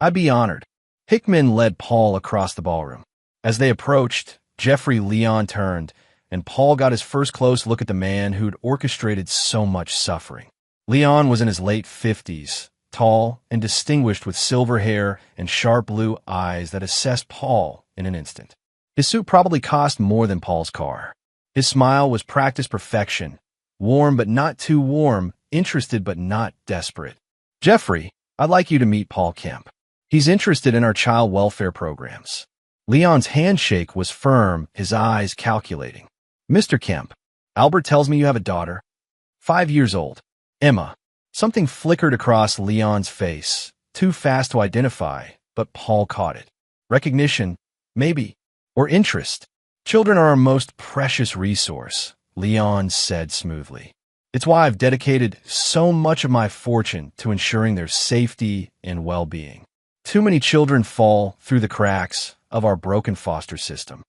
"I'd be honored." Hickman led Paul across the ballroom. As they approached, Jeffrey Leon turned, and Paul got his first close look at the man who'd orchestrated so much suffering. Leon was in his late 50s, tall and distinguished with silver hair and sharp blue eyes that assessed Paul in an instant. His suit probably cost more than Paul's car. His smile was practiced perfection, warm but not too warm, interested but not desperate. "Jeffrey, I'd like you to meet Paul Kemp. He's interested in our child welfare programs." Leon's handshake was firm, his eyes calculating. "Mr. Kemp, Albert tells me you have a daughter. 5 years old. Emma." Something flickered across Leon's face, too fast to identify, but Paul caught it. Recognition, maybe, or interest. "Children are our most precious resource," Leon said smoothly. "It's why I've dedicated so much of my fortune to ensuring their safety and well-being. Too many children fall through the cracks of our broken foster system."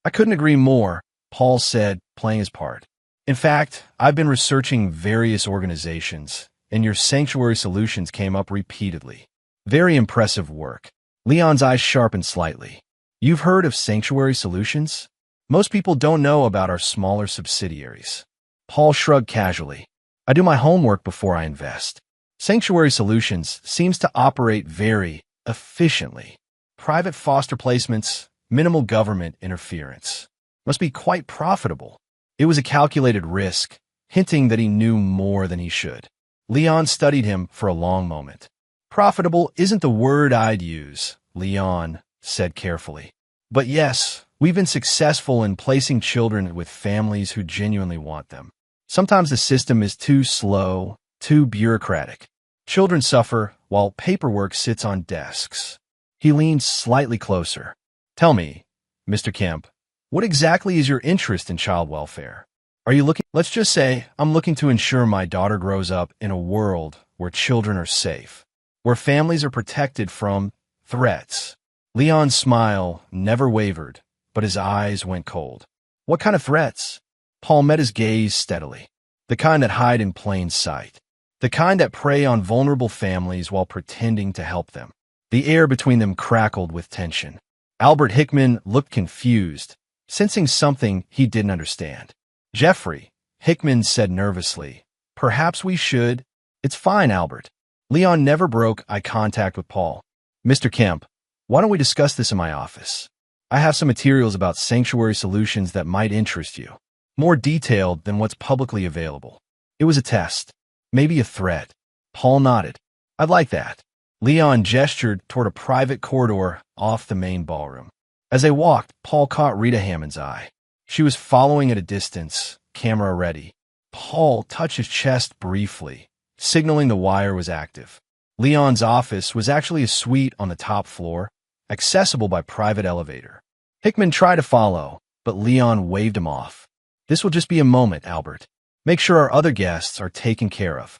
"I couldn't agree more," Paul said, playing his part. "In fact, I've been researching various organizations, and your Sanctuary Solutions came up repeatedly. Very impressive work." Leon's eyes sharpened slightly. "You've heard of Sanctuary Solutions? Most people don't know about our smaller subsidiaries." Paul shrugged casually. "I do my homework before I invest. Sanctuary Solutions seems to operate very efficiently. Private foster placements, minimal government interference. Must be quite profitable." It was a calculated risk, hinting that he knew more than he should. Leon studied him for a long moment. "Profitable isn't the word I'd use," Leon said carefully. "But yes, we've been successful in placing children with families who genuinely want them. Sometimes the system is too slow, too bureaucratic. Children suffer while paperwork sits on desks." He leaned slightly closer. "Tell me, Mr. Kemp, what exactly is your interest in child welfare? Are you looking— Let's just say I'm looking to ensure my daughter grows up in a world where children are safe, where families are protected from threats." Leon's smile never wavered, but his eyes went cold. "What kind of threats?" Paul met his gaze steadily. "The kind that hide in plain sight. The kind that prey on vulnerable families while pretending to help them." The air between them crackled with tension. Albert Hickman looked confused, sensing something he didn't understand. "Jeffrey," Hickman said nervously, "perhaps we should—" "It's fine, Albert." Leon never broke eye contact with Paul. "Mr. Kemp, why don't we discuss this in my office? I have some materials about Sanctuary Solutions that might interest you. More detailed than what's publicly available." It was a test, maybe a threat. Paul nodded. "I'd like that." Leon gestured toward a private corridor off the main ballroom. As they walked, Paul caught Rita Hammond's eye. She was following at a distance, camera ready. Paul touched his chest briefly, signaling the wire was active. Leon's office was actually a suite on the top floor, accessible by private elevator. Hickman tried to follow, but Leon waved him off. "This will just be a moment, Albert. Make sure our other guests are taken care of.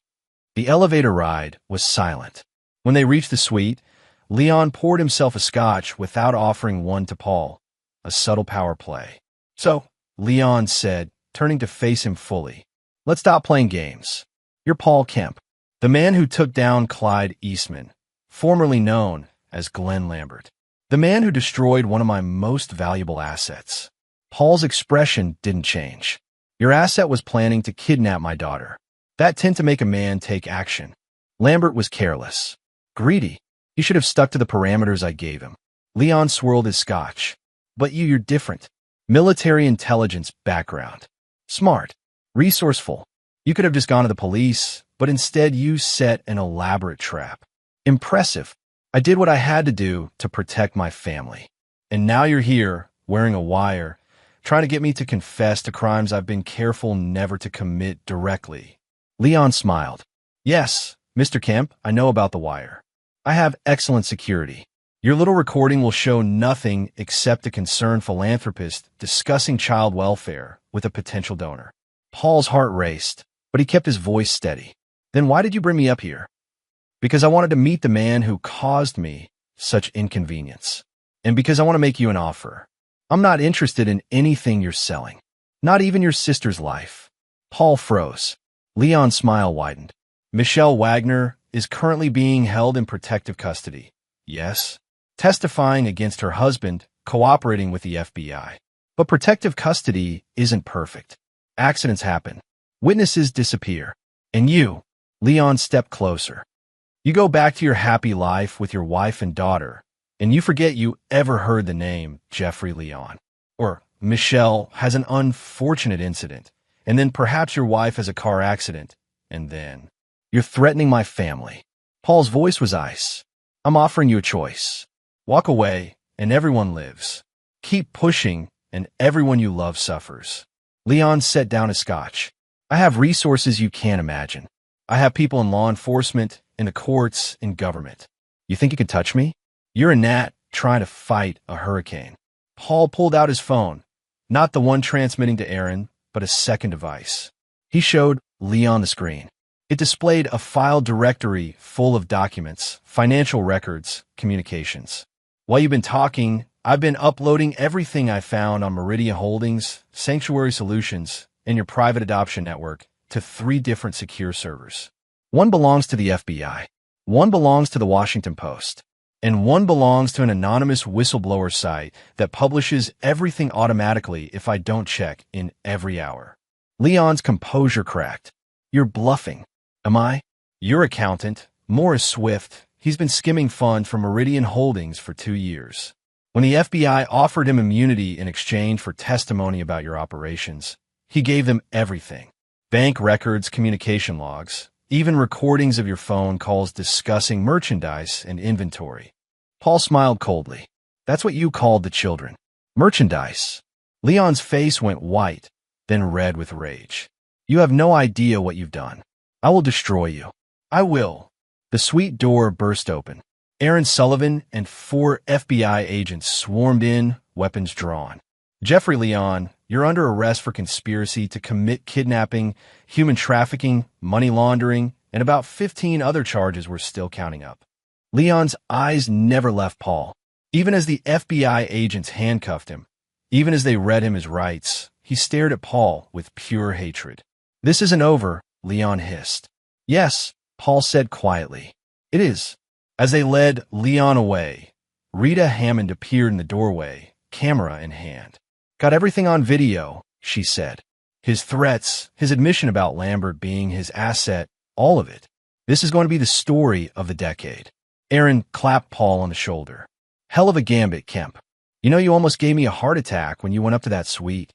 The elevator ride was silent. When they reached the suite, Leon poured himself a scotch without offering one to Paul, a subtle power play. So, Leon said, turning to face him fully, let's stop playing games. You're Paul Kemp, the man who took down Clyde Eastman, formerly known as Glenn Lambert, the man who destroyed one of my most valuable assets. Paul's expression didn't change. Your asset was planning to kidnap my daughter. That tend to make a man take action. Lambert was careless. Greedy. He should have stuck to the parameters I gave him. Leon swirled his scotch. But you're different. Military intelligence background. Smart. Resourceful. You could have just gone to the police, but instead you set an elaborate trap. Impressive. I did what I had to do to protect my family. And now you're here, wearing a wire, trying to get me to confess to crimes I've been careful never to commit directly. Leon smiled. Yes, Mr. Kemp, I know about the wire. I have excellent security. Your little recording will show nothing except a concerned philanthropist discussing child welfare with a potential donor. Paul's heart raced, but he kept his voice steady. Then why did you bring me up here? Because I wanted to meet the man who caused me such inconvenience. And because I want to make you an offer. I'm not interested in anything you're selling. Not even your sister's life. Paul froze. Leon's smile widened. Michelle Wagner is currently being held in protective custody. Yes. Testifying against her husband, cooperating with the FBI. But protective custody isn't perfect. Accidents happen. Witnesses disappear. And you, Leon stepped closer. You go back to your happy life with your wife and daughter, and you forget you ever heard the name Jeffrey Leon. Or Michelle has an unfortunate incident, and then perhaps your wife has a car accident, and then you're threatening my family. Paul's voice was ice. I'm offering you a choice. Walk away, and everyone lives. Keep pushing, and everyone you love suffers. Leon set down his scotch. I have resources you can't imagine. I have people in law enforcement, in the courts, in government. You think you can touch me? You're a gnat trying to fight a hurricane. Paul pulled out his phone, not the one transmitting to Aaron, but a second device. He showed Leon the screen. It displayed a file directory full of documents, financial records, communications. While you've been talking, I've been uploading everything I found on Meridian Holdings, Sanctuary Solutions, and your private adoption network to 3 different secure servers. One belongs to the FBI, one belongs to the Washington Post, and one belongs to an anonymous whistleblower site that publishes everything automatically if I don't check in every hour. Leon's composure cracked. You're bluffing. Am I? Your accountant, Morris Swift, he's been skimming funds from Meridian Holdings for 2 years. When the FBI offered him immunity in exchange for testimony about your operations, he gave them everything. Bank records, communication logs, even recordings of your phone calls discussing merchandise and inventory. Paul smiled coldly. That's what you called the children. Merchandise. Leon's face went white, then red with rage. You have no idea what you've done. I will destroy you. I will. The suite door burst open. Aaron Sullivan and 4 FBI agents swarmed in, weapons drawn. Jeffrey Leon, you're under arrest for conspiracy to commit kidnapping, human trafficking, money laundering, and about 15 other charges we're still counting up. Leon's eyes never left Paul. Even as the FBI agents handcuffed him, even as they read him his rights, he stared at Paul with pure hatred. This isn't over, Leon hissed. Yes, Paul said quietly. It is. As they led Leon away, Rita Hammond appeared in the doorway, camera in hand. Got everything on video, she said. His threats, his admission about Lambert being his asset, all of it. This is going to be the story of the decade. Aaron clapped Paul on the shoulder. Hell of a gambit, Kemp. You know, you almost gave me a heart attack when you went up to that suite.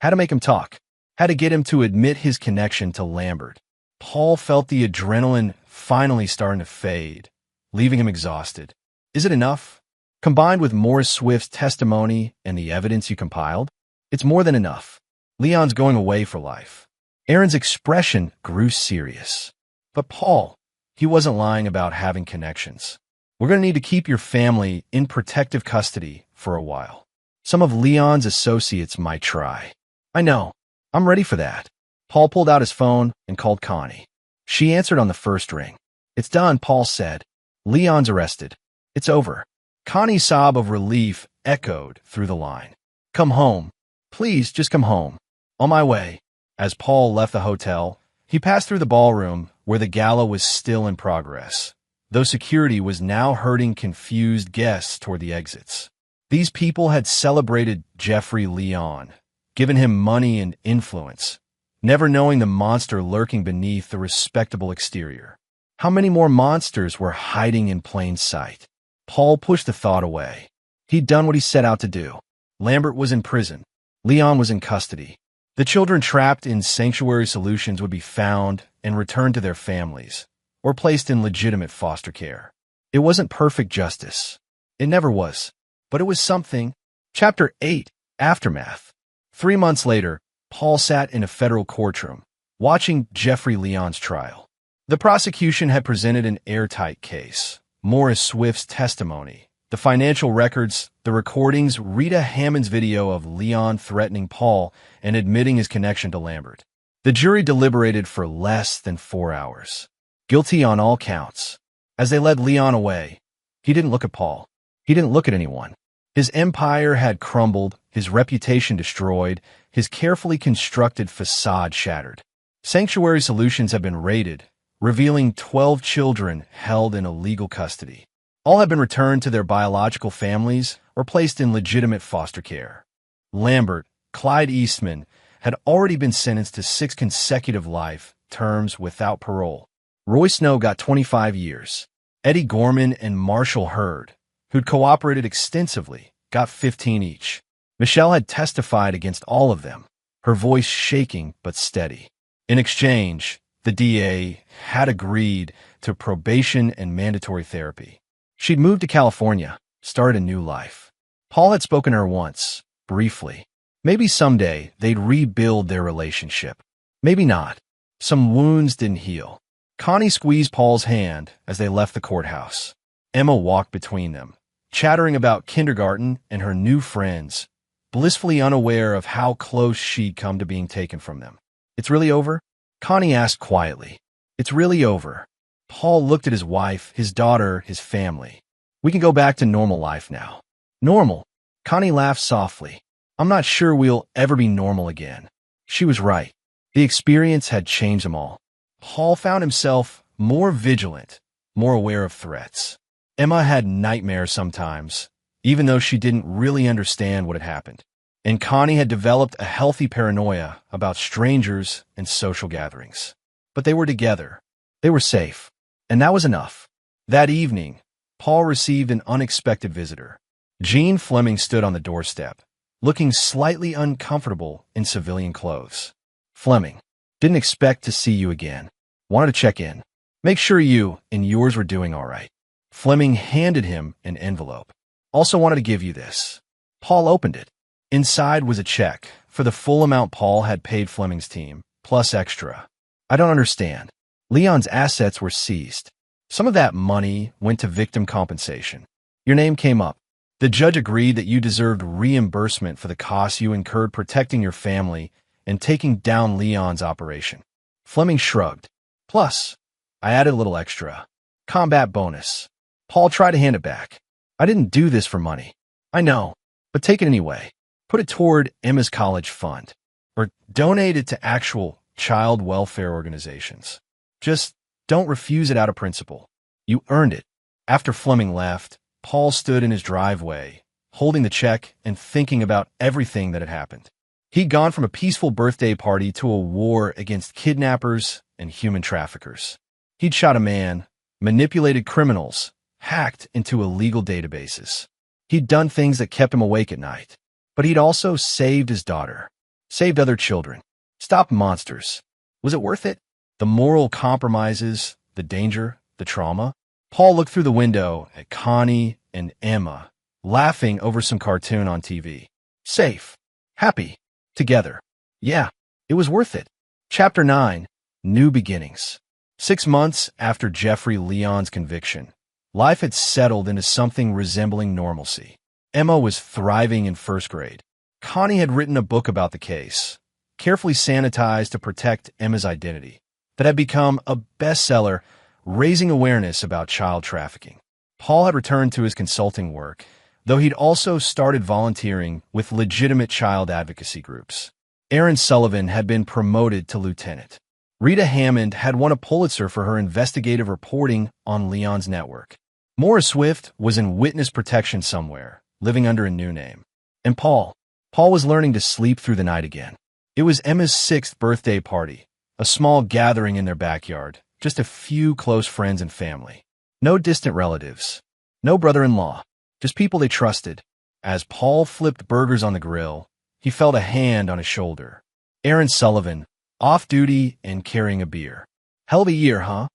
Had to make him talk. Had to get him to admit his connection to Lambert. Paul felt the adrenaline finally starting to fade, leaving him exhausted. Is it enough? Combined with Morris Swift's testimony and the evidence you compiled, it's more than enough. Leon's going away for life. Aaron's expression grew serious. But Paul, he wasn't lying about having connections. We're going to need to keep your family in protective custody for a while. Some of Leon's associates might try. I know. I'm ready for that. Paul pulled out his phone and called Connie. She answered on the first ring. "It's done," Paul said. "Leon's arrested. It's over." Connie's sob of relief echoed through the line. "Come home. Please, just come home." "On my way." As Paul left the hotel, he passed through the ballroom where the gala was still in progress, though security was now herding confused guests toward the exits. These people had celebrated Jeffrey Leon, given him money and influence, never knowing the monster lurking beneath the respectable exterior. How many more monsters were hiding in plain sight? Paul pushed the thought away. He'd done what he set out to do. Lambert was in prison. Leon was in custody. The children trapped in sanctuary solutions would be found and returned to their families, or placed in legitimate foster care. It wasn't perfect justice. It never was. But it was something. Chapter 8, Aftermath. 3 months later, Paul sat in a federal courtroom, watching Jeffrey Leon's trial. The prosecution had presented an airtight case. Morris Swift's testimony, the financial records, the recordings, Rita Hammond's video of Leon threatening Paul and admitting his connection to Lambert. The jury deliberated for less than 4 hours. Guilty on all counts. As they led Leon away, he didn't look at Paul. He didn't look at anyone. His empire had crumbled, his reputation destroyed, his carefully constructed facade shattered. Sanctuary Solutions had been raided, revealing 12 children held in illegal custody. All had been returned to their biological families or placed in legitimate foster care. Lambert, Clyde Eastman, had already been sentenced to 6 consecutive life terms without parole. Roy Snow got 25 years. Eddie Gorman and Marshall Hurd, who'd cooperated extensively, got 15 each. Michelle had testified against all of them, her voice shaking but steady. In exchange, the DA had agreed to probation and mandatory therapy. She'd moved to California, started a new life. Paul had spoken to her once, briefly. Maybe someday they'd rebuild their relationship. Maybe not. Some wounds didn't heal. Connie squeezed Paul's hand as they left the courthouse. Emma walked between them, chattering about kindergarten and her new friends, blissfully unaware of how close she'd come to being taken from them. "It's really over?" Connie asked quietly. "It's really over." Paul looked at his wife, his daughter, his family. "We can go back to normal life now." "Normal?" Connie laughed softly. "I'm not sure we'll ever be normal again." She was right. The experience had changed them all. Paul found himself more vigilant, more aware of threats. Emma had nightmares sometimes, even though she didn't really understand what had happened. And Connie had developed a healthy paranoia about strangers and social gatherings. But they were together. They were safe. And that was enough. That evening, Paul received an unexpected visitor. Jean Fleming stood on the doorstep, looking slightly uncomfortable in civilian clothes. "Fleming, didn't expect to see you again. Wanted to check in. Make sure you and yours were doing all right." Fleming handed him an envelope. "Also wanted to give you this." Paul opened it. Inside was a check for the full amount Paul had paid Fleming's team, plus extra. "I don't understand. Leon's assets were seized. Some of that money went to victim compensation. Your name came up. The judge agreed that you deserved reimbursement for the costs you incurred protecting your family and taking down Leon's operation." Fleming shrugged. "Plus, I added a little extra. Combat bonus." Paul tried to hand it back. "I didn't do this for money." "I know, but take it anyway. Put it toward Emma's college fund, or donate it to actual child welfare organizations. Just don't refuse it out of principle. You earned it." After Fleming left, Paul stood in his driveway, holding the check and thinking about everything that had happened. He'd gone from a peaceful birthday party to a war against kidnappers and human traffickers. He'd shot a man, manipulated criminals, hacked into illegal databases. He'd done things that kept him awake at night. But he'd also saved his daughter, saved other children, stopped monsters. Was it worth it? The moral compromises, the danger, the trauma? Paul looked through the window at Connie and Emma, laughing over some cartoon on TV. Safe, happy, together. Yeah, it was worth it. Chapter 9, New Beginnings. 6 months after Jeffrey Leon's conviction, life had settled into something resembling normalcy. Emma was thriving in first grade. Connie had written a book about the case, carefully sanitized to protect Emma's identity, that had become a bestseller, raising awareness about child trafficking. Paul had returned to his consulting work, though he'd also started volunteering with legitimate child advocacy groups. Aaron Sullivan had been promoted to lieutenant. Rita Hammond had won a Pulitzer for her investigative reporting on Leon's network. Maura Swift was in witness protection somewhere, living under a new name. And Paul was learning to sleep through the night again. It was Emma's 6th birthday party, a small gathering in their backyard, just a few close friends and family. No distant relatives, no brother-in-law, just people they trusted. As Paul flipped burgers on the grill, he felt a hand on his shoulder. Aaron Sullivan, off-duty and carrying a beer. Hell of a year, huh?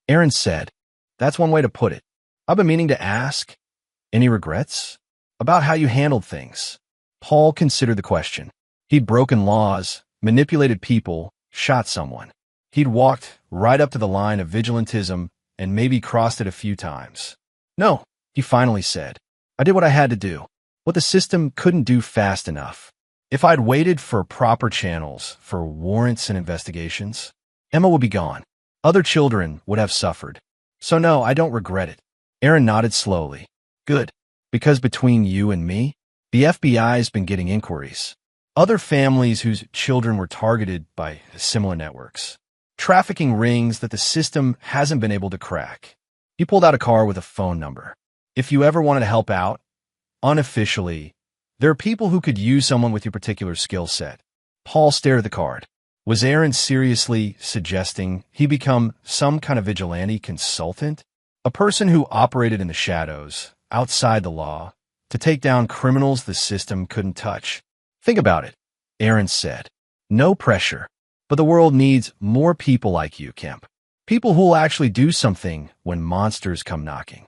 Aaron said, "That's one way to put it. I've been meaning to ask. Any regrets? About how you handled things?" Paul considered the question. He'd broken laws, manipulated people, shot someone. He'd walked right up to the line of vigilantism and maybe crossed it a few times. "No," he finally said. "I did what I had to do, what the system couldn't do fast enough. If I'd waited for proper channels, for warrants and investigations, Emma would be gone. Other children would have suffered. So no, I don't regret it." Aaron nodded slowly. "Good, because between you and me, the FBI's been getting inquiries. Other families whose children were targeted by similar networks. Trafficking rings that the system hasn't been able to crack." He pulled out a card with a phone number. "If you ever wanted to help out, unofficially, there are people who could use someone with your particular skill set." Paul stared at the card. Was Aaron seriously suggesting he become some kind of vigilante consultant? A person who operated in the shadows, outside the law, to take down criminals the system couldn't touch. "Think about it," Aaron said. "No pressure. But the world needs more people like you, Kemp. People who'll actually do something when monsters come knocking."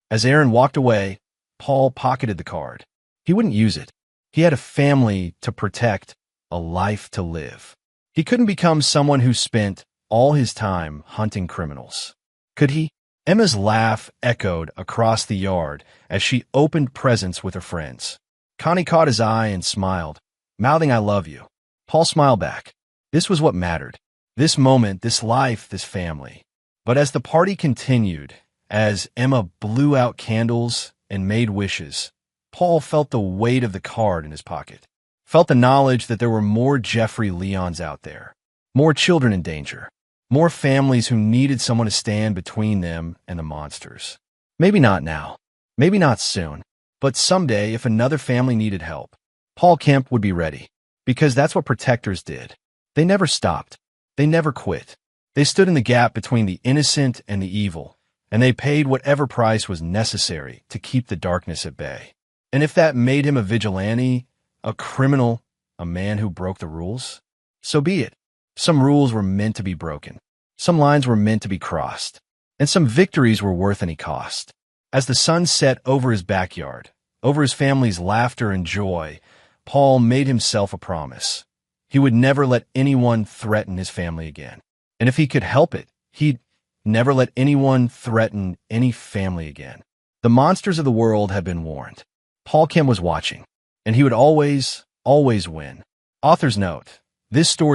As Aaron walked away, Paul pocketed the card. He wouldn't use it. He had a family to protect, a life to live. He couldn't become someone who spent all his time hunting criminals. Could he? Emma's laugh echoed across the yard as she opened presents with her friends. Connie caught his eye and smiled, mouthing "I love you." Paul smiled back. This was what mattered. This moment, this life, this family. But as the party continued, as Emma blew out candles and made wishes, Paul felt the weight of the card in his pocket. Felt the knowledge that there were more Jeffrey Leons out there. More children in danger. More families who needed someone to stand between them and the monsters. Maybe not now. Maybe not soon. But someday, if another family needed help, Paul Kemp would be ready. Because that's what protectors did. They never stopped. They never quit. They stood in the gap between the innocent and the evil, and they paid whatever price was necessary to keep the darkness at bay. And if that made him a vigilante, a criminal, a man who broke the rules, so be it. Some rules were meant to be broken. Some lines were meant to be crossed. And some victories were worth any cost. As the sun set over his backyard, over his family's laughter and joy, Paul made himself a promise. He would never let anyone threaten his family again. And if he could help it, he'd never let anyone threaten any family again. The monsters of the world had been warned. Paul Kemp was watching, and he would always win. Author's note: this story